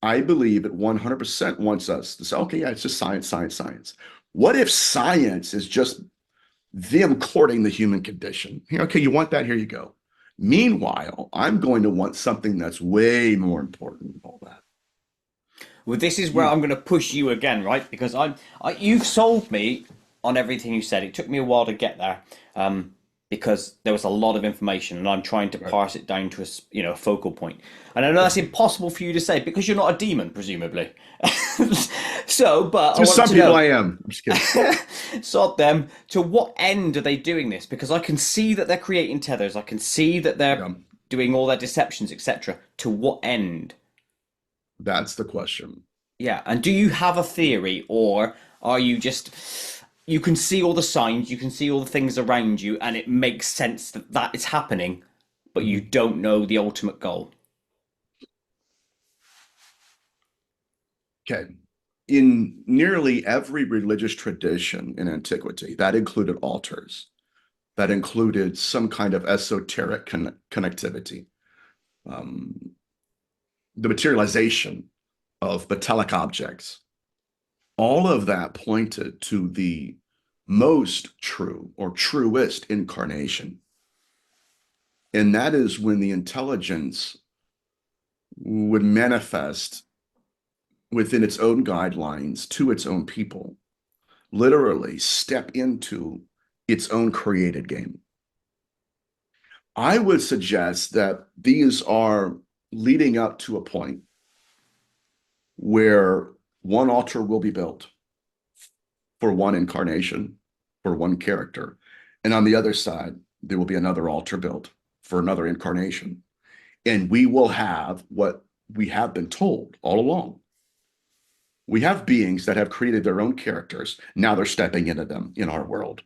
I believe it 100% wants us to say, okay, yeah, it's just science, science, science. What if science is just them courting the human condition? Okay, you want that? Here you go. Meanwhile, I'm going to want something that's way more important than all that. Well, this is where You, I'm going to push you again, right? Because you've sold me on everything you said. It took me a while to get there, because there was a lot of information, and I'm trying to right. parse it down to a focal point. And I know that's impossible for you to say because you're not a demon, presumably. So, but I To want some to people, know, I am. I'm just kidding. sod them. To what end are they doing this? Because I can see that they're creating tethers. I can see that they're Yeah, doing all their deceptions, etc. To what end? that's the question. Yeah, and do you have a theory, or are you just you can see all the signs, you can see all the things around you, and it makes sense that that is happening, but you Mhm. don't know the ultimate goal? Okay. in nearly every religious tradition in antiquity, that included altars, that included some kind of esoteric connectivity, um, the materialization of metallic objects. All of that pointed to the most true or truest incarnation. And that is when the intelligence would manifest within its own guidelines to its own people, literally step into its own created game. I would suggest that these are leading up to a point where one altar will be built for one incarnation, for one character. And on the other side, there will be another altar built for another incarnation. And we will have what we have been told all along. We have beings that have created their own characters. Now they're stepping into them in our world.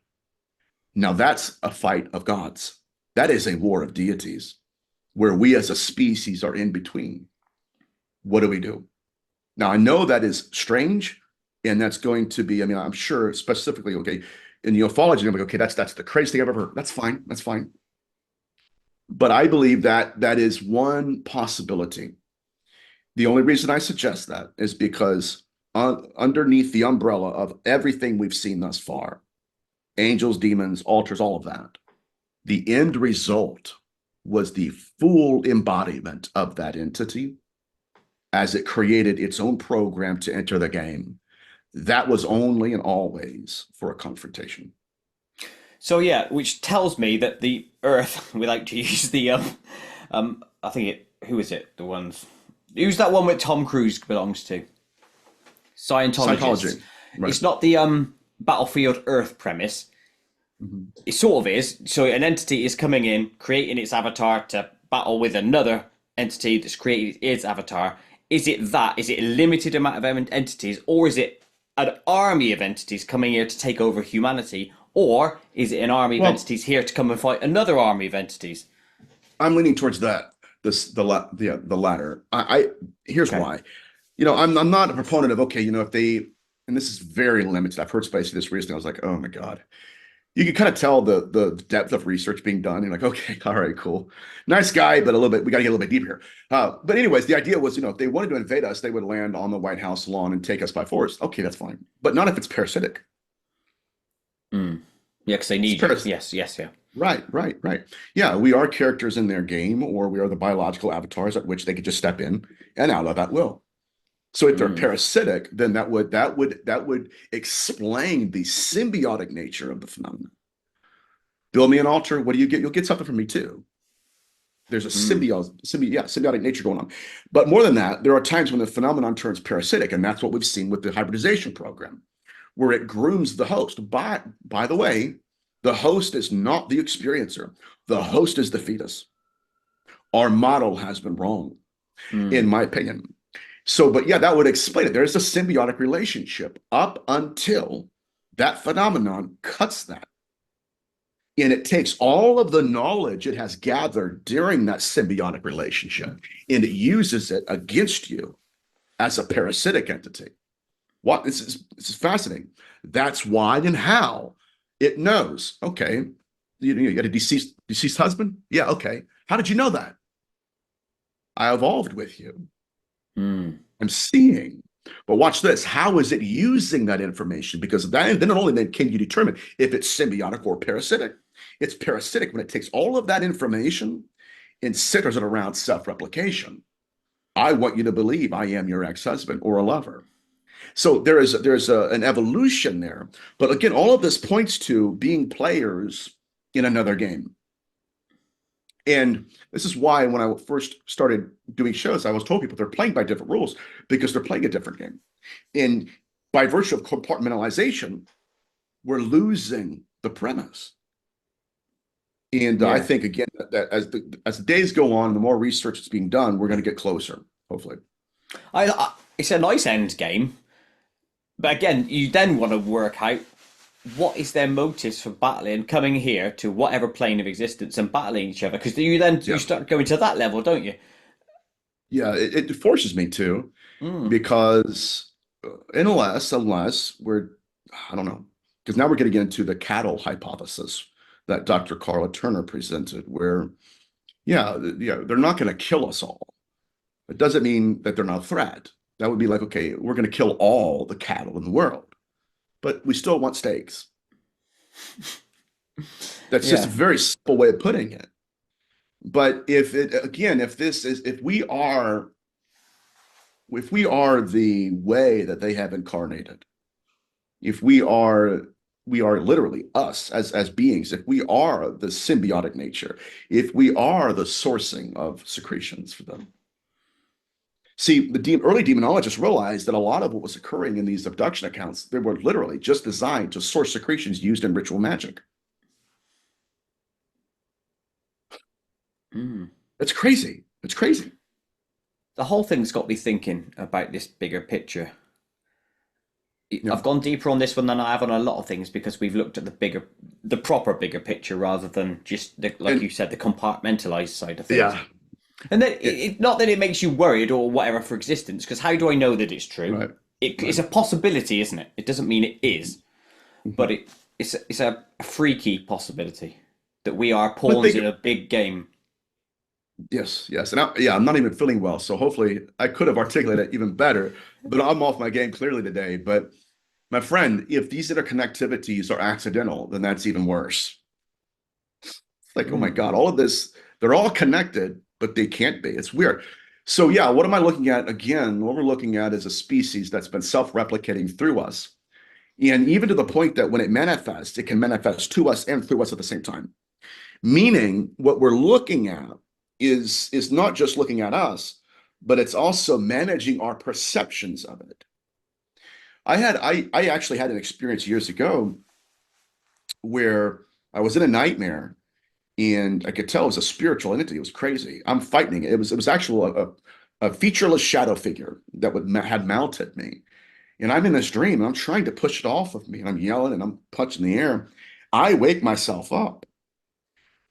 Now that's a fight of gods. That is a war of deities where we as a species are in between. What do we do? Now, I know that is strange, and that's going to be, I mean, I'm sure specifically, okay, in ufology, I'm like, okay, that's the craziest thing I've ever heard. That's fine. That's fine. But I believe that that is one possibility. The only reason I suggest that is because underneath the umbrella of everything we've seen thus far, angels, demons, altars, all of that, the end result was the full embodiment of that entity as it created its own program to enter the game. That was only and always for a confrontation. So yeah, which tells me that the Earth, we like to use the I think it, who is it? The ones, who's that one that Tom Cruise belongs to? Scientologist. Right. It's not the Battlefield Earth premise. Mhm. It sort of is. So an entity is coming in, creating its avatar to battle with another entity that's created its avatar. Is it that? Is it a limited amount of entities, or is it an army of entities coming here to take over humanity, or is it an army of Well, entities here to come and fight another army of entities? I'm leaning towards that. The latter. I here's Okay. why. I'm not a proponent of, okay, if they, and this is very limited. I've heard somebody say this recently. I was like, oh my God. You can kind of tell the depth of research being done. You're like, okay, all right, cool. Nice guy, but a little bit, we got to get a little bit deeper here. But anyways, the idea was, if they wanted to invade us, they would land on the White House lawn and take us by force. Okay, that's fine. But not if it's parasitic. Mm. Yeah, because they It's need you. paras Yes, yes, yeah. Right, right, right. Yeah, we are characters in their game, or we are the biological avatars at which they could just step in and out of that will. So if they're Mm. parasitic, then that would explain the symbiotic nature of the phenomenon. Build me an altar. What do you get? You'll get something from me too. There's a Mm. symbiotic nature going on. But more than that, there are times when the phenomenon turns parasitic, and that's what we've seen with the hybridization program, where it grooms the host. By the way, the host is not the experiencer. The host is the fetus. Our model has been wrong, in Mm. my opinion. So, but yeah, that would explain it. There's a symbiotic relationship up until that phenomenon cuts that. And it takes all of the knowledge it has gathered during that symbiotic relationship and it uses it against you as a parasitic entity. What this is fascinating. That's why and how it knows. Okay, you got a deceased husband. Yeah, okay. How did you know that? I evolved with you. Mm. I'm seeing. But watch this. How is it using that information? Because then not only then can you determine if it's symbiotic or parasitic. It's parasitic when it takes all of that information and centers it around self-replication. I want you to believe I am your ex-husband or a lover. So there's an evolution there. But again, all of this points to being players in another game. And this is why when I first started doing shows, I was told people they're playing by different rules because they're playing a different game. And by virtue of compartmentalization, we're losing the premise. And I Yeah. think again that as the days go on, the more research that's being done, we're going to get closer, hopefully. It's a nice end game, but again, you then want to work out what is their motives for battling, coming here to whatever plane of existence and battling each other. Because you Yeah, start going to that level, don't you? yeah, it forces me to Mm. because unless we're, I don't know, because now we're going to get into the cattle hypothesis that Dr. Carla Turner presented, where, yeah, they're not going to kill us all. It doesn't mean that they're not a threat. That would be like, okay, we're going to kill all the cattle in the world, but we still want steaks. That's just a Yeah. very simple way of putting it. But if it, again, if this is, if we are the way that they have incarnated, if we are literally us as beings, if we are the symbiotic nature, if we are the sourcing of secretions for them. See, the early demonologists realized that a lot of what was occurring in these abduction accounts, they were literally just designed to source secretions used in ritual magic. Mm. It's crazy. It's crazy. The whole thing's got me thinking about this bigger picture. Yeah. I've gone deeper on this one than I have on a lot of things because we've looked at the proper bigger picture rather than just like you And said, the compartmentalized side of things. yeah, And then it, not that it makes you worried or whatever for existence, because how do I know that it's true? right, It's right. a possibility, isn't it? It doesn't mean it is, but Mhm. it's a freaky possibility that we are But pawns think, in a big game. yes, yes. And yeah, I'm not even feeling well. So hopefully I could have articulated it even better, but I'm off my game clearly today. But my friend, if these interconnectivities are accidental, then that's even worse. It's like, oh my Mm. God, all of this, they're all connected, but they can't be. It's weird. So yeah, what am I looking at? Again, what we're looking at is a species that's been self-replicating through us. And even to the point that when it manifests, it can manifest to us and through us at the same time. Meaning what we're looking at is not just looking at us, but it's also managing our perceptions of it. I actually had an experience years ago where I was in a nightmare and I could tell it was a spiritual entity. It was crazy. I'm fighting it. It was actually a featureless shadow figure that had mounted me. And I'm in this dream and I'm trying to push it off of me and I'm yelling and I'm punching the air. I wake myself up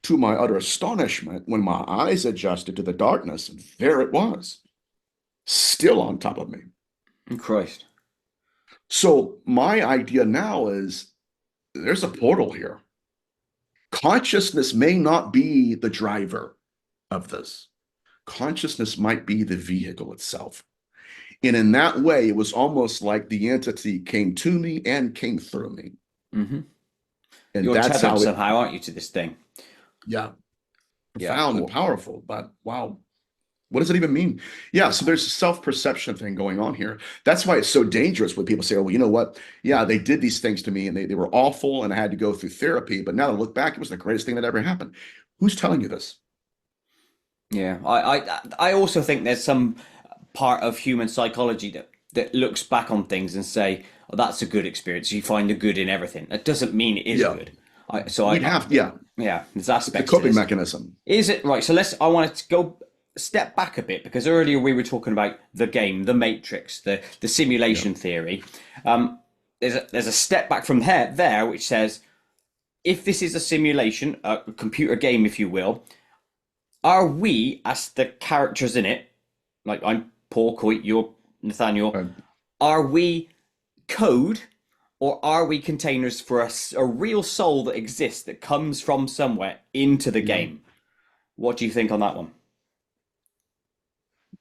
to my utter astonishment when my eyes adjusted to the darkness and there it was, still on top of me. Christ. So my idea now is there's a portal here. Consciousness may not be the driver of this. Consciousness might be the vehicle itself. And in that way, it was almost like the entity came to me and came through me. Hmm. And You're that's tethered how it, somehow, aren't you, to this thing? yeah, Yeah. profound and Well, powerful. But wow, what does it even mean? Yeah, so there's a self-perception thing going on here. That's why it's so dangerous when people say, oh, well, you know what? Yeah, they did these things to me and they were awful and I had to go through therapy. But now that I look back, it was the greatest thing that ever happened. Who's telling you this? yeah. I also think there's some part of human psychology that looks back on things and say, "Oh, that's a good experience." You find the good in everything. That doesn't mean it is Yeah, good. yeah, Yeah, there's it's a aspects to coping this. mechanism. Is it right? So I wanted to go step back a bit because earlier we were talking about the game, the matrix, the Yeah, simulation theory. Um, there's a step back from there which says if this is a simulation, a computer game, if you will, are we as the characters in it, like I'm Paul Coit, you're Nathaniel, uh, are we code or are we containers for a real soul that exists that comes from somewhere into the yeah. game? What do you think on that one?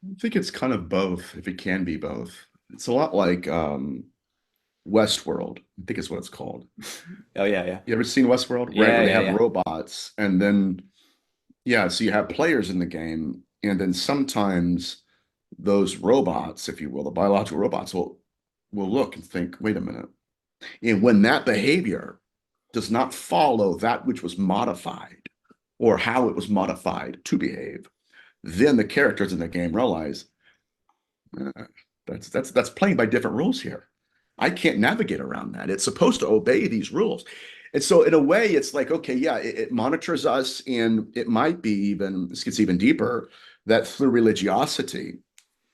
I think it's kind of both, if it can be both. It's a lot like Westworld. I think is what it's called. Oh yeah, yeah, You ever seen Westworld? Right, yeah, where they yeah, have yeah. robots, and then yeah, so you have players in the game, and then sometimes those robots, if you will, the biological robots will look and think, wait a minute. And when that behavior does not follow that which was modified or how it was modified to behave, then the characters in the game realize uh, that's playing by different rules here. I can't navigate around that. It's supposed to obey these rules. And so in a way, it's like, okay, yeah, it monitors us, and it might be even, this gets even deeper, that through religiosity,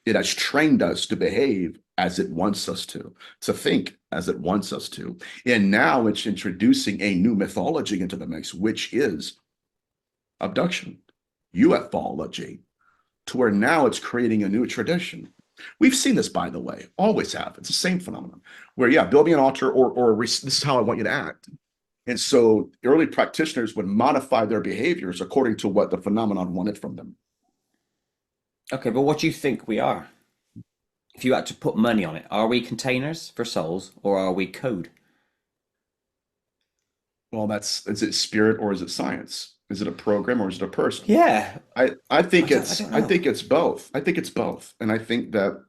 it has trained us to behave as it wants us to think as it wants us to. And now it's introducing a new mythology into the mix, which is abduction, ufology, to where now it's creating a new tradition. We've seen this, by the way, always have. It's the same phenomenon where, yeah, build me an altar or this is how I want you to act. And so early practitioners would modify their behaviors according to what the phenomenon wanted from them. Okay, but what do you think we are? If you had to put money on it, are we containers for souls or are we code? Well, is it spirit or is it science? Is it a program or is it a person? Yeah, I think I it's don't know. both. I think it's both. And I think that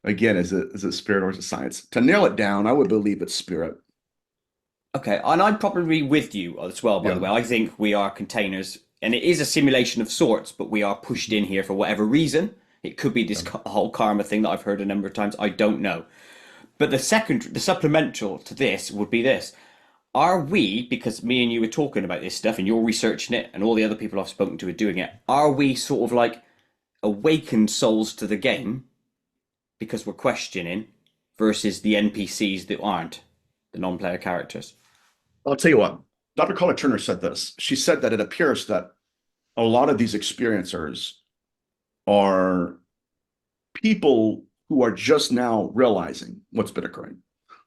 again, is it spirit or is it science? To nail it down, I would believe it's spirit. Okay, and I'd probably be with you as well, by the Yeah. way. I think we are containers, and it is a simulation of sorts, but we are pushed in here for whatever reason. It could be this Yeah. whole karma thing that I've heard a number of times. I don't know. But the supplemental to this would be this. Are we, because me and you were talking about this stuff and you're researching it and all the other people I've spoken to are doing it, are we sort of like awakened souls to the game because we're questioning versus the NPCs that aren't, the non-player characters? I'll tell you what, Dr. Carla Turner said this. She said that it appears that a lot of these experiencers are people who are just now realizing what's been occurring,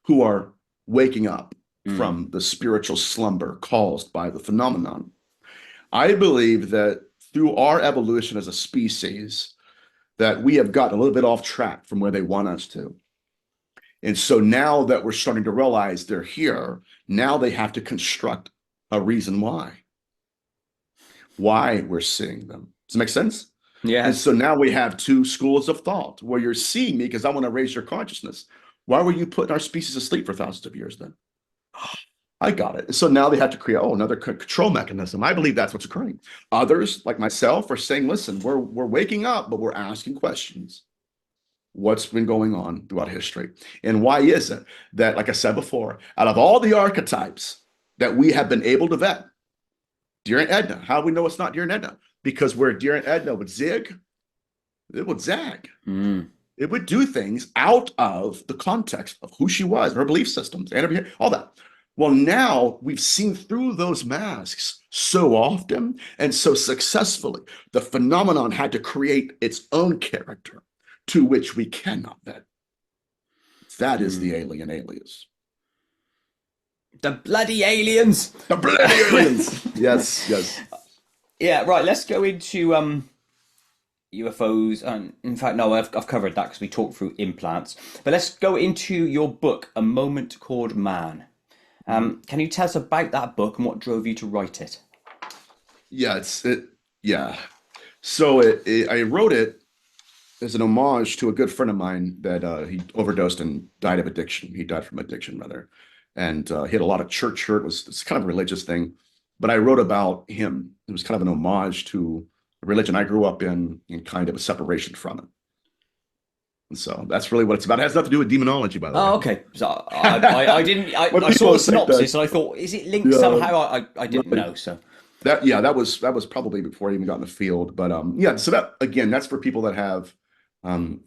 who are waking up Mm. from the spiritual slumber caused by the phenomenon. I believe that through our evolution as a species, that we have gotten a little bit off track from where they want us to. And so now that we're starting to realize they're here, now they have to construct a reason why we're seeing them. Does it make sense? And Yes. so now we have two schools of thought where you're seeing me because I want to raise your consciousness. Why were you putting our species asleep for thousands of years then? I got it. So now they have to create, another control mechanism. I believe that's what's occurring. Others, like myself, are saying, listen, we're waking up, but we're asking questions. What's been going on throughout history? And why is it that, like I said before, out of all the archetypes that we have been able to vet, Deer and Edna, how do we know it's not Deer and Edna? Because where Deer and Edna would zig, it would zag. Mm. It would do things out of the context of who she was, her belief systems, and her, all that. Well, now we've seen through those masks so often and so successfully, the phenomenon had to create its own character to which we cannot vet. That is the Mm. alien alias. The bloody aliens. The bloody aliens. Yes, yes. Yeah, right. Let's go into UFOs. And in fact, no, I've covered that because we talked through implants. But let's go into your book, A Moment Called Man. Can you tell us about that book and what drove you to write it? Yeah, yeah. So I wrote it as an homage to a good friend of mine that he overdosed and died of addiction. He died from addiction, rather. And he had a lot of church hurt. It's kind of a religious thing. But I wrote about him. It was kind of an homage to a religion I grew up in and kind of a separation from it. And so that's really what it's about. It has nothing to do with demonology, by the way. Oh, okay. So I didn't. When I saw people the think that, synopsis and I thought, is it linked yeah, somehow? I didn't right. know. So That was probably before I even got in the field. But yeah, so that again, that's for people that have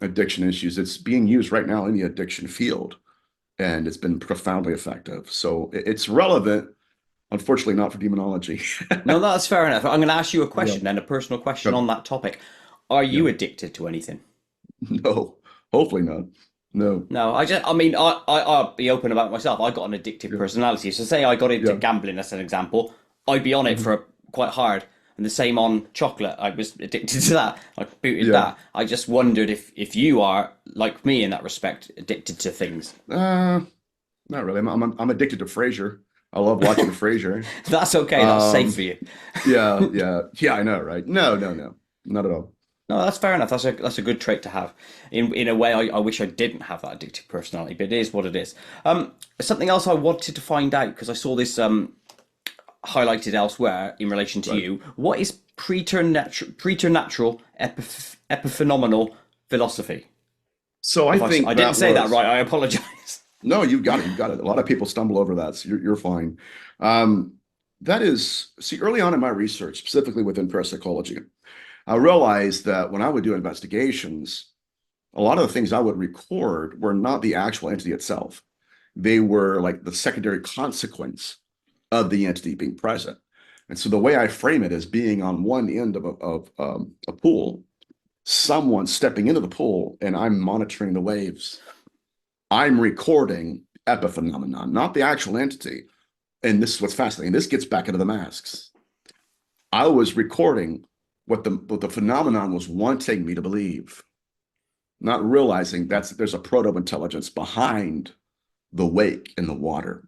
addiction issues. It's being used right now in the addiction field, and it's been profoundly effective. So it's relevant, unfortunately, not for demonology. no, that's fair enough. I'm going to ask you a Yeah. question then, a personal question Yep. on that topic. Are Yeah. you addicted to anything? No, hopefully not. No. No, I mean, I'll be open about myself. I got an addictive Yeah. personality. So say I got into Yeah. gambling as an example, I'd be on it Mhm. for quite hard. And the same on chocolate. I was addicted to that. I booted Yeah. that. I just wondered if you are like me in that respect, addicted to things. Not really. I'm addicted to Frasier. I love watching Frasier. That's okay. That's safe Um, for you. yeah. I know, right? No, not at all. No, that's fair enough. That's a good trait to have. In a way, I wish I didn't have that addictive personality, but it is what it is. Something else I wanted to find out because I saw this highlighted elsewhere in relation to Right. you. What is preternatural epiphenomenal philosophy? So I think I didn't that say that was right. I apologize. no, you got it. You got it. A lot of people stumble over that, so you're fine. That is, see, early on in my research, specifically within parapsychology, I realized that when I would do investigations, a lot of the things I would record were not the actual entity itself. They were like the secondary consequence of the entity being present. And so the way I frame it is being on one end of a pool, someone stepping into the pool, and I'm monitoring the waves. I'm recording epiphenomenon, not the actual entity. And this is what's fascinating. This gets back into the masks. I was recording what the phenomenon was wanting me to believe, not realizing there's a proto-intelligence behind the wake in the water.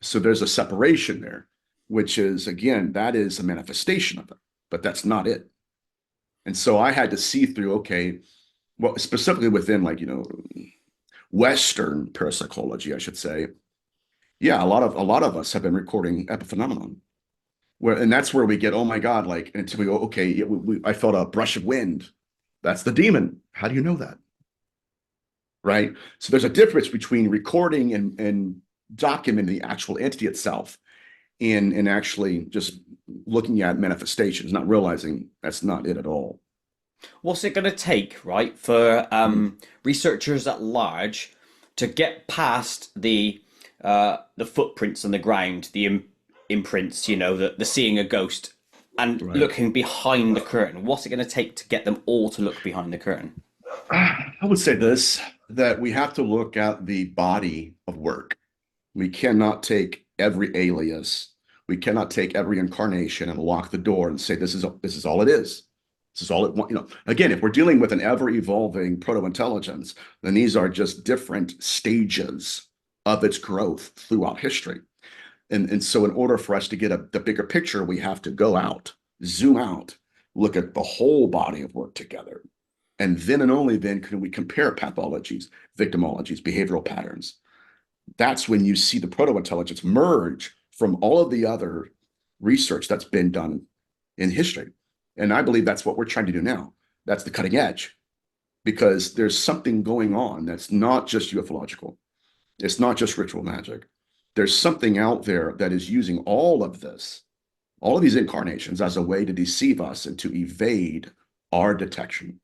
So there's a separation there, which is, again, that is a manifestation of it, but that's not it. And so I had to see through, okay, well, specifically within like, Western parapsychology, I should say. Yeah, a lot of us have been recording epiphenomenon. And that's where we get, oh my God, like until we go, okay, I felt a brush of wind. That's the demon. How do you know that? Right? So there's a difference between recording and documenting the actual entity itself and actually just looking at manifestations, not realizing that's not it at all. What's it going to take, right, for researchers at large to get past the footprints on the ground, the imprints, the seeing a ghost, and Right. looking behind the curtain? What's it going to take to get them all to look behind the curtain? I would say this, that we have to look at the body of work. We cannot take every alias. We cannot take every incarnation and lock the door and say this is all it is. This is all it wants. Again, if we're dealing with an ever-evolving proto-intelligence, then these are just different stages of its growth throughout history. And so in order for us to get the bigger picture, we have to go out, zoom out, look at the whole body of work together. And then and only then can we compare pathologies, victimologies, behavioral patterns. That's when you see the proto-intelligence merge from all of the other research that's been done in history. And I believe that's what we're trying to do now. That's the cutting edge, because there's something going on that's not just ufological. It's not just ritual magic. There's something out there that is using all of this, all of these incarnations as a way to deceive us and to evade our detection.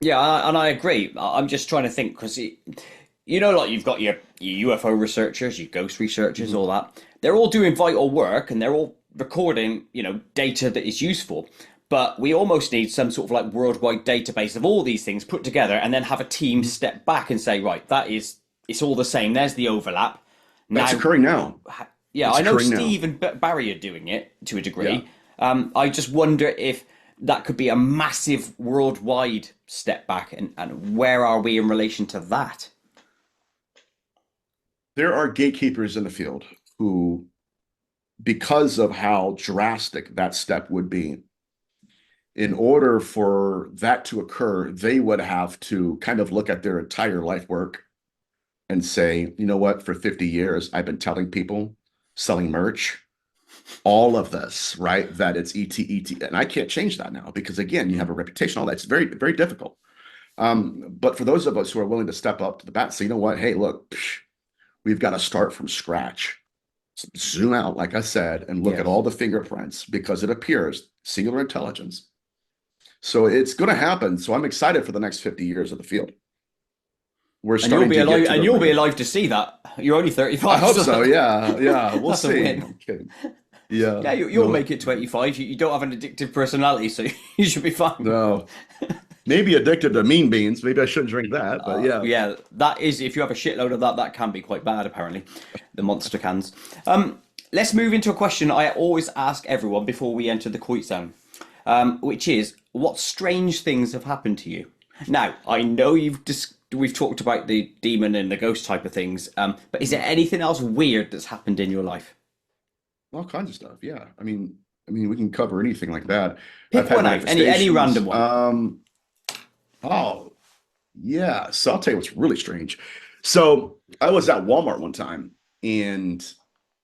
Yeah, and I agree. I'm just trying to think because like you've got your UFO researchers, your ghost researchers, Mhm. all that. They're all doing vital work and they're all recording, data that is useful. But we almost need some sort of like worldwide database of all these things put together and then have a team step back and say, right, it's all the same. There's the overlap. That's Now, occurring now. yeah, It's I know occurring now. Steve and Barry are doing it to a Yeah. degree. I just wonder if that could be a massive worldwide step back, and where are we in relation to that? There are gatekeepers in the field who, because of how drastic that step would be, in order for that to occur, they would have to kind of look at their entire life work and say, you know what, for 50 years, I've been telling people, selling merch, all of this, right? That it's ET. And I can't change that now because, again, you have a reputation, all that. It's very, very difficult. But for those of us who are willing to step up to the bat and say, you know what, hey, look, we've got to start from scratch. Zoom out, like I said, and look Yeah. at all the fingerprints because it appears singular intelligence. So it's going to happen. So I'm excited for the next 50 years of the field. We're And you'll starting be to get alive, to and the you'll be ring. alive to see that. You're only I 35, hope so so. Yeah. Yeah. We'll that's a see. win. I'm kidding. Yeah. Yeah, you'll No, make it to 85. You don't have an addictive personality, so you should be fine. no. Maybe addicted to mean beans. Maybe I shouldn't drink that, but yeah. Yeah, that is, if you have a shitload of that, that can be quite bad, apparently. The monster cans. Let's move into a question I always ask everyone before we enter the Koit zone, which is, what strange things have happened to you? Now, I know we've talked about the demon and the ghost type of things, but is there anything else weird that's happened in your life? All kinds of stuff. Yeah. We can cover anything like that. I've Pick had one out, any manifestations. random one. Oh, yeah. So I'll tell you what's really strange. So I was at Walmart one time and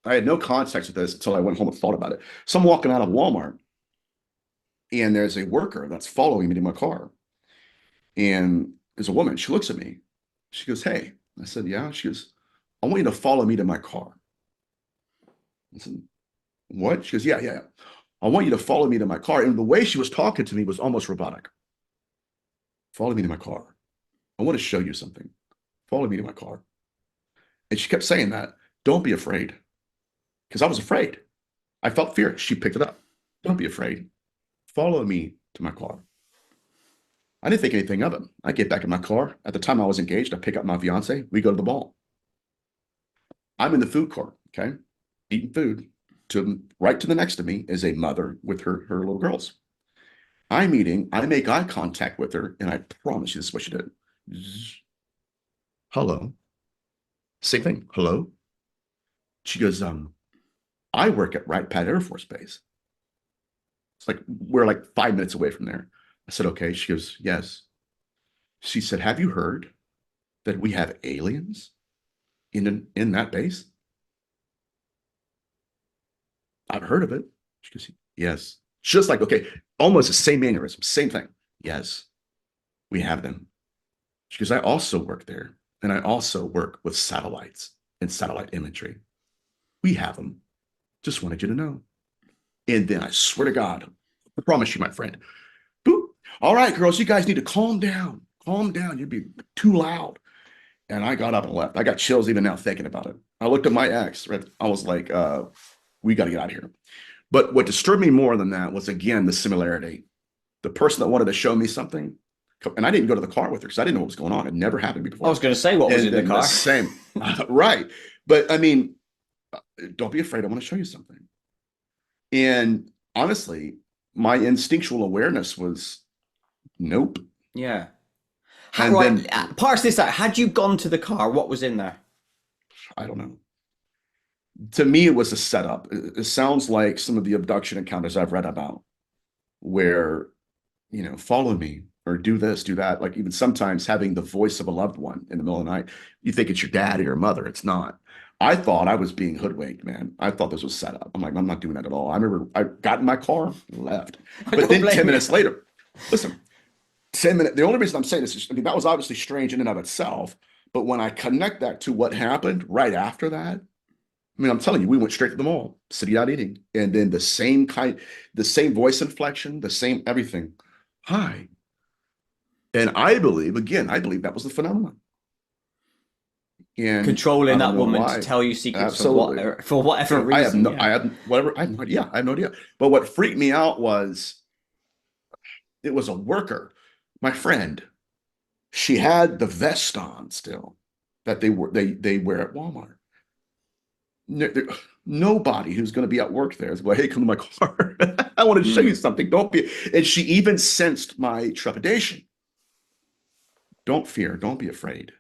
I had no context with this until I went home and thought about it. So I'm walking out of Walmart and there's a worker that's following me to my car. And there's a woman. She looks at me. She goes, "Hey." I said, "Yeah." She goes, "I want you to follow me to my car." I said, "What?" She goes, "Yeah, yeah, yeah. I want you to follow me to my car." And the way she was talking to me was almost robotic. "Follow me to my car. I want to show you something. Follow me to my car." And she kept saying that. "Don't be afraid." Because I was afraid. I felt fear. She picked it up. Don't be afraid. Follow me to my car. I didn't think anything of it. I get back in my car. At the time I was engaged, I pick up my fiance. We go to the mall. I'm in the food court, okay, eating food. Right to the next to me is a mother with her little girls. I'm eating. I make eye contact with her, and I promise you this is what she did. Zzz. Hello. Same thing. Hello. She goes, I work at Wright Pat Air Force Base. It's like we're like 5 minutes away from there. I said, okay. She goes, yes. She said, have you heard that we have aliens in that base? I've heard of it. She goes, yes. Just like, okay, almost the same mannerism, same thing. Yes, we have them. She goes, I also work there, and I also work with satellites and satellite imagery. We have them. Just wanted you to know. And then I swear to God, I promise you, my friend, boop. All right, girls, you guys need to calm down. Calm down. You'd be too loud. And I got up and left. I got chills even now thinking about it. I looked at my ex. Right? I was like, we got to get out of here. But what disturbed me more than that was, again, the similarity. The person that wanted to show me something, and I didn't go to the car with her because I didn't know what was going on. It never happened to me before. I was going to say, what was in the car? Same. Right. But I mean, don't be afraid. I want to show you something. And honestly, my instinctual awareness was, nope. Yeah. And parse this out. Had you gone to the car, what was in there? I don't know. To me, it was a setup. It sounds like some of the abduction encounters I've read about, where, follow me or do this, do that. Like even sometimes having the voice of a loved one in the middle of the night, you think it's your dad or your mother. It's not. I thought I was being hoodwinked, man. I thought this was set up. I'm like, I'm not doing that at all. I remember I got in my car and left. But then 10 minutes later, listen, 10 minutes. The only reason I'm saying this is, that was obviously strange in and of itself. But when I connect that to what happened right after that, I'm telling you, we went straight to the mall, sitting out eating. And then the same voice inflection, the same everything. Hi. And I believe that was the phenomenon. And controlling that woman to tell you secrets for whatever reason. I have no idea. But what freaked me out was it was a worker, my friend. She had the vest on still that they wear at Walmart. Nobody who's going to be at work there is going, hey, come to my car. I want to show you something. Don't be. And she even sensed my trepidation. Don't fear. Don't be afraid.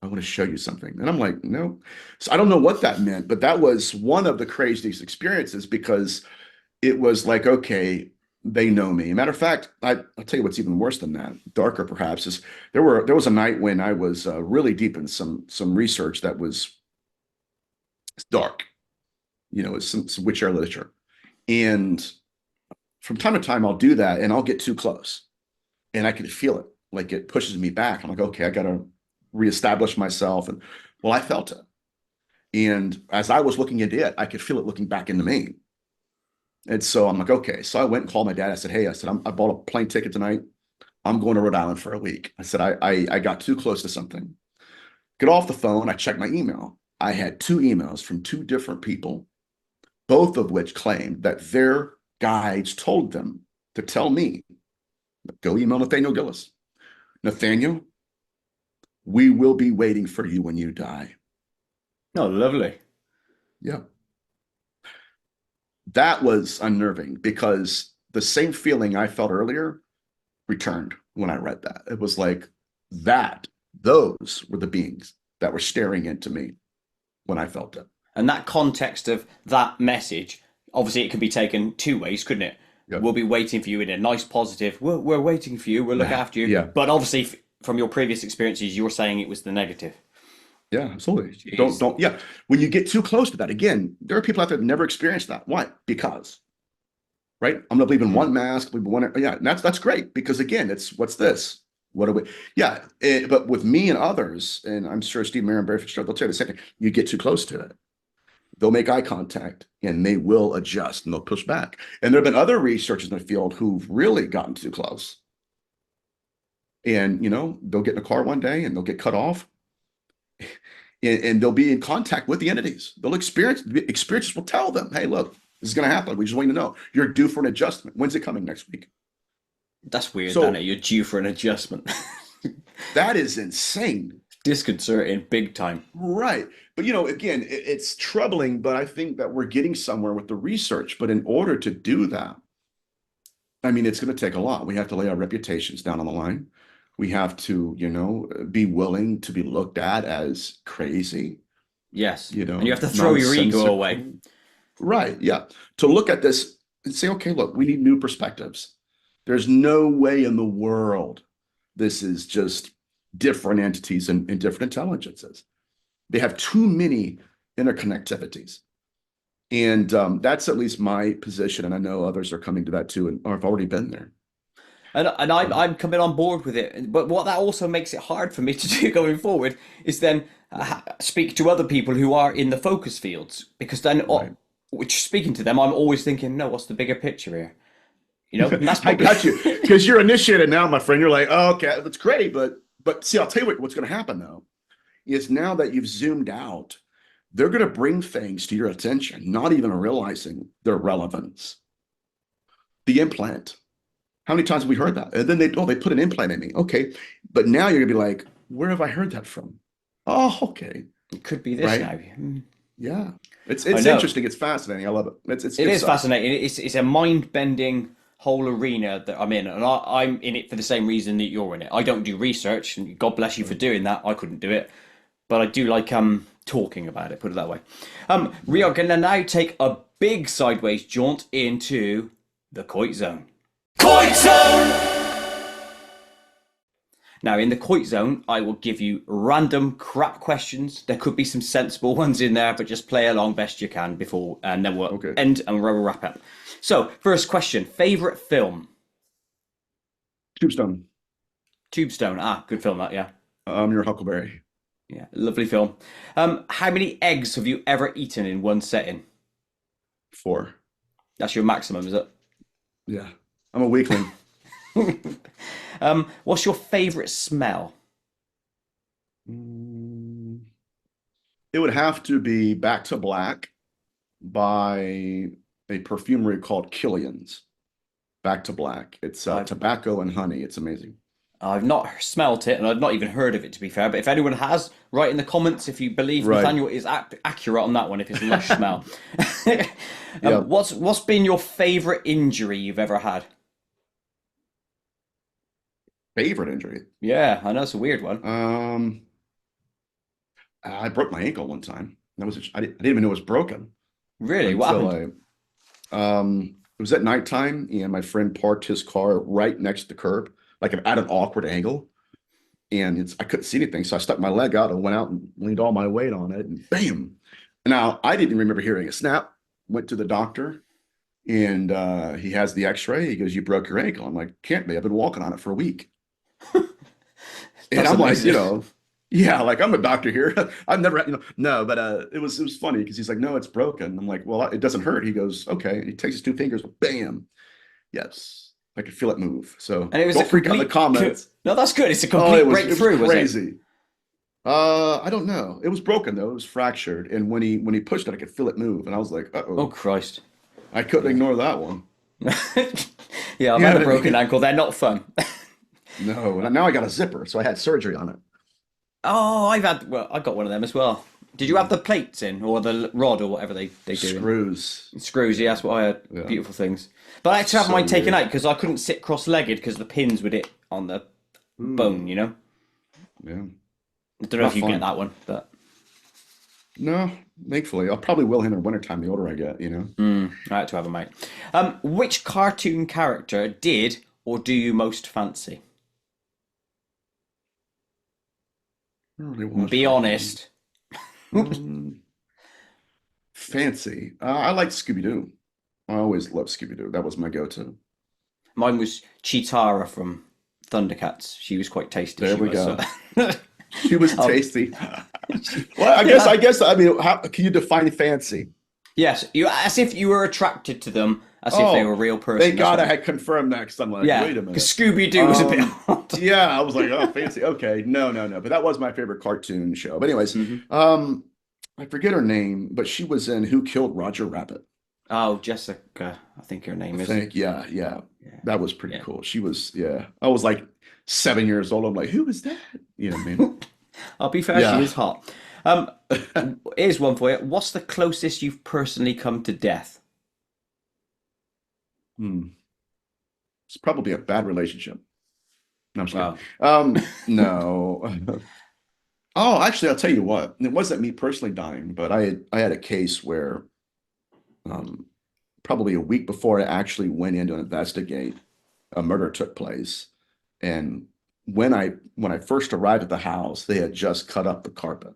I want to show you something. And I'm like, no. So I don't know what that meant, but that was one of the craziest experiences because it was like, okay, they know me. Matter of fact, I'll tell you what's even worse than that, darker perhaps, is there was a night when I was really deep in some research that was dark, some witch air literature. And from time to time, I'll do that and I'll get too close and I can feel it. Like it pushes me back. I'm like, okay, I got to reestablish myself. And well, I felt it. And as I was looking into it, I could feel it looking back into me. And so I'm like, okay. So I went and called my dad. I said, hey, I bought a plane ticket tonight. I'm going to Rhode Island for a week. I said, I got too close to something. Get off the phone. I checked my email. I had 2 emails from 2 different people, both of which claimed that their guides told them to tell me, go email Nathaniel Gillis. Nathaniel, we will be waiting for you when you die. Oh, lovely. Yeah. That was unnerving because the same feeling I felt earlier returned when I read that. It was like those were the beings that were staring into me when I felt it. And that context of that message, obviously it could be taken 2 ways, couldn't it? Yep. We'll be waiting for you in a nice positive, we're waiting for you, we'll look after you. Yeah. But obviously from your previous experiences, you're saying it was the negative. Yeah, absolutely. Jeez. Yeah. When you get too close to that, again, there are people out there that never experienced that. Why? Because, right? I'm going to believe in one mask, believe in one. Yeah. And that's great because again, what's this? What are we? Yeah. But with me and others, and I'm sure Steve Mayer and Barry Fitzgerald, they'll tell you the same thing. You get too close to it. They'll make eye contact and they will adjust and they'll push back. And there have been other researchers in the field who've really gotten too close. And, they'll get in a car one day and they'll get cut off and they'll be in contact with the entities. They'll experiences will tell them, hey, look, This is going to happen. We just want you to know you're due for an adjustment. When's it coming next week? That's weird, isn't it? So You're due for an adjustment. that is insane. Disconcerting, big time. Right. But, again, it's troubling, but I think that we're getting somewhere with the research. But in order to do that, I mean, it's going to take a lot. We have to lay our reputations down on the line. We have to, be willing to be looked at as crazy, Yes. And you have to throw your ego away. Right. Yeah. To look at this and say, okay, look, we need new perspectives. There's no way in the world this is just different entities and different intelligences. They have too many interconnectivities. And that's at least my position. And I know others are coming to that too, or have already been there. And I'm coming on board with it. But what that also makes it hard for me to do going forward is then speak to other people who are in the focus fields. Because then, which speaking to them, I'm always thinking, no, what's the bigger picture here? And that's I got you. Because you're initiated now, my friend. You're like, oh, okay, that's great. But see, I'll tell you what's going to happen though, is now that you've zoomed out, they're going to bring things to your attention, not even realizing their relevance. The implant. How many times have we heard that? And then they put an implant in me. Okay. But now you're gonna be like, where have I heard that from? Oh, okay. It could be this now. Yeah. It's interesting. It's fascinating. I love it. It is fascinating. It's a mind-bending whole arena that I'm in, and I'm in it for the same reason that you're in it. I don't do research, and God bless you for doing that. I couldn't do it, but I do like talking about it. Put it that way. We are gonna now take a big sideways jaunt into the Koit zone. Koit zone. Now, in the Koit zone, I will give you random crap questions. There could be some sensible ones in there, but just play along best you can before, and then we'll end and we'll wrap up. So, first question: favorite film? Tombstone. Tombstone. Good film that. Yeah. Your Huckleberry. Yeah, lovely film. How many eggs have you ever eaten in one setting? 4. That's your maximum, is it? Yeah, I'm a weakling. What's your favorite smell? It would have to be Back to Black by a perfumery called Killian's. Back to Black. It's tobacco and honey. It's amazing. I've not smelt it, and I've not even heard of it, to be fair. But if anyone has, write in the comments if you believe Nathaniel is accurate on that one, if it's lush smell. What's been your favorite injury you've ever had? Favorite injury? Yeah, I know it's a weird one. I broke my ankle one time. I didn't even know it was broken. Really? What happened? It was at nighttime, and my friend parked his car right next to the curb, like at an awkward angle, and I couldn't see anything. So I stuck my leg out and went out and leaned all my weight on it, and bam. Now, I didn't remember hearing a snap. Went to the doctor, and he has the x-ray. He goes, you broke your ankle. I'm like, can't be. I've been walking on it for a week. And I'm amazing. Like, yeah, like I'm a doctor here. I've never, no, but it was funny because he's like, no, it's broken. I'm like, well, it doesn't hurt. He goes, okay. And he takes his 2 fingers, bam. Yes. I could feel it move. So and it was don't freak out in the comments. No, that's good. It's a complete breakthrough. It was crazy. I don't know. It was broken though. It was fractured. And when he pushed it, I could feel it move. And I was like, uh-oh. Oh, Christ. I couldn't ignore that one. Yeah, I've had a broken ankle. They're not fun. No. Now I got a zipper. So I had surgery on it. Oh, I got one of them as well. Did you have the plates in, or the rod, or whatever they do? Screws, yeah, that's what I had. Yeah. Beautiful things. But I had to have mine taken out because I couldn't sit cross-legged because the pins would hit on the bone, Yeah. I don't know if you get that one, but... No, thankfully. I probably will in the wintertime, the older I get, I had to have them out. Which cartoon character did or do you most fancy? Be honest. Fancy. I like Scooby-Doo. I always loved Scooby-Doo. That was my go-to. Mine was Cheetara from Thundercats. She was quite tasty. There we go. She was tasty. Well, I guess. I mean, how can you define fancy? Yes, as if you were attracted to them, as if they were a real person. Thank God I had confirmed that, because I'm like, wait a minute. Because Scooby-Doo was a bit odd. Yeah, I was like, oh, fancy. Okay, no. But that was my favorite cartoon show. But anyways, I forget her name, but she was in Who Killed Roger Rabbit. Oh, Jessica, I think her I name is. think, yeah, yeah. Yeah. That was pretty Yeah. cool. She was, yeah. I was like 7 years old. I'm like, who is that? You know what I mean? I'll be fair, she Yeah. is hot. Um, Here's one for you. What's the closest you've personally come to death? Hmm. It's probably a bad relationship. No, I'm just kidding. Well, No. Oh, actually, I'll tell you what. It wasn't me personally dying, but I had a case where um, probably a week before I actually went in to investigate, a murder took place. And when I first arrived at the house, they had just cut up the carpet,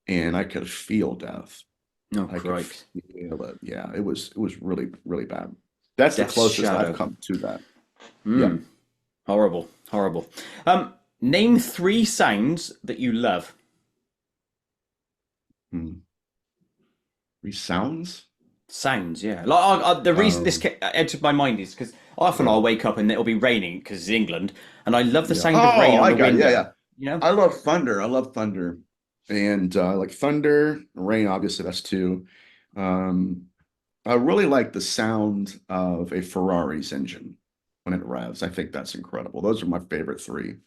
and I could feel death. no, I could crikes. feel it. Yeah, it was really, really bad. That's the Death's closest I've shadow. come to that. Yeah. Hmm. Horrible. Horrible. Name three sounds that you love. Hmm. Resounds? Sounds, yeah. Like the reason this Um, entered my mind is because often I'll wake up and it'll be raining because it's England, and I love the yeah. sound of rain Oh, on I the got it. Yeah, window. yeah. You know? I love thunder. I love thunder. And like thunder, rain, obviously that's two. Um, I really like the sound of a Ferrari's engine when it revs. I think that's incredible. Those are my favorite three.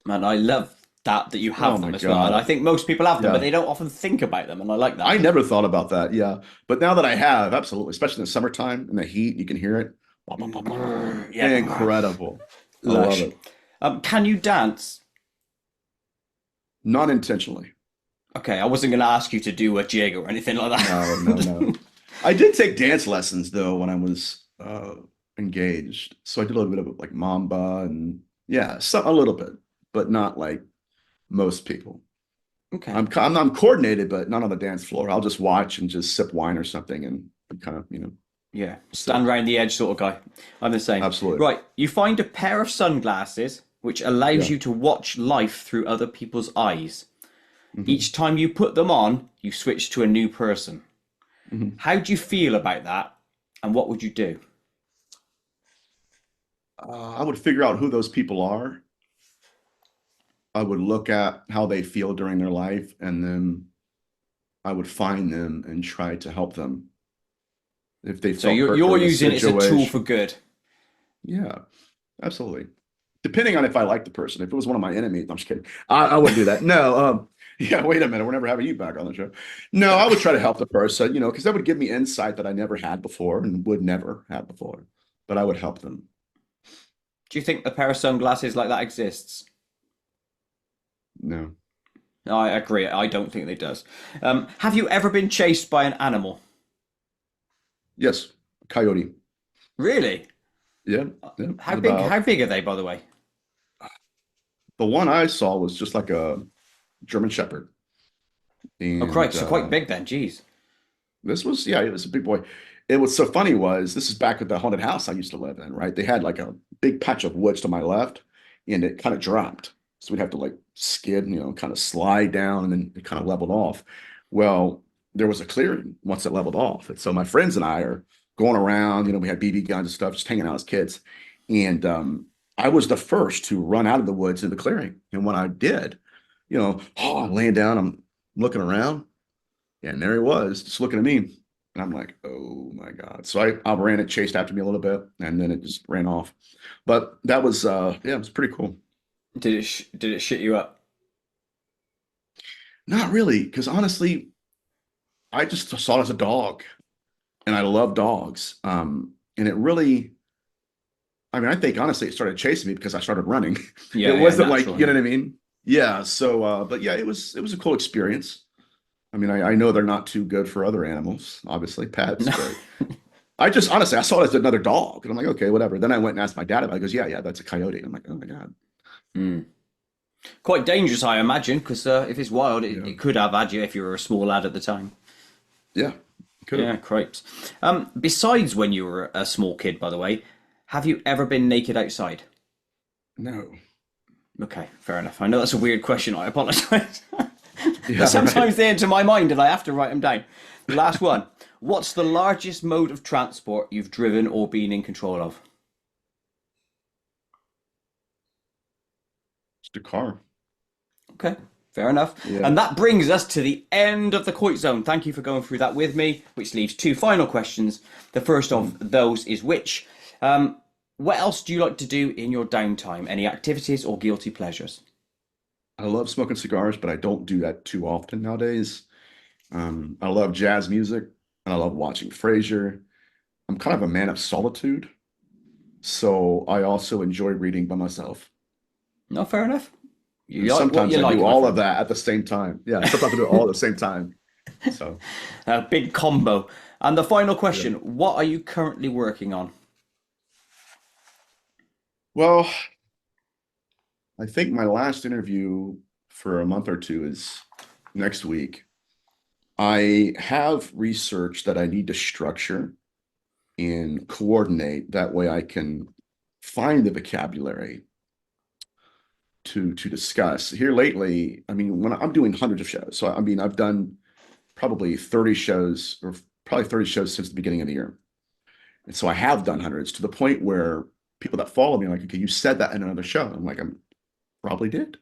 Man, I love that you Oh have my them as well, and I God. think most people have them, but Yeah. they don't often think about them, and I like I that. never thought about that. Yeah. But now that I have, absolutely, especially in the summertime in the heat, you can hear it. Bah, bah, bah, bah. Yeah, Incredible. I love lush. it. Can you dance? Not intentionally. Okay, I wasn't going to ask you to do a jig or anything like No, no, no. that. I did take dance lessons though when I was engaged. So I did a little bit of like Mamba and yeah, a little bit, but not like most people. Okay. I'm coordinated, but not on the dance floor. I'll just watch and just sip wine or something and kind of, Yeah, that's it. stand round the edge sort of guy. I'm the same. Absolutely. Right, you find a pair of sunglasses which allows Yeah. you to watch life through other people's eyes. Hmm. Each time you put them on, you switch to a new person. Hmm. How do you feel about that? And what would you do? I would figure out who those people are. I would look at how they feel during their life, and then I would find them and try to help them if they So felt hurt you're during a using it as a tool for situation. good. Yeah, absolutely. Depending on if I like the person. If it was one of my enemies, I'm just kidding. I wouldn't do that. No, yeah, wait a minute. We're never having you back on the show. No, I would try to help the person, because that would give me insight that I never had before and would never have before. But I would help them. Do you think a pair of sunglasses like that exists? No. No, I agree. I don't think it does. Have you ever been chased by an animal? Yes, coyote. Really? Yeah, yeah. It How was big? about How big are they, by the way? the one I saw was just like a German Shepherd. Oh, And Christ! So quite big then. Jeez. this was, yeah, it was a big boy. It was so funny was this is back at the haunted house I used to live in, right? They had like a big patch of woods to my left, and it kind of dropped. So we'd have to like skid, kind of slide down, and then it kind of leveled off. Well, there was a clearing once it leveled off. And so my friends and I are going around, we had BB guns and stuff, just hanging out as kids. And I was the first to run out of the woods in the clearing. And when I did, I'm laying down, I'm looking around. Yeah, and there he was, just looking at me. And I'm like, oh my God. So I ran it, chased after me a little bit, and then it just ran off. But that was yeah, it was pretty cool. Did it shit you up? Not really, because honestly, I just saw it as a dog and I love dogs. And it really, I mean, I think honestly it started chasing me because I started running. It Yeah, yeah, wasn't like, natural. you know Yeah. what I mean? Yeah. So but yeah, it was a cool experience. I mean, I know they're not too good for other animals, obviously pets, No. but I just honestly I saw it as another dog, and I'm like, okay, whatever. Then I went and asked my dad about it. He goes, yeah, yeah, that's a coyote. I'm like, oh my God. Mm. Quite dangerous, I imagine, because if it's wild, Yeah. it could have had you if you were a small lad at the time. Yeah. Could have. Yeah, cripes. Besides when you were a small kid, by the way, have you ever been naked outside? No. Okay, fair enough. I know that's a weird question. I apologize. But Yeah, right. sometimes they enter my mind and I have to write them down. The last one. What's the largest mode of transport you've driven or been in control of? Just a car. Okay. Fair enough. Yeah. And that brings us to the end of the Koit Zone. Thank you for going through that with me, which leaves two final questions. The first of those is which? What else do you like to do in your downtime? Any activities or guilty pleasures? I love smoking cigars, but I don't do that too often nowadays. I love jazz music and I love watching Frasier. I'm kind of a man of solitude, so I also enjoy reading by myself. No, fair enough. You And like what sometimes you I like, do my all friend. of that at the same time. Yeah, sometimes I do it all at the same time. So, A big combo. And the final yeah. question, what are you currently working on? Well, I think my last interview for a month or two is next week. I have research that I need to structure and coordinate. That way I can find the vocabulary to discuss. Here lately, I mean, when I'm doing hundreds of shows. So I mean, I've done probably 30 shows or probably 30 shows since the beginning of the year. And so I have done hundreds to the point where people that follow me are like, okay, you said that in another show. I'm like, I'm probably did.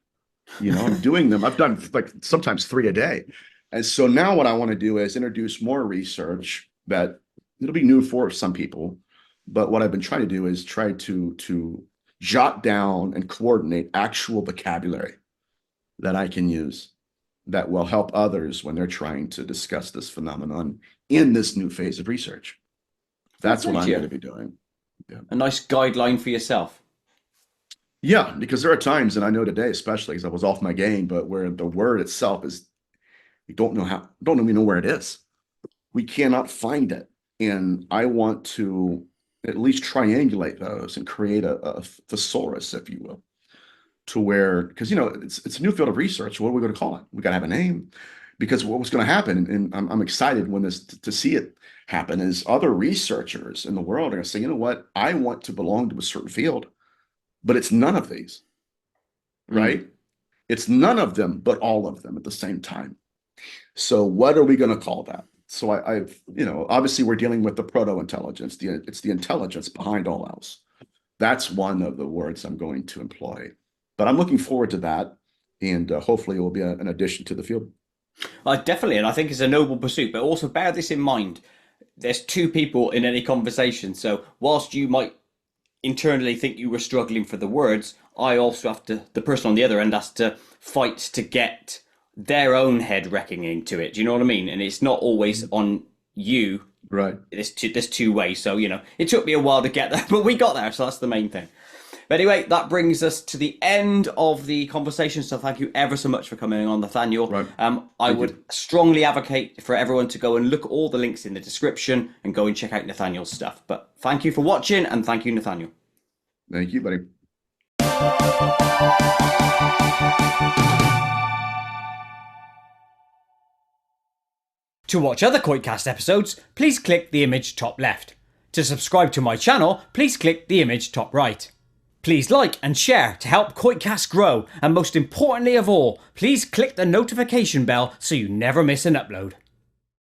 I'm doing them. I've done like sometimes 3 a day. And so now what I want to do is introduce more research that it'll be new for some people. But what I've been trying to do is try to jot down and coordinate actual vocabulary that I can use that will help others when they're trying to discuss this phenomenon in this new phase of research. That's what I'm going to be doing. Yeah. A nice guideline for yourself. Yeah, because there are times, and I know today especially because I was off my game, but where the word itself is, we don't even know where it is. We cannot find it. And I want to at least triangulate those and create a thesaurus, if you will, to where, because it's a new field of research. What are we going to call it? We got to have a name, because what was going to happen, and I'm excited when this to see it happen, is other researchers in the world are going to say, you know what, I want to belong to a certain field, but it's none of these, right? It's none of them, but all of them at the same time. So what are we going to call that? So I've, obviously we're dealing with the proto-intelligence. It's the intelligence behind all else. That's one of the words I'm going to employ. But I'm looking forward to that, and hopefully it will be an addition to the field. Definitely, and I think it's a noble pursuit, but also bear this in mind. There's two people in any conversation, so whilst you might internally think you were struggling for the words, I also have to, the person on the other end has to fight to get their own head reckoning to it. Do you know what I mean? And it's not always on you. Right. There's two ways. So, it took me a while to get there, but we got there. So that's the main thing. But anyway, that brings us to the end of the conversation. So thank you ever so much for coming on, Nathaniel. Right. I would strongly advocate for everyone to go and look at all the links in the description and go and check out Nathaniel's stuff. But thank you for watching, and thank you, Nathaniel. Thank you, buddy. To watch other KoitCast episodes, please click the image top left. To subscribe to my channel, please click the image top right. Please like and share to help KoitCast grow, and most importantly of all, please click the notification bell so you never miss an upload.